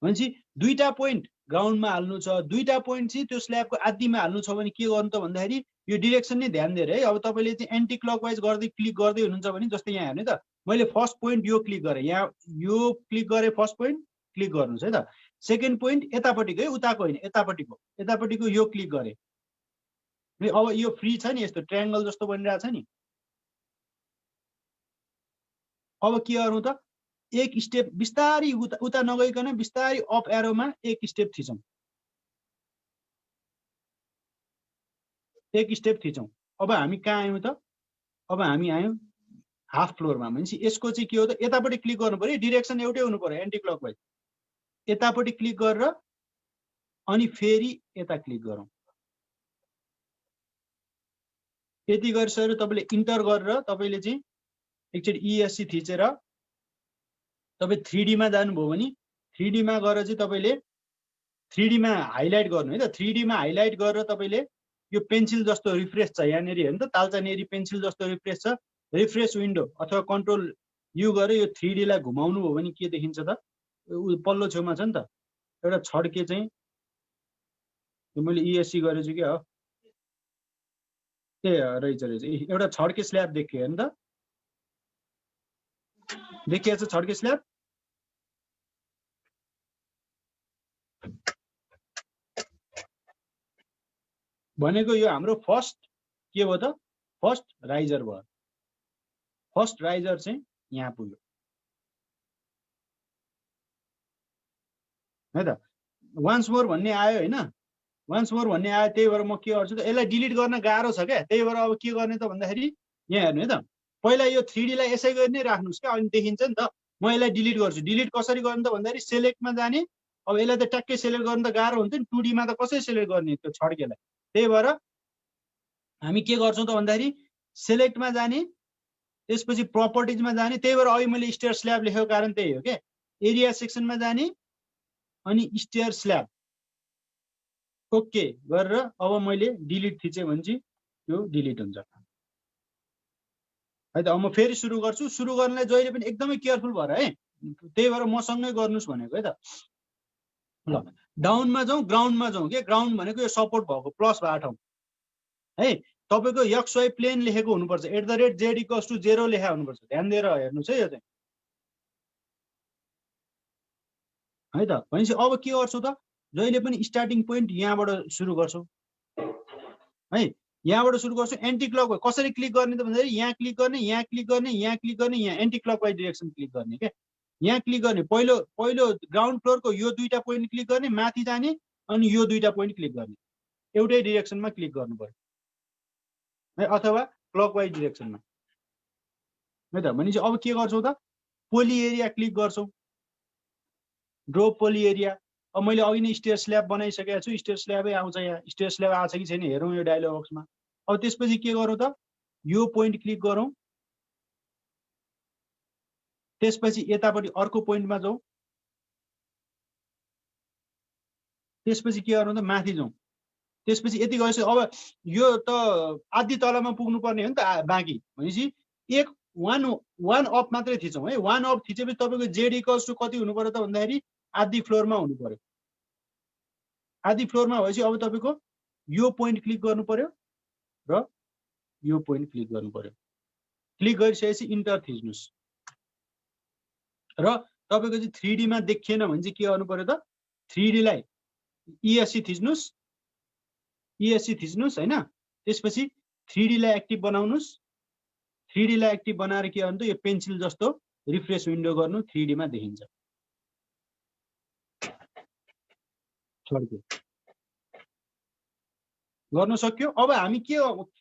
भनेपछि 2टा पोइन्ट ग्राउन्डमा हाल्नु छ, दुईटा पोइन्ट चाहिँ त्यो स्ल्याबको आदिमा हाल्नु छ भने के गर्नु त भन्दाखेरि यो डिरेक्सन नै ध्यान दिएर है। अब तपाईँले चाहिँ एन्टी क्लकवाइज गर्दै क्लिक गर्दै हुनुहुन्छ भने जस्तै यहाँ हेर्नु त, मैले फर्स्ट पोइन्ट यो क्लिक गरेँ, यहाँ यो क्लिक गरेँ, फर्स्ट पोइन्ट क्लिक गर्नुहोस् है त। सेकेन्ड पोइन्ट यतापट्टिको है, उताको होइन, यतापट्टिको यो क्लिक गरेँ। अब यो फ्री छ नि, यस्तो ट्रायङ्गल जस्तो बनिरहेको छ नि। अब के गरौँ त, एक स्टेप बिस्तारै उता नगइकन बिस्तारै अप एरोमा एक स्टेप थिचौँ, एक स्टेप थिचौँ। अब हामी कहाँ आयौँ त, अब हामी आयौँ हाफ फ्लोरमा। भनेपछि यसको चाहिँ के हो त, यतापट्टि क्लिक गर्नु पर्यो, डिरेक्सन एउटै हुनु पर्यो एन्टी क्लकवाइज। यतापट्टि क्लिक गरेर अनि फेरि यता क्लिक गरौँ। यति गरिसकेर तपाईँले इन्टर गरेर तपाईँले चाहिँ एकचोटि ESC थिचेर तपाईँ 3D मा जानुभयो भने 3D मा गएर चाहिँ तपाईँले 3D मा हाइलाइट गर्नु है त। 3D मा हाइलाइट गरेर तपाईँले यो पेन्सिल जस्तो रिफ्रेस छ यहाँनिर हेर्नु त, तालचानेरी पेन्सिल जस्तो रिफ्रेस छ, रिफ्रेस विन्डो अथवा कन्ट्रोल यु गरेर यो 3D लाई घुमाउनु भयो भने के देखिन्छ त, पल्लो छेउमा छ नि त एउटा छड्के चाहिँ, मैले ESC गरेछु क्या हो, ए रहेछ एउटा छड्के स्ल्याब देखियो हेर्नु त, देखिएको छ छड्के स्ल्याब। भनेको यो हाम्रो फर्स्ट के हो त, फर्स्ट राइजर भयो। फर्स्ट राइजर चाहिँ यहाँ पुग्यो है त। वान्स मोर भन्ने आयो होइन, वान्स मोर भन्ने आयो, त्यही भएर म के गर्छु त, यसलाई डिलिट गर्न गाह्रो छ क्या, त्यही भएर अब के गर्ने त भन्दाखेरि यहाँ हेर्नु है त, पहिला यो 3D लाई यसै गरी नै राख्नुहोस् क्या, अनि देखिन्छ नि त। म यसलाई डिलिट गर्छु, डिलिट कसरी गर्नु त भन्दाखेरि सेलेक्टमा जाने। अब यसलाई त ट्याक्कै सेलेक्ट गर्नु त गाह्रो हुन्छ नि, 2D मा त कसरी सेलेक्ट गर्ने त्यो छड्केलाई। त्यही भएर हामी के गर्छौँ त भन्दाखेरि सेलेक्टमा जाने, त्यसपछि प्रपर्टिजमा जाने। त्यही भएर अहिले मैले स्टेयर स्ल्याब लेखेको कारण त्यही हो क्या। एरिया सेक्सनमा जाने अनि स्टेयर स्ल्याब ओके गरेर अब मैले डिलिट थिचेँ भने चाहिँ त्यो डिलिट हुन्छ है त। अब म फेरि सुरु गर्छु, सुरु गर्नलाई जहिले पनि एकदमै केयरफुल भएर है, त्यही भएर मसँगै गर्नुहोस् भनेको है त। ल डाउनमा जाउँ, ग्राउन्डमा जाउँ के, ग्राउन्ड भनेको यो सपोर्ट भएको प्लस भएको ठाउँ है। तपाईँको XY प्लेन लेखेको हुनुपर्छ, @z = 0 लेखा हुनुपर्छ, ध्यान दिएर हेर्नुहोस् है यो चाहिँ है त। भनेपछि अब के गर्छौ त, जहिले पनि स्टार्टिङ पोइन्ट यहाँबाट सुरु गर्छौ है, यहाँबाट सुरु गर्छौ। एन्टी क्लकवाइज कसरी क्लिक गर्ने त भन्दाखेरि यहाँ क्लिक गर्ने, यहाँ क्लिक गर्ने, यहाँ क्लिक गर्ने, यहाँ एन्टी क्लकवाइज डिरेक्सन क्लिक गर्ने क्या। यहाँ क्लिक गर्ने, पहिलो ग्राउन्ड फ्लोरको यो दुईटा पोइन्ट क्लिक गर्ने, माथि जाने अनि यो दुईटा पोइन्ट क्लिक गर्ने, एउटै डिरेक्सनमा क्लिक गर्नु पर्यो है, अथवा क्लकवाइज डिरेक्सनमा है त। भनेपछि अब के गर्छौ त, पोली एरिया क्लिक गर्छौ, ड्रो पोली एरिया। अब मैले अघि नै स्टेयर स्ल्याब बनाइसकेको छु, स्टेयर स्ल्याबै आउँछ यहाँ, स्टेयर स्ल्याब आएको छ कि छैन हेरौँ यो डायलग बक्समा। अब त्यसपछि के गरौँ त, यो पोइन्ट क्लिक गरौँ, त्यसपछि यतापट्टि अर्को पोइन्टमा जाउँ, त्यसपछि के गरौँ त माथि जाउँ, त्यसपछि यति गएपछि अब यो त आधी तलमा पुग्नु पर्ने हो नि त बाँकी। भनेपछि वान अप मात्रै थिचौँ है, वान अप थिचेपछि तपाईँको Z = कति हुनु पर्यो त भन्दाखेरि आधी फ्लोरमा हुनु पर्यो। आधी फ्लोरमा भएपछि अब तपाईँको यो पोइन्ट क्लिक गर्नु पर्यो र यो पोइन्ट क्लिक गर्नु पर्यो। क्लिक गरिसकेपछि इन्टर थिच्नुहोस् र तपाईँको चाहिँ 3D मा देखिएन भने चाहिँ के गर्नु पर्यो त, 3D लाई ESC थिच्नुहोस्, ESC थिच्नुहोस् होइन। त्यसपछि 3D लाई एक्टिभ बनाउनुहोस्, 3D लाई एक्टिभ बनाएर के गर्नु त, यो पेन्सिल जस्तो रिफ्रेस विन्डो गर्नु, 3D मा देखिन्छ। गर्नु सक्यो। अब हामी के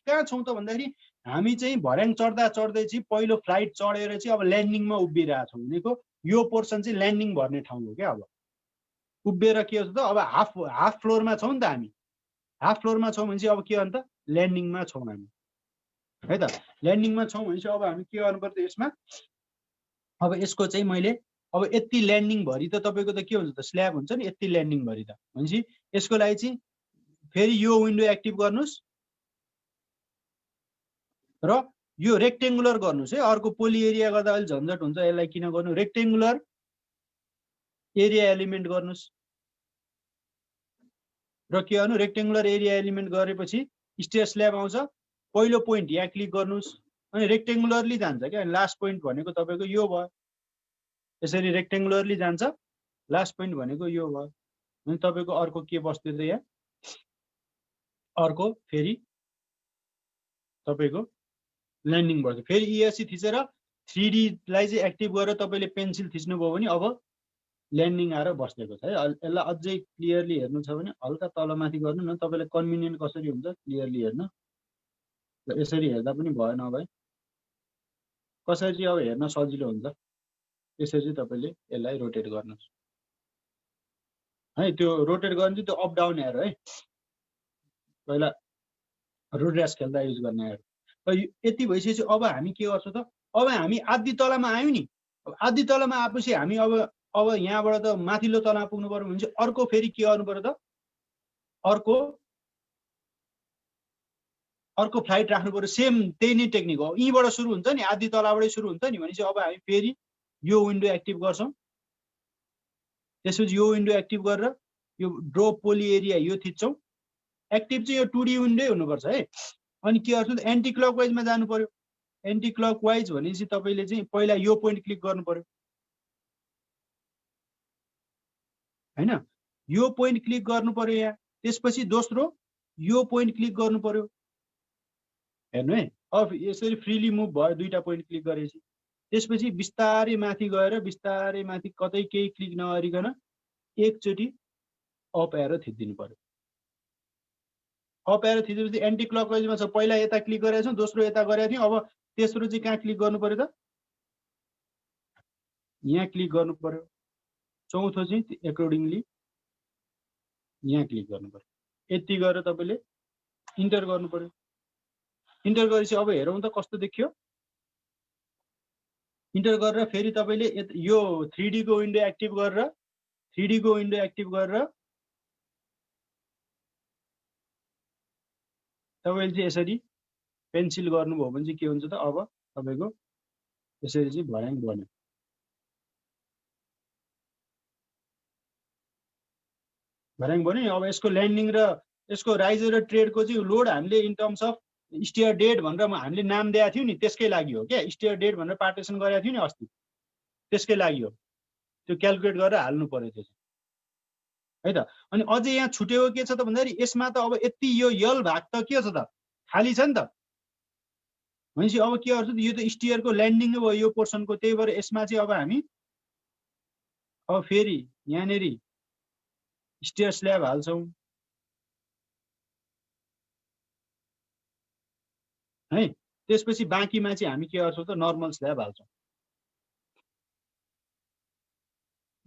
कहाँ छौँ त भन्दाखेरि हामी चाहिँ भर्याङ चढ्दा चढ्दै चाहिँ पहिलो फ्लाइट चढेर चाहिँ अब ल्यान्डिङमा उभिरहेको छौँ। भनेको यो पोर्सन चाहिँ ल्यान्डिङ भर्ने ठाउँ हो क्या। अब उभिएर के हुन्छ त, अब हाफ फ्लोरमा छौँ नि त हामी, हाफ फ्लोरमा छौँ भने चाहिँ अब के गर्नु त, ल्यान्डिङमा छौँ हामी है त। ल्यान्डिङमा छौँ भने चाहिँ अब हामी के गर्नु पर्छ यसमा, अब यसको चाहिँ मैले अब यति ल्यान्डिङ भरि त तपाईँको त के हुन्छ त, स्ल्याब हुन्छ नि, यति ल्यान्डिङ भरि त। भनेपछि यसको लागि चाहिँ फेरि यो विन्डो एक्टिभ गर्नुहोस् र यो रेक्टेङ्गुलर गर्नुहोस् है। अर्को पोली एरिया गर्दा अलिक झन्झट हुन्छ, यसलाई किन गर्नु, रेक्टेङ्गुलर एरिया एलिमेन्ट गर्नुहोस्। र के गर्नु रेक्टेङ्गुलर एरिया एलिमेन्ट गरेपछि स्टेयर स्ल्याब आउँछ पहिलो पोइन्ट यहाँ क्लिक गर्नुस् अनि रेक्टेङ्गुलरली जान्छ क्या लास्ट पोइन्ट भनेको तपाईको यो भयो यसरी रेक्टेङ्गुलरली जान्छ लास्ट पोइन्ट भनेको यो भयो अनि तपाईको अर्को के बस्दै छ यहाँ अर्को फेरि तपाईको ल्यान्डिङ बस्छ फेरि ESC थिचेर 3D लाई चाहिँ एक्टिभ गरेर तपाईले पेन्सिल थिच्नुभयो भने अब ल्यान्डिङ आएर बसेको छ है यसलाई अझै क्लियरली हेर्नु छ भने हल्का तलमाथि गर्नु न तपाईलाई कन्भिनियन्ट कसरी हुन्छ क्लियरली हेर्न यसरी हेर्दा पनि भएन भाइ कसरी चाहिँ अब हेर्न सजिलो हुन्छ यसरी चाहिँ तपाईले यसलाई रोटेट गर्नुस् है त्यो रोटेट गर्न चाहिँ त्यो अप डाउन एरो है पहिला रोड र्यास खेल्दा युज गर्ने एरो यति भइसकेपछि अब हामी के गर्छौँ त अब हामी आधी तलामा आयौँ नि आधी तलामा आएपछि हामी अब यहाँबाट त माथिल्लो तलामा पुग्नु पर्यो भने चाहिँ अर्को फेरि के गर्नु पर्यो त अर्को फ्लाइट राख्नु पर्यो सेम त्यही नै टेक्निक हो यहीँबाट सुरु हुन्छ नि आधी तलाबाटै सुरु हुन्छ नि भने चाहिँ अब हामी फेरि यो विन्डो एक्टिभ गर्छौँ त्यसपछि यो विन्डो एक्टिभ गरेर यो ड्रो पोली एरिया यो थिच्छौँ एक्टिभ चाहिँ यो 2D विन्डो हुनुपर्छ है अनि के गर्छौँ त एन्टी क्लकवाइजमा जानु पर्यो एन्टी क्लकवाइज भनेपछि तपाईले चाहिँ पहिला यो पोइन्ट क्लिक गर्नु पर्यो हैन यो पोइन्ट क्लिक गर्नु पर्यो यहाँ त्यसपछि दोस्रो यो पोइन्ट क्लिक गर्नु पर्यो हेर्नु है अब यसरी फ्रीली मुभ भयो दुईटा पोइन्ट क्लिक गरेपछि त्यसपछि बिस्तारै माथि गएर बिस्तारै माथि कतै केही क्लिक नगरिकन एकचोटि अप एरो थिच्दिनु पर्यो अप एरो थिचेपछि एन्टी क्लकवाइजमा छ पहिला यता क्लिक गरेका छौँ दोस्रो यता गरेका थियौँ अब तेस्रो चाहिँ कहाँ क्लिक गर्नु पर्यो त यहाँ क्लिक गर्नु पर्यो चौथो चाहिँ एकोर्डिङली यहाँ क्लिक गर्नु पर्यो यति गरेर तपाईले इन्टर गर्नु पर्यो इन्टर गरेपछि अब हेरौँ त कस्तो देखियो इन्टर गरेर फेरि तपाईले यो 3D को विन्डो एक्टिभ गरेर 3D को विन्डो एक्टिभ गरेर तपाईले चाहिँ यसरी पेन्सिल गर्नुभयो भने चाहिँ के हुन्छ त अब तपाईको यसरी चाहिँ भर्याङ बन्यो भर्याङ बन्यो अब यसको ल्यान्डिङ र यसको राइज र ट्रेडको चाहिँ लोड हामीले in terms of stair dead भनेर हामीले नाम दिएको थियौँ नि त्यसकै लागि हो क्या स्टेयर डेड भनेर पार्टिसन गरेको थियो नि अस्ति त्यसकै लागि हो त्यो क्याल्कुलेट गरेर हाल्नु पर्यो त्यो है त अनि अझै यहाँ छुटेको के छ त भन्दाखेरि यसमा त अब यति यो यल भाग त के छ त खाली छ नि त भनेपछि अब के गर्छ त यो त स्टेयरको ल्यान्डिङ भयो यो पोर्सनको त्यही भएर यसमा चाहिँ अब हामी अब फेरि यहाँनेरि स्टेयर स्ल्याब हाल्छौँ है त्यसपछि बाँकीमा चाहिँ हामी के गर्छौँ त नर्मल स्ल्याब हाल्छौँ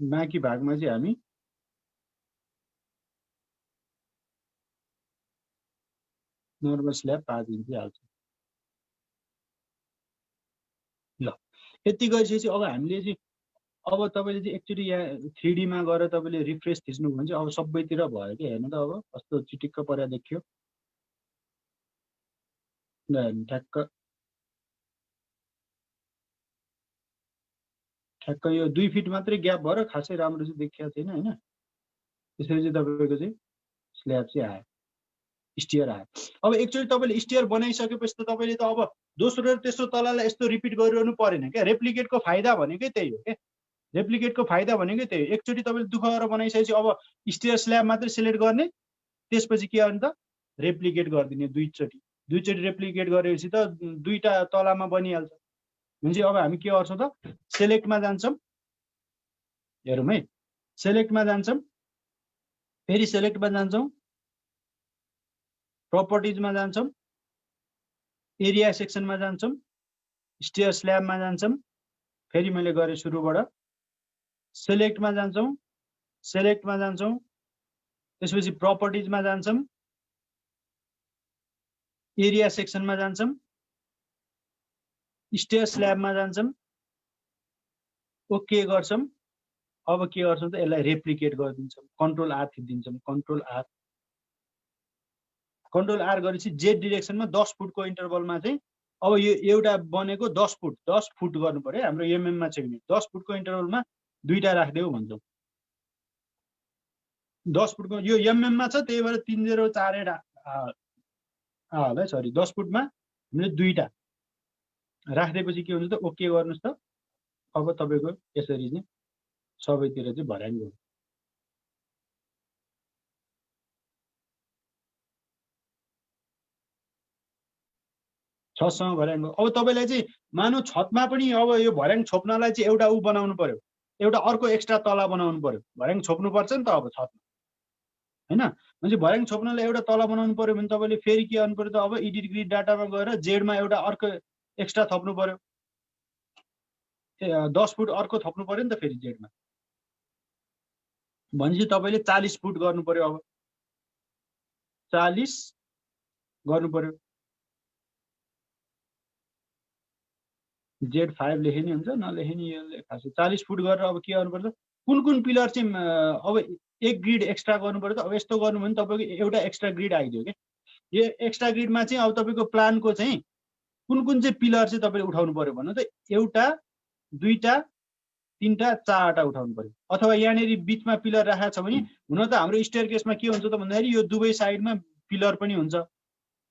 बाँकी भागमा चाहिँ हामी नर्मल स्ल्याब 5 इन्ची हाल्छौँ ल यति गरिसकेपछि अब हामीले चाहिँ अब तपाईले चाहिँ एकचोटि यहाँ 3D मा गएर तपाईले रिफ्रेस थिच्नु भने चाहिँ अब सबैतिर भयो के हेर्नु त अब कस्तो चिटिक्क पर्या देखियो ल ठ्याक्क ठ्याक्क यो 2 फिट मात्रै ग्याप भएर खासै राम्रो चाहिँ देखिया छैन हैन त्यसरी चाहिँ तपाईको चाहिँ स्ल्याब चाहिँ आयो स्टेयर आयो अब एकचोटि तपाईले स्टेयर बनाइसकेपछि त तपाईले त अब दोस्रो र तेस्रो तलालाई यस्तो रिपिट गरिरहनु परेन क्या रेप्लिकेटको फाइदा भनेकै त्यही हो के रेप्लिकेटको फाइदा भनेकै त्यही हो एकचोटि तपाईले दुःख गरेर बनाइसकेपछि अब स्टेयर स्ल्याब मात्रै सिलेक्ट गर्ने त्यसपछि के गर्ने त रेप्लिकेट गरिदिने दुईचोटि रेप्लिकेट गरेपछि त दुईटा तलामा बनिहाल्छ भनेपछि अब हामी के गर्छौँ त सेलेक्टमा जान्छौँ हेरौँ है सेलेक्टमा जान्छौँ फेरि सेलेक्टमा जान्छौँ प्रपर्टिजमा जान्छौँ एरिया सेक्सनमा जान्छौँ स्टेयर स्ल्याबमा जान्छौँ फेरि मैले गरेँ सुरुबाट सेलेक्टमा जान्छौँ त्यसपछि प्रपर्टिजमा जान्छौँ एरिया सेक्सनमा जान्छौँ स्टेयर स्ल्याबमा जान्छौँ ओके गर्छौँ अब के गर्छौँ त यसलाई रेप्लिकेट गरिदिन्छौँ कन्ट्रोल आर थिचिदिन्छौँ कन्ट्रोल आर गरेपछि जेड डिरेक्सनमा 10 फुटको इन्टरभलमा चाहिँ अब यो एउटा बनेको 10 फुट गर्नु पर्यो हाम्रो एमएम मा चाहिँ 10 फुटको इन्टरभलमा दुईटा राख्देऊ भन्छौँ 10 फुटको यो MM मा छ, त्यही भएर 3048 होला है, सरी 10 फुटमा हामीले दुईटा राख्दिएपछि के हुन्छ त, ओके गर्नुहोस् त। अब तपाईँको यसरी चाहिँ सबैतिर चाहिँ भर्याङ्गो छतसँग भर्याङ्गो। अब तपाईँलाई चाहिँ मानौ छतमा पनि अब यो भर्याङ छोप्नलाई चाहिँ एउटा ऊ बनाउनु पर्यो, एउटा अर्को एक्स्ट्रा तला बनाउनु पर्यो। भर्याङ छोप्नुपर्छ नि त अब छतमा, होइन? भने भर्याङ छोप्नलाई एउटा तला बनाउनु पर्यो भने तपाईँले फेरि के गर्नु पर्यो त, अब एडिट ग्रिड डाटामा गएर जेडमा एउटा अर्को एक्स्ट्रा थप्नु पर्यो, 10 फुट अर्को थप्नु पर्यो नि त फेरि जेडमा। भनेपछि तपाईँले 40 फुट गर्नु पर्यो, अब 40 गर्नु पर्यो। Z5 लेखे नि हुन्छ, नलेखे नि यो खासै 40 फुट गरेर अब के गर्नुपर्छ, कुन कुन पिलर चाहिँ अब एक ग्रिड एक्स्ट्रा गर्नु पर्यो त। अब यस्तो गर्नु भने तपाईँको एउटा एक्स्ट्रा ग्रिड आइदियो क्या। यो एक्स्ट्रा ग्रिडमा चाहिँ अब तपाईँको प्लानको चाहिँ कुन कुन चाहिँ पिलर चाहिँ तपाईँले उठाउनु पर्यो भन्नु त, एउटा दुईटा तीनटा चारवटा उठाउनु पर्यो। अथवा यहाँनिर बिचमा पिलर राखेको छ भने, हुन त हाम्रो स्टेयर केसमा के हुन्छ त भन्दाखेरि यो दुवै साइडमा पिलर पनि हुन्छ,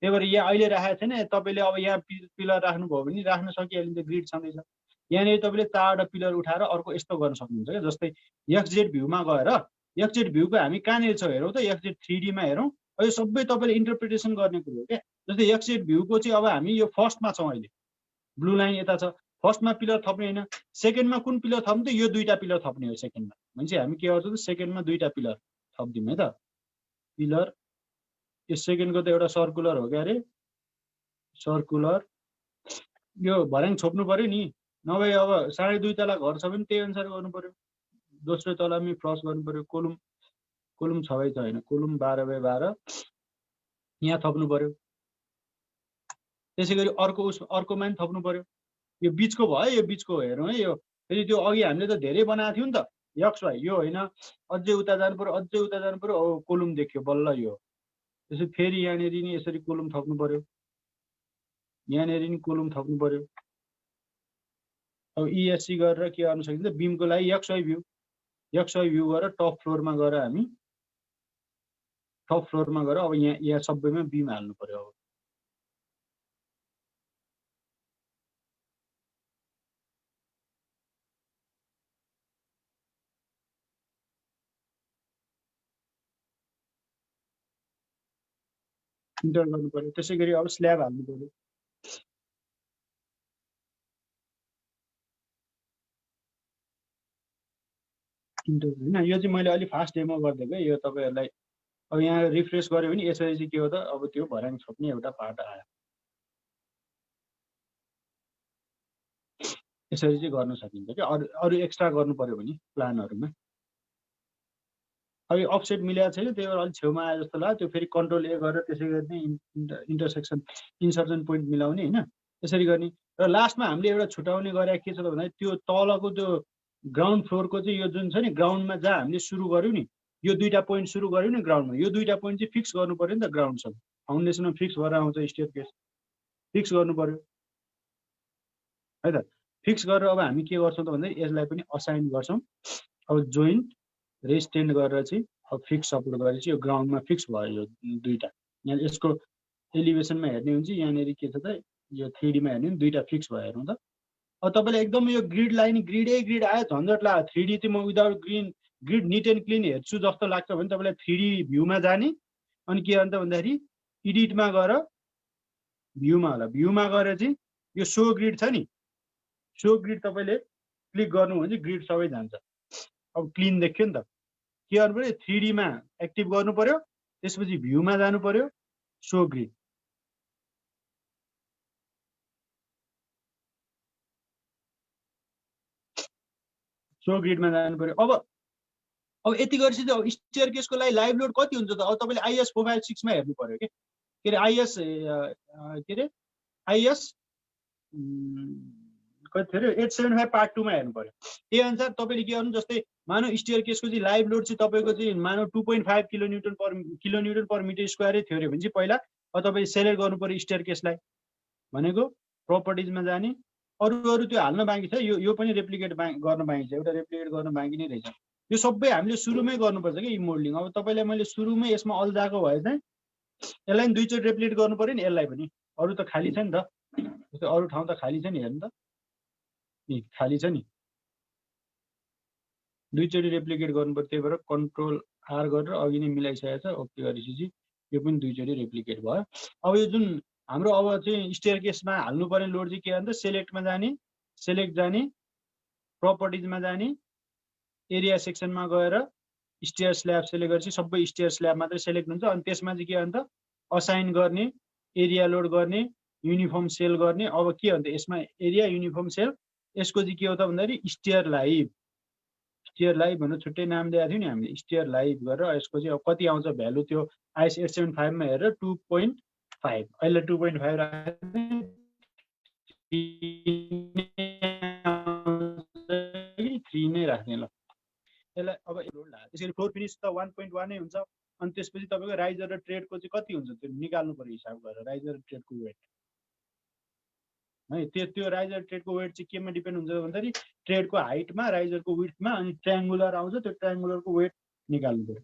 त्यही भएर यहाँ अहिले राखेको छैन। तपाईँले अब यहाँ पिलर राख्नुभयो भने राख्न सकिहाल्यो, ग्रिड छँदैछ। यहाँनिर तपाईँले चारवटा पिलर उठाएर अर्को यस्तो गर्न सक्नुहुन्छ क्या। जस्तै XZ भ्यूमा गएर, XZ भ्यूको हामी कहाँनिर छ हेरौँ त, XZ 3D मा हेरौँ। यो सबै तपाईँले इन्टरप्रिटेसन गर्ने कुरो हो क्या। जस्तै XZ भ्यूको चाहिँ अब हामी यो फर्स्टमा छौँ, अहिले ब्लू लाइन यता छ, फर्स्टमा पिलर थप्ने होइन। सेकेन्डमा कुन पिलर थप्नु त, यो दुईटा पिलर थप्ने हो सेकेन्डमा। भनेपछि हामी के गर्छौँ त, सेकेन्डमा दुईटा पिलर थप्दिउँ है त। पिलर यो सेकेन्डको त एउटा सर्कुलर हो क्या अरे, सर्कुलर। यो भर्याङ छोप्नु पर्यो नि, नभए अब 2.5 तला घर छ भने त्यही अनुसार गर्नु पर्यो। दोस्रो तलामै फ्लस गर्नु पर्यो। कोलुम 6 बाई 6 होइन, कोलुम 12 बाई 12 यहाँ थप्नु पर्यो। त्यसै गरी अर्कोमा पनि थप्नु पर्यो। यो बिचको भयो, यो बिचको हेरौँ है। यो फेरि त्यो अघि हामीले त धेरै बनाएको थियौँ नि त, XY यो होइन, अझै उता जानु पर्यो, अझै उता जानु पर्यो। अब कोलुम देख्यो बल्ल यो। त्यसै फेरि यहाँनिर नि यसरी कोलुम थप्नु पर्यो, यहाँनिर नि कोलुम थप्नु पर्यो। अब ESC गरेर के गर्न सकिन्छ, बिमको लागि XY भ्यू गरेर टप फ्लोरमा गएर हामी टप फ्लोरमा गएर अब यहाँ सबैमा बिम हाल्नु पर्यो। अब इन्टर गर्नु पर्यो। त्यसै गरी अब स्ल्याब हाल्नु पर्यो। होइन, यो चाहिँ मैले अलिक फास्ट डेमो गरिदिएको। यो तपाईँहरूलाई अब यहाँ रिफ्रेस गर्यो भने यसरी चाहिँ के हो त, अब त्यो भर्याङ छोप्ने एउटा पार्ट आयो। यसरी चाहिँ गर्न सकिन्छ क्या। अरू एक्स्ट्रा गर्नु पर्यो भने प्लानहरूमा। अब यो अफसेट मिलेको छैन, त्यही भएर अलिक छेउमा आयो जस्तो लाग्यो। त्यो फेरि कन्ट्रोल A गरेर त्यसै गरी नै इन्टरसेक्सन इन्सर्सन पोइन्ट मिलाउने, होइन त्यसरी गर्ने। र लास्टमा हामीले एउटा छुट्याउने गरे के छ त भन्दाखेरि, त्यो तलको त्यो ग्राउन्ड फ्लोरको चाहिँ यो जुन छ नि, ग्राउन्डमा जहाँ हामीले सुरु गऱ्यौँ नि, यो दुईटा पोइन्ट सुरु गऱ्यौँ नि ग्राउन्डमा, यो दुईटा पोइन्ट चाहिँ फिक्स गर्नु पर्यो नि त। ग्राउन्डसँग फाउन्डेसनमा फिक्स भएर आउँछ, स्टेयर केस फिक्स गर्नु पर्यो है त। फिक्स गरेर अब हामी के गर्छौँ त भन्दाखेरि यसलाई पनि असाइन गर्छौँ। अब जोइन्ट रेस्टेन्ड गरेर चाहिँ अब फिक्स सपोर्ट गरेपछि यो ग्राउन्डमा फिक्स भयो। यो दुईटा यहाँ यसको एलिभेसनमा हेर्ने हुन्छ, यहाँनिर के छ त, यो 3D मा हेर्ने दुईटा फिक्स भयो। हेर्नु त, अब तपाईँलाई एकदम यो ग्रिड लाइन ग्रिड आयो, झन्झट लाग्यो। 3D चाहिँ म without grid neat and clean हेर्छु जस्तो लाग्छ भने तपाईँलाई 3D भ्यूमा जाने, अनि के गर्नु त भन्दाखेरि एडिटमा गएर भ्यूमा होला। भ्यूमा गएर चाहिँ यो सो ग्रिड छ नि, सो ग्रिड तपाईँले क्लिक गर्नु भने ग्रिड सबै जान्छ। अब क्लिन देख्यो नि त। के गर्नु पर्यो, 3D मा एक्टिभ गर्नु पर्यो, त्यसपछि भ्यूमा जानु पर्यो, सो ग्रिड। सो ग्रिडमा जानु पर्यो। अब यति गरेपछि अब स्टेयर केसको लागि लाइभ लोड कति हुन्छ त, अब तपाईँले IS 456 मा हेर्नु पर्यो के अरे, IS के अरे IS कति थियो अरे 875 पार्ट 2 मा हेर्नु पर्यो। त्यही अनुसार तपाईँले के गर्नु, जस्तै मानव स्टेयर केसको चाहिँ लाइभ लोड चाहिँ तपाईँको चाहिँ मानव 2.5 किलोन्युटन पर मिटर स्क्वायरै थियो अरे भने चाहिँ पहिला अब तपाईँले सेलेक्ट गर्नु पर्यो स्टेयर केसलाई। भनेको प्रपर्टिजमा जाने, अरू त्यो हाल्न बाँकी छ। यो पनि रेप्लिकेट गर्न बाँकी छ, एउटा रेप्लिकेट गर्न बाँकी नै रहेछ। यो सबै हामीले सुरुमै गर्नुपर्छ कि मोडलिङ। अब तपाईँलाई मैले सुरुमै यसमा अल्झाएको भए चाहिँ यसलाई पनि दुईचोटि रेप्लिकेट गर्नु पर्यो नि, यसलाई पनि। अरू त खाली छ नि त, जस्तै अरू ठाउँ त खाली छ नि, हेर्नु त खाली छ नि, दुईचोटि रेप्लिकेट गर्नु पर्यो। त्यही भएर कन्ट्रोल आर गरेर अघि नै मिलाइसकेको छ। ओके गरेपछि यो पनि दुईचोटि रेप्लिकेट भयो। अब यो जुन हाम्रो अब चाहिँ स्टेयर केसमा हाल्नुपर्ने लोड चाहिँ के हो भने सेलेक्टमा जाने, सेलेक्ट जाने, प्रपर्टिजमा जाने, एरिया सेक्सनमा गएर स्टेयर स्ल्याब सेलेक्ट गरेपछि सबै स्टेयर स्ल्याब मात्रै सेलेक्ट हुन्छ। अनि त्यसमा चाहिँ के भन्छ असाइन गर्ने, एरिया लोड गर्ने, युनिफर्म सेल गर्ने। अब के भन्छ यसमा एरिया युनिफर्म सेल, यसको चाहिँ के हो त भन्दाखेरि स्टेयर लाइभ, स्टेयर लाइभ भनेर छुट्टै नाम दिएको थियो नि हामीले, स्टेयर लाइभ गरेर यसको चाहिँ अब कति आउँछ भ्यालु त्यो आइएस 875 मा हेरेर 2.5, अहिले 2.5 राख्ने 3 नै राख्ने। ल यसलाई अब लोड लाग्यो। त्यसरी फ्लोर फिनिस त 1.1 नै हुन्छ। अनि त्यसपछि तपाईँको राइजर र ट्रेडको चाहिँ कति हुन्छ त्यो निकाल्नु पर्यो हिसाब गरेर, राइजर र ट्रेडको वेट है। त्यो राइजर ट्रेडको वेट चाहिँ केमा डिपेन्ड हुन्छ भन्दाखेरि ट्रेडको हाइटमा, राइजरको विड्थमा, अनि ट्रायङ्गुलर आउँछ, त्यो ट्रायङ्गुलरको वेट निकाल्नु पर्यो।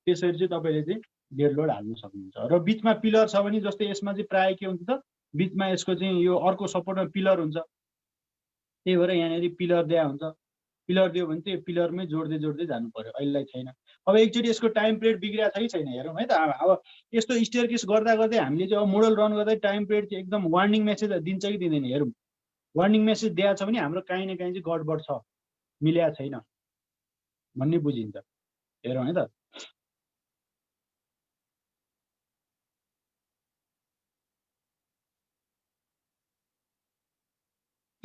त्यसरी चाहिँ तपाईँले चाहिँ डेड लोड हाल्नु सक्नुहुन्छ। र बिचमा पिलर छ भने जस्तै यसमा चाहिँ प्रायः के हुन्छ त बिचमा यसको चाहिँ यो अर्को सपोर्टमा पिलर हुन्छ, त्यही भएर यहाँनिर पिलर दिया हुन्छ। पिलर दियो भने चाहिँ पिलरमै जोड्दै जोड्दै जानु पर्यो। अहिलेलाई छैन। अब एकचोटि यसको टाइम पिरियड बिग्रिएको छ कि छैन हेरौँ है त। अब यस्तो स्टेयर केस गर्दा गर्दै हामीले चाहिँ अब मोडल रन गर्दै टाइम पिरियड चाहिँ एकदम वार्निङ मेसेज दिन्छ कि दिँदैन हेरौँ। वार्निङ मेसेज दिएको छ भने हाम्रो काहीँ न काहीँ चाहिँ गडबड छ, मिलेको छैन भन्ने बुझिन्छ। हेरौँ है त।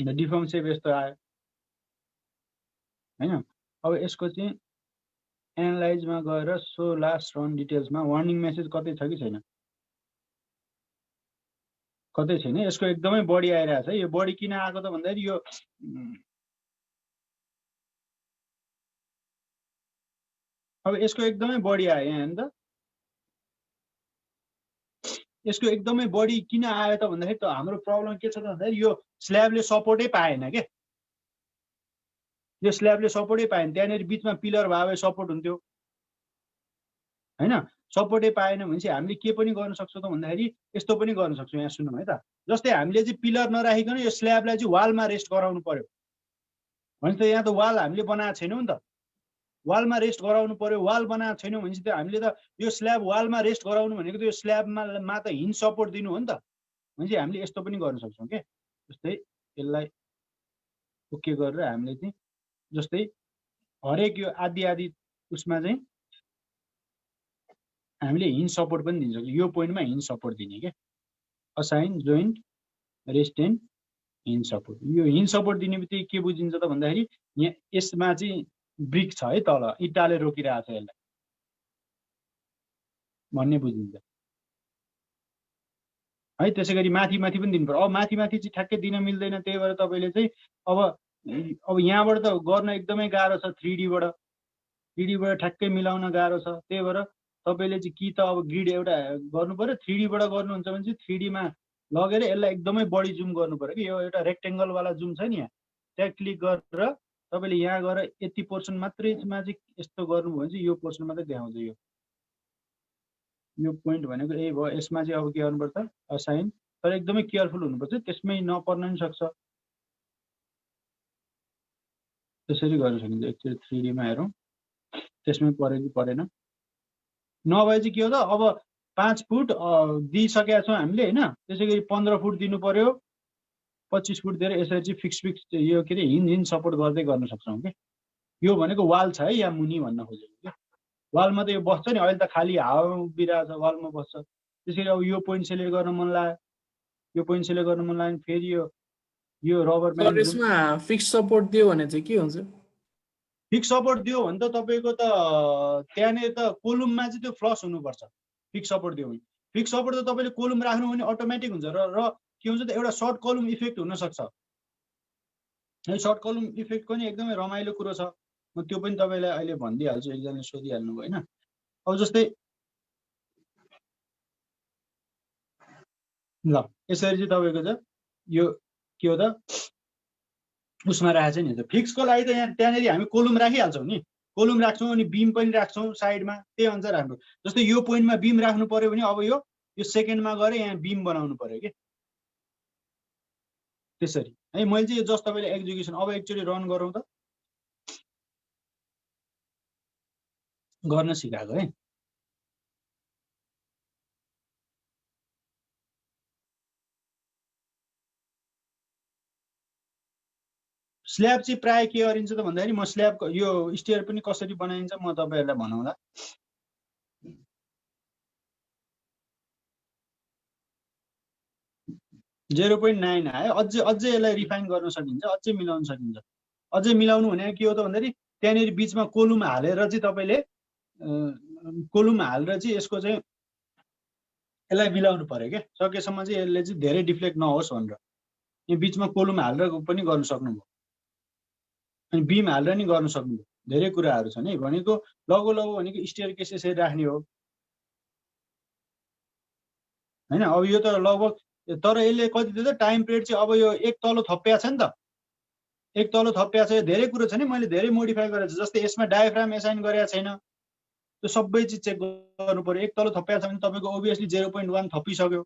डिफर्म सेप यस्तो आयो होइन। अब यसको चाहिँ एनालाइजमा गएर सो लास्ट रन डिटेल्समा वार्निङ मेसेज कतै छ कि छैन, कतै छैन। यसको एकदमै बढी आइरहेको छ। यो बढी किन आएको त भन्दाखेरि यो अब यसको एकदमै बढी आयो यहाँ हेर्नु त। यसको एकदमै बढी किन आयो त भन्दाखेरि त हाम्रो प्रब्लम के छ त भन्दाखेरि यो स्ल्याबले सपोर्टै पाएन के, यो स्ल्याबले सपोर्टै पाएन। त्यहाँनिर बिचमा पिलर भए भए सपोर्ट हुन्थ्यो होइन। सपोर्टै पाएन भनेपछि हामीले के पनि गर्न सक्छौँ त भन्दाखेरि यस्तो पनि गर्न सक्छौँ। यहाँ सुनौँ है त। जस्तै हामीले चाहिँ पिलर नराखिकन यो स्ल्याबलाई चाहिँ वालमा रेस्ट गराउनु पर्यो भने त यहाँ त वाल हामीले बनाएको छैनौँ नि त, वालमा रेस्ट गराउनु पर्यो। वाल बनाएको छैनौँ भनेपछि त हामीले त यो स्ल्याब वालमा रेस्ट गराउनु भनेको त यो स्ल्याबमा त हिन्ज सपोर्ट दिनु हो नि त। भनेपछि हामीले यस्तो पनि गर्न सक्छौँ के। जस्तै यसलाई ओके गरेर हामीले चाहिँ जस्तै हरेक यो आधी आधी उसमा चाहिँ हामीले हिन्ज सपोर्ट पनि दिन्छ। यो पोइन्टमा हिन्ज सपोर्ट दिने के, assign joint rest and hinge support. यो हिन्ज सपोर्ट दिने बित्तिकै के बुझिन्छ त भन्दाखेरि यहाँ यसमा चाहिँ ब्रिक छ है, तल इँटाले रोकिरहेको छ यसलाई भन्ने बुझिन्छ है। त्यसै गरी माथि माथि पनि दिनु पर्यो। अब माथि माथि चाहिँ ठ्याक्कै दिन मिल्दैन। त्यही भएर तपाईँले चाहिँ अब यहाँबाट त गर्न एकदमै गाह्रो छ, 3Dबाट ठ्याक्कै मिलाउन गाह्रो छ। त्यही भएर तपाईँले चाहिँ कि त अब ग्रिड एउटा गर्नु पर्यो। 3Dबाट गर्नुहुन्छ भने चाहिँ 3Dमा लगेर यसलाई एकदमै बढी जुम गर्नु पर्यो कि। यो एउटा रेक्टेङ्गलवाला जुम छ नि यहाँ, त्यहाँ क्लिक गरेर तपाईँले यहाँ गएर यति पोर्सन मात्रैमा चाहिँ यस्तो गर्नुभयो भने चाहिँ यो पोर्सन मात्रै देखाउँछ। यो पोइन्ट भनेको यही भयो। यसमा चाहिँ अब के गर्नुपर्छ असाइन, तर एकदमै केयरफुल हुनुपर्छ, त्यसमै नपर्न पनि सक्छ। त्यसरी गर्न सकिन्छ। एकचोटि 3Dमा हेरौँ त्यसमै पऱ्यो कि परेन। नभए चाहिँ के हो त अब 5 फुट दिइसकेका छौँ हामीले होइन। त्यसै गरी 15 फुट दिनु पर्यो, 25 फुट दिएर यसरी चाहिँ फिक्स यो के अरे हिन्ज सपोर्ट गर्दै गर्न सक्छौँ कि। यो भनेको वाल छ है यहाँ मुनि भन्न खोजेको कि। वालमा त यो बस्छ नि, अहिले त खालि हावा उभिरहेको छ, वालमा बस्छ। त्यसरी अब यो पोइन्ट सेलेक्ट गर्न मन लाग्यो, यो पोइन्ट सेलेक्ट गर्न मन लाग्यो फेरि यो रबर ब्यान्ड यसमा फिक्स सपोर्ट दियो भने चाहिँ के हुन्छ? फिक्स सपोर्ट दियो भने त तपाईँको त त्यहाँनिर त कोलुममा चाहिँ त्यो फ्लस हुनुपर्छ। फिक्स सपोर्ट दियो भने, फिक्स सपोर्ट त तपाईँले कोलुम राख्नु भने अटोमेटिक हुन्छ। र के हुन्छ त एउटा सर्ट कलम इफेक्ट हुनसक्छ। सर्ट कलम इफेक्ट पनि एकदमै रमाइलो कुरो छ। म त्यो पनि तपाईँलाई अहिले भनिदिइहाल्छु, एकजनाले सोधिहाल्नु भयो होइन। अब जस्तै ल यसरी चाहिँ तपाईँको चाहिँ यो के हो त उसमा राखेको छ नि त फिक्सको लागि त यहाँ त्यहाँनिर हामी कोलुम राखिहाल्छौँ नि कोलुम राख्छौँ अनि बिम पनि राख्छौँ साइडमा त्यही अनुसार हाम्रो जस्तै यो पोइन्टमा बिम राख्नु पर्यो भने अब यो सेकेन्डमा गएर यहाँ बिम बनाउनु पर्यो कि त्यसरी है मैले चाहिँ यो जस्ट तपाईँले एक्जिक्युसन अब एकचोटि रन गरौँ त गर्न सिकाएको है स्ल्याब चाहिँ प्राय के गरिन्छ त भन्दाखेरि म स्ल्याबको यो स्टेयर पनि कसरी बनाइन्छ म तपाईँहरूलाई भनाउँला 0.9 आयो अझै यसलाई रिफाइन गर्न सकिन्छ अझै मिलाउन सकिन्छ अझै मिलाउनु भने के हो त भन्दाखेरि त्यहाँनिर बिचमा कोलुम हालेर चाहिँ तपाईँले कोलुम हालेर चाहिँ यसको चाहिँ यसलाई मिलाउनु पर्यो क्या सकेसम्म चाहिँ यसले चाहिँ धेरै डिफ्लेक्ट नहोस् भनेर यो बिचमा कोलुम हालेर पनि गर्न सक्नुभयो अनि बिम हालेर नि गर्न सक्नुभयो धेरै कुराहरू छन् है भनेको लगो भनेको स्टेयर केस यसरी राख्ने हो हैन अब यो त लगभग तर यसले कति दिन्छ टाइम पिरियड चाहिँ अब यो एक तलो थप्या छ नि त एक तलो थप्या छ धेरै कुरो छ नि मैले धेरै मोडिफाई गरेको छु जस्तै यसमा डायफ्राम एसाइन गरेको छैन त्यो सबै चिज चेक गर्नु पर्यो एक तलो थप्या छ भने तपाईँको ओभियसली 0.1 थपिसक्यो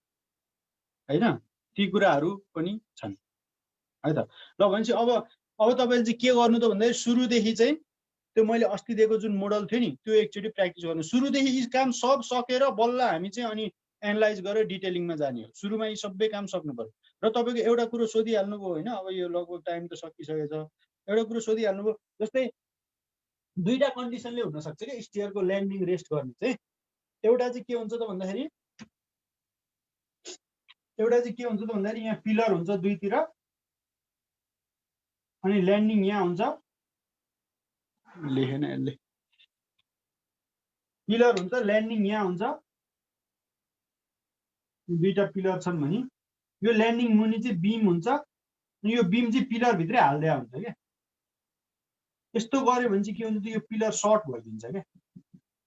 हैन ती कुराहरू पनि छन् है त ल भनेपछि अब तपाईँले चाहिँ के गर्नु त भन्दाखेरि सुरुदेखि चाहिँ त्यो मैले अस्ति दिएको जुन मोडल थियो नि त्यो एकचोटि प्र्याक्टिस गर्नु सुरुदेखि यी काम सब सकेर बल्ल हामी चाहिँ अनि एनालाइज गरेर डिटेलिङमा जाने हो सुरुमा यी सबै काम सक्नु पर्यो र तपाईँको एउटा कुरो सोधिहाल्नुभयो होइन अब यो लगभग टाइम त सकिसकेछ एउटा कुरो सोधिहाल्नुभयो जस्तै दुईटा कन्डिसनले हुनसक्छ क्या स्टेयरको ल्यान्डिङ रेस्ट गर्ने चाहिँ एउटा चाहिँ के हुन्छ त भन्दाखेरि यहाँ पिलर हुन्छ दुईतिर अनि ल्यान्डिङ यहाँ हुन्छ लेखेन यसले पिलर हुन्छ ल्यान्डिङ यहाँ हुन्छ दुईटा पिलर छन् भने यो ल्यान्डिङ मुनि चाहिँ बिम हुन्छ यो बिम चाहिँ पिलर भित्रै हाल्दै हुन्छ क्या यस्तो गर्यो भने चाहिँ के हुन्छ यो पिलर सर्ट भइदिन्छ क्या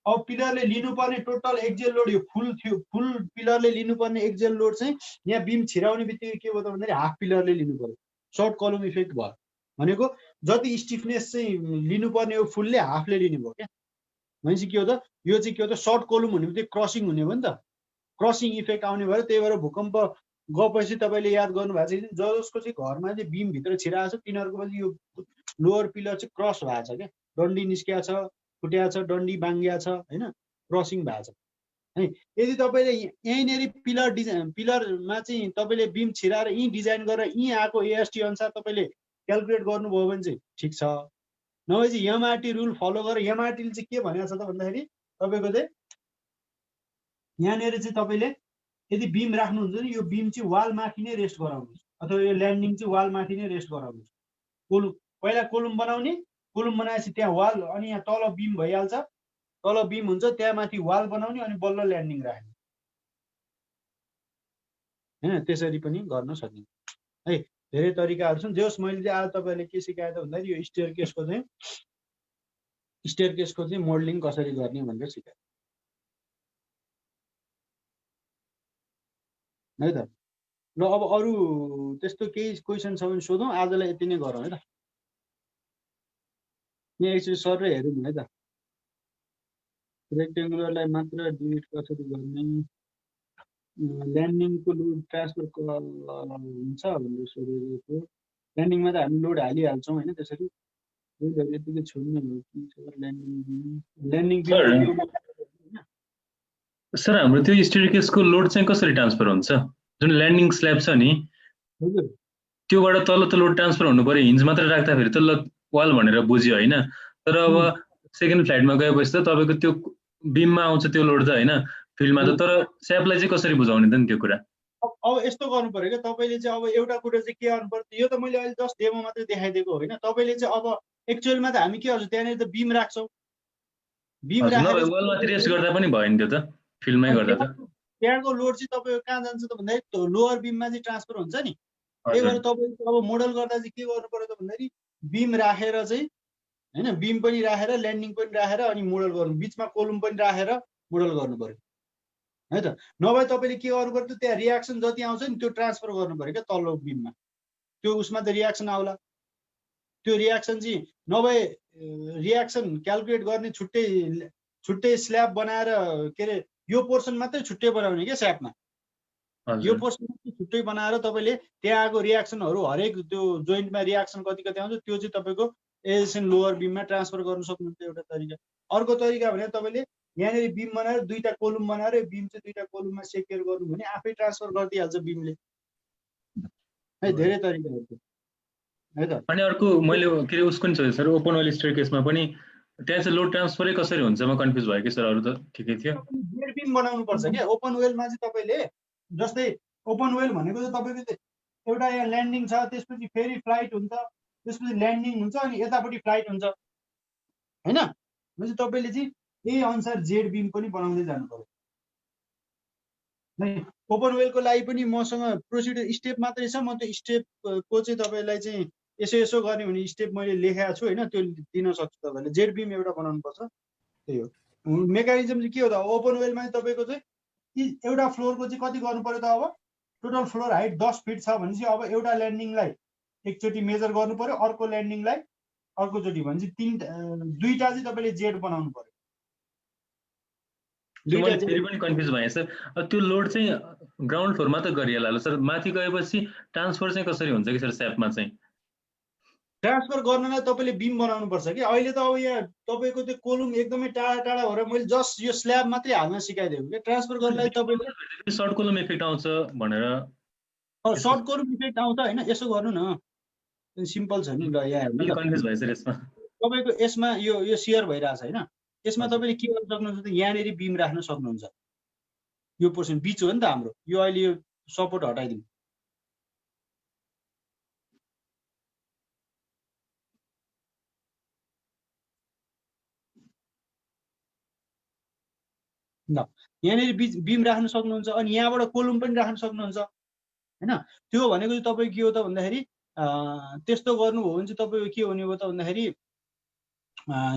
अब पिलरले लिनुपर्ने टोटल एक्जेल लोड यो फुल पिलरले लिनुपर्ने एक्जेल लोड चाहिँ यहाँ बिम छिराउने बित्तिकै के भयो त भन्दाखेरि हाफ पिलरले लिनु पर्यो सर्ट कलम इफेक्ट भयो भनेको जति स्टिफनेस चाहिँ लिनुपर्ने हो फुलले हाफले लिनुभयो क्या भनेपछि के हो त यो चाहिँ के हो त सर्ट कलम हुने बित्तिकै क्रसिङ हुने हो नि त क्रसिङ इफेक्ट आउने भयो त्यही भएर भूकम्प गएपछि तपाईँले याद गर्नुभएको छ जसको चाहिँ घरमा चाहिँ बिम भित्र छिराएको छ तिनीहरूको पनि यो लोवर पिलर चाहिँ क्रस भएको छ क्या डन्डी निस्किया छ फुट्या छ डन्डी बाङ्गिया छ होइन क्रसिङ भएको छ है यदि तपाईँले यहीँनिर पिलरमा चाहिँ तपाईँले बिम छिराएर यहीँ डिजाइन गरेर यहीँ आएको एएसटी अनुसार तपाईँले क्यालकुलेट गर्नुभयो भने चाहिँ ठिक छ नभए चाहिँ एमआरटी रुल फलो गरेर एमआरटीले चाहिँ के भनेको छ त भन्दाखेरि तपाईँको चाहिँ यहाँनिर चाहिँ तपाईँले यदि बिम राख्नुहुन्छ नि यो बिम चाहिँ वाल माथि नै रेस्ट गराउनुहोस् अथवा यो ल्यान्डिङ चाहिँ वाल माथि नै रेस्ट गराउनुहोस् पहिला कोलुम बनाउने कोलुम बनाएपछि त्यहाँ वाल अनि यहाँ तल बिम भइहाल्छ तल बिम हुन्छ त्यहाँ माथि वाल बनाउने अनि बल्ल ल्यान्डिङ राख्ने हैन त्यसरी पनि गर्न सकिन्छ है धेरै तरिकाहरू छन् जस मैले चाहिँ आज तपाईँहरूले के सिकाएँ त भन्दाखेरि यो स्टेयर केसको चाहिँ मोडलिङ कसरी गर्ने भनेर सिकाएँ है त ल अब अरू त्यस्तो केही क्वेसन छ भने सोधौँ आजलाई यति नै गरौँ है त यहाँ एकचोटि सर हेरौँ है त रेक्टेङ्गुलरलाई मात्र डिलिट कसरी गर्ने ल्यान्डिङको लोड ट्रान्सफर हुन्छ भनेर सोधेको थियो ल्यान्डिङमा त हामी लोड हालिहाल्छौँ होइन त्यसरी लोडहरू यतिकै छोड्ने हो कि ल्यान्डिङ सर हाम्रो त्यो स्टेयरकेसको लोड चाहिँ कसरी ट्रान्सफर हुन्छ जुन ल्यान्डिङ स्ल्याब छ नि हजुर त्योबाट तल त लोड ट्रान्सफर हुनु पर्यो हिन्ज मात्र राख्दाखेरि त वाल भनेर बुझ्यो होइन तर अब सेकेन्ड फ्लाइटमा गएपछि त तपाईँको त्यो बिममा आउँछ त्यो लोड त होइन फिल्डमा त तर स्ल्याबलाई चाहिँ कसरी बुझाउने त नि त्यो कुरा अब यस्तो गर्नु पर्यो क्या तपाईँले चाहिँ अब एउटा कुरा चाहिँ के गर्नु पर्यो यो त मैले अहिले जस्ट डेमो मात्रै देखाइदिएको होइन तपाईँले चाहिँ अब एक्चुअलमा त हामी के गर्छौँ त्यहाँनिर त बिम राख्छौँ बिम राखेर वालमाथि रेस्ट गर्दा पनि भयो नि त्यो त फिल्डमै गर्दा त त्यहाँको लोड चाहिँ तपाईँको कहाँ जान्छ त भन्दाखेरि लोवर बिममा चाहिँ ट्रान्सफर हुन्छ नि त्यही भएर तपाईँको अब मोडल गर्दा चाहिँ के गर्नु पर्यो त भन्दाखेरि बिम राखेर चाहिँ होइन बिम पनि राखेर ल्यान्डिङ पनि राखेर अनि मोडल गर्नु बिचमा कोलुम पनि राखेर मोडल गर्नु पर्यो है त नभए तपाईँले के गर्नु पर्यो त्यहाँ रियाक्सन जति आउँछ नि त्यो ट्रान्सफर गर्नु पर्यो क्या तल्लो बिममा त्यो उसमा त रियाक्सन आउला त्यो रियाक्सन चाहिँ नभए रियाक्सन क्यालकुलेट गर्ने छुट्टै स्ल्याब बनाएर के अरे यो पोर्सन मात्रै छुट्टै बनाउने क्या स्यापमा यो पोर्सन मात्रै छुट्टै बनाएर तपाईँले त्यहाँ आएको रियाक्सनहरू हरेक त्यो जोइन्टमा रियाक्सन कति कति आउँछ त्यो चाहिँ तपाईँको एजेसन लोवर बिममा ट्रान्सफर गर्न सक्नुहुन्छ एउटा तरिका। अर्को तरिका भने तपाईँले यहाँनिर बिम बनाएर 2टा कोलुम बनाएर बिम चाहिँ 2टा कोलुममा सेक्युर गर्नु भने आफै ट्रान्सफर गरिदिइहाल्छ बिमले है। धेरै तरिकाहरू छ है त। अनि अर्को मैले के अरे उसको नि छ सर ओपन वेल स्टेयरकेसमा पनि त्यहाँ चाहिँ लोड ट्रान्सफरै कसरी हुन्छ म कन्फ्युज भयो कि सर। अरू त ठिकै थियो। जेड बिम बनाउनु पर्छ क्या ओपन वेलमा चाहिँ तपाईँले। जस्तै ओपन वेल भनेको चाहिँ तपाईँको एउटा यहाँ ल्यान्डिङ छ त्यसपछि फेरि फ्लाइट हुन्छ त्यसपछि ल्यान्डिङ हुन्छ अनि यतापट्टि फ्लाइट हुन्छ होइन। भनेपछि तपाईँले चाहिँ यही अनुसार जेड बिम पनि बनाउँदै जानु पर्यो। ओपन वेलको लागि पनि मसँग प्रोसिडर स्टेप मात्रै छ। म त्यो स्टेपको चाहिँ तपाईँलाई चाहिँ यसो गर्ने हुने स्टेप मैले लेखेको छु होइन, त्यो दिन सक्छु तपाईँले। जेड बिम एउटा बनाउनु पर्छ त्यही हो। मेकानिजम चाहिँ के हो त ओपन वेलमा तपाईँको चाहिँ एउटा फ्लोरको चाहिँ कति गर्नु पर्यो त। अब टोटल फ्लोर हाइट 10 फिट छ भने चाहिँ अब एउटा ल्यान्डिङलाई एकचोटि मेजर गर्नु पर्यो, अर्को ल्यान्डिङलाई अर्कोचोटि भने चाहिँ 2टा चाहिँ तपाईँले जेड बनाउनु पर्यो। फेरि पनि कन्फ्युज भएँ सर। त्यो लोड चाहिँ ग्राउन्ड फ्लोरमा त गरिहाल्ला सर, माथि गएपछि ट्रान्सफर चाहिँ कसरी हुन्छ कि सर स्यापमा चाहिँ? ट्रान्सफर गर्नलाई तपाईँले बिम बनाउनु पर्छ कि। अहिले त अब यहाँ तपाईँको त्यो कोलुम एकदमै टाढा टाढा भएर मैले जस्ट यो स्ल्याब मात्रै हाल्न सिकाइदिएको क्या। ट्रान्सफर गर्नलाई तपाईँले सर्ट कोलुम इफेक्ट आउँछ भनेर। सर्ट कोलुम इफेक्ट आउँछ होइन, यसो गर्नु न सिम्पल छ नि। ल यहाँ कन्फ्युज भयो सर यसमा। तपाईँको यसमा यो सेयर भइरहेछ होइन, यसमा तपाईँले के गर्न सक्नुहुन्छ त यहाँनिर बिम राख्न सक्नुहुन्छ। यो पोर्सन बिच हो नि त हाम्रो, यो अहिले यो सपोर्ट हटाइदिउँ। ल यहाँनिर बिम राख्न सक्नुहुन्छ अनि यहाँबाट कोलुम पनि राख्न सक्नुहुन्छ होइन। त्यो भनेको चाहिँ तपाईँको के हो त भन्दाखेरि त्यस्तो गर्नुभयो भने चाहिँ तपाईँको के हुने भयो त भन्दाखेरि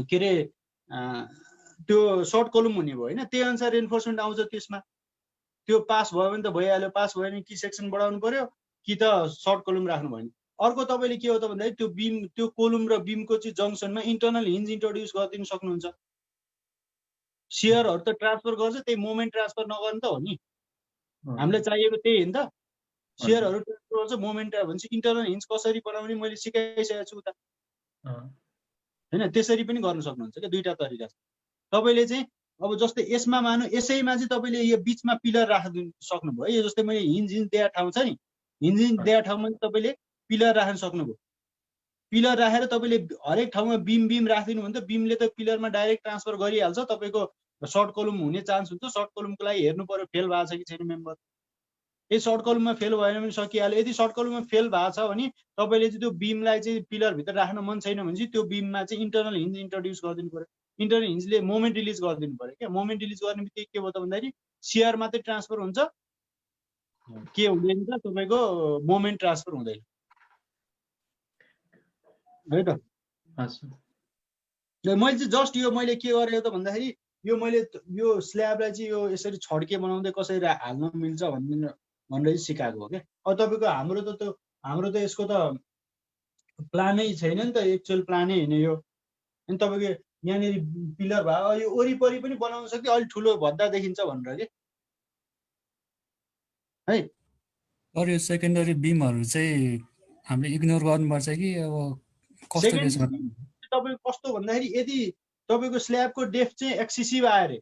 के अरे त्यो सर्ट कोलुम हुने भयो होइन। त्यही अनुसार रेन्फोर्समेन्ट आउँछ त्यसमा। त्यो पास भयो भने त भइहाल्यो, पास भयो भने कि सेक्सन बढाउनु पर्यो कि त सर्ट कोलुम राख्नु भयो। अर्को तपाईँले के हो त भन्दाखेरि त्यो बिम त्यो कोलुम र बिमको चाहिँ जङ्सनमा इन्टरनल हिन्ज इन्ट्रोड्युस गरिदिनु सक्नुहुन्छ। सेयरहरू त ट्रान्सफर गर्छ, त्यही मोमेन्ट ट्रान्सफर नगर्नु त हो नि हामीलाई चाहिएको त्यही हो नि त। सेयरहरू ट्रान्सफर गर्छ मोमेन्ट भनेपछि इन्टरनल हिन्ज कसरी बनाउने मैले सिकाइसकेको छु उता होइन। त्यसरी पनि गर्न सक्नुहुन्छ क्या। 2टा तरिका छ। तपाईँले चाहिँ अब जस्तै यसमा मानु यसैमा चाहिँ तपाईँले यो बिचमा पिलर राखिदिनु सक्नुभयो। यो जस्तै मैले हिन्ज दिएको ठाउँ छ नि, हिन्ज दिएको ठाउँमा तपाईँले पिलर राख्न सक्नुभयो। पिलर राखेर तपाईँले हरेक ठाउँमा बिम राखिदिनु भने त बिमले त पिलरमा डाइरेक्ट ट्रान्सफर गरिहाल्छ। तपाईँको सर्ट कोलुम हुने चान्स हुन्छ। सर्ट कोलुमको लागि हेर्नु पर्यो फेल भएको छ कि छैन मेम्बर। यदि सर्ट कोलुममा फेल भएन भने सकिहाल्यो। यदि सर्ट कोलुममा फेल भएको छ भने तपाईँले चाहिँ त्यो बिमलाई चाहिँ पिलरभित्र राख्न मन छैन भने चाहिँ त्यो बिममा चाहिँ इन्टरनल हिन्ज इन्ट्रोड्युस गरिदिनु पर्यो। इन्टरनल हिन्जले मोमेन्ट रिलिज गरिदिनु पर्यो क्या। मोमेन्ट रिलिज गर्ने बित्तिकै के भयो त भन्दाखेरि सेयर मात्रै ट्रान्सफर हुन्छ, के हुँदैन त तपाईँको मोमेन्ट ट्रान्सफर हुँदैन है त। मैले चाहिँ जस्ट यो मैले के गरेको त भन्दाखेरि यो मैले यो स्ल्याबलाई चाहिँ यो यसरी छड्के बनाउँदै कसरी हाल्न मिल्छ भनेर चाहिँ सिकाएको हो क्या। अब तपाईँको हाम्रो त यसको त प्लानै छैन नि त, एक्चुअल प्लानै होइन यो। अनि तपाईँको यहाँनिर पिलर भयो यो वरिपरि पनि बनाउन सक्यो, अलिक ठुलो भद्दा देखिन्छ भनेर के है। अरू यो सेकेन्डरी बिमहरू चाहिँ हामीले इग्नोर गर्नुपर्छ कि अब कस्तो केसमा? तपाईँको कस्तो भन्दाखेरि यदि तपाईँको स्ल्याबको डेप्थ चाहिँ एक्सेसिभ आयो अरे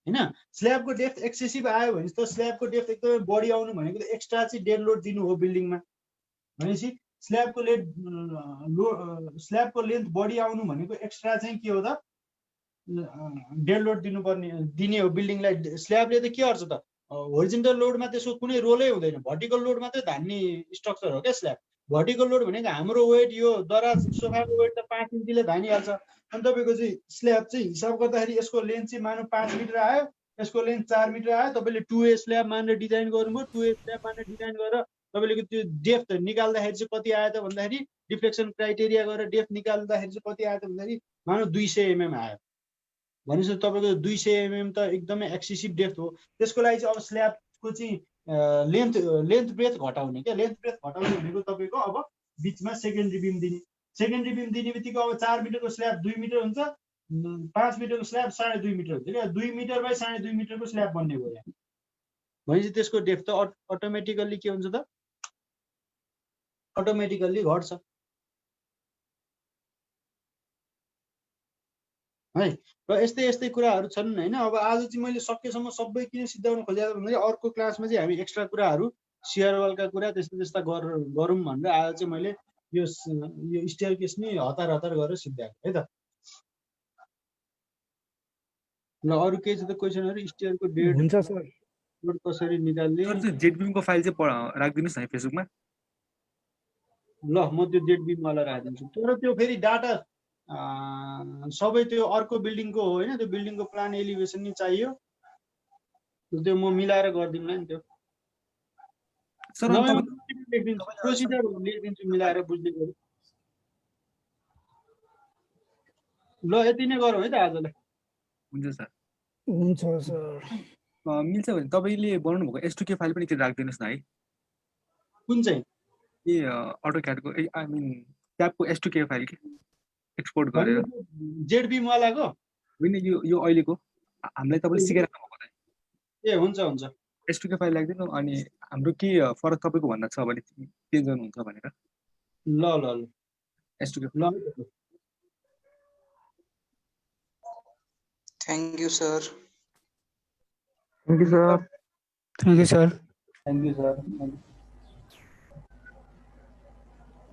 होइन, स्ल्याबको डेप्थ एक्सेसिभ आयो भने त स्ल्याबको डेप्थ एकदमै बढी आउनु भनेको त एक्स्ट्रा चाहिँ डेड लोड दिनु हो बिल्डिङमा। भनेपछि स्ल्याबको लेन्थ बढी आउनु भनेको एक्स्ट्रा चाहिँ के हो त डेड लोड दिने हो बिल्डिङलाई। स्ल्याबले त के गर्छ त होरिजेन्टल लोडमा त्यसको कुनै रोलै हुँदैन, भर्टिकल लोड मात्रै धान्ने स्ट्रक्चर हो क्या स्ल्याब। भर्टिकल लोड भनेको हाम्रो वेट यो दराज सोफाको वेट त 5 इन्चीले धानिहाल्छ। अनि तपाईँको चाहिँ स्ल्याब चाहिँ हिसाब गर्दाखेरि यसको लेन्थ चाहिँ मानौँ 5 मिटर आयो, यसको लेन्थ 4 मिटर आयो। तपाईँले 2A स्ल्याब मानेर डिजाइन गर्नुभयो। 2A स्ल्याब मानेर डिजाइन गरेर तपाईँले त्यो डेप्थ निकाल्दाखेरि चाहिँ कति आयो त भन्दाखेरि डिफ्लेक्सन क्राइटेरिया गरेर डेप्थ निकाल्दाखेरि चाहिँ कति आयो त भन्दाखेरि मानौँ 200 mm आयो। भनेपछि तपाईँको 200 mm त एकदमै एक्सेसिभ डेप्थ हो। त्यसको लागि चाहिँ अब स्ल्याबको चाहिँ लेन्थ ब्रेथ घटाउने क्या। लेन्थ ब्रेथ घटाउने भनेको तपाईँको अब बिचमा सेकेन्डरी बिम दिने। सेकेन्डरी बिम दिने बित्तिकै अब 4 मिटरको स्ल्याब 2 मिटर हुन्छ, 5 मिटरको स्ल्याब 2.5 मिटर हुन्छ क्या, 2 मिटर बाई 2.5 मिटरको स्ल्याब बन्ने भयो यहाँ। भनेपछि त्यसको डेप्थ त अटोमेटिकल्ली के हुन्छ त, अटोमेटिकल्ली घट्छ है। र यस्तै यस्तै कुराहरू छन् होइन। अब आज चाहिँ मैले सकेसम्म सबै किन सिद्धाउन खोजेको भन्दाखेरि अर्को क्लासमा चाहिँ हामी एक्स्ट्रा कुराहरू सियर वालका कुरा त्यस्ता गरौँ भनेर आज चाहिँ मैले यो स्टेयरकेस नै हतार हतार गरेर सिद्धाएको है त। ल अरू केही छ त क्वेसनहरू? स्टेयरको डेट हुन्छ सर। कसरी निकाल्ने? सर त्यो जेडबिमको फाइल चाहिँ राखिदिनुहोस् न फेसबुकमा। ल म त्यो जेड बिम वाला राखिदिन्छु। तर त्यो फेरि डाटा सबै त्यो अर्को बिल्डिङको हो होइन, त्यो बिल्डिङको प्लान एलिभेसन नि चाहियो, त्यो म मिलाएर गरिदिउँला नि त्यो। सर प्रोसिजर लेखिदिन्छु मिलाएर बुझ्दै गरौँ। ल यति नै गरौँ है त आजलाई। हुन्छ सर। हुन्छ सर। मिल्छ भने तपाईँले बनाउनु भएको S2K फाइल पनि राखिदिनुहोस् न है। कुन चाहिँ? ए अटोक्याडको आई मिन ट्याबको S2K फाइल के एक्सपोर्ट गरेर। जेड बिम वालाको होइन यो अहिलेको हामीलाई तपाईँले सिकाइराख्नु भएको त। ए हुन्छ हुन्छ। S2K फाइल राखिदिनु अनि हाम्रो के फरक तपाईँको भन्दा छ भने चेन्ज गर्नुहुन्छ भनेर। ल ल ल S2K ल। Thank you sir. Thank you sir. Thank you sir.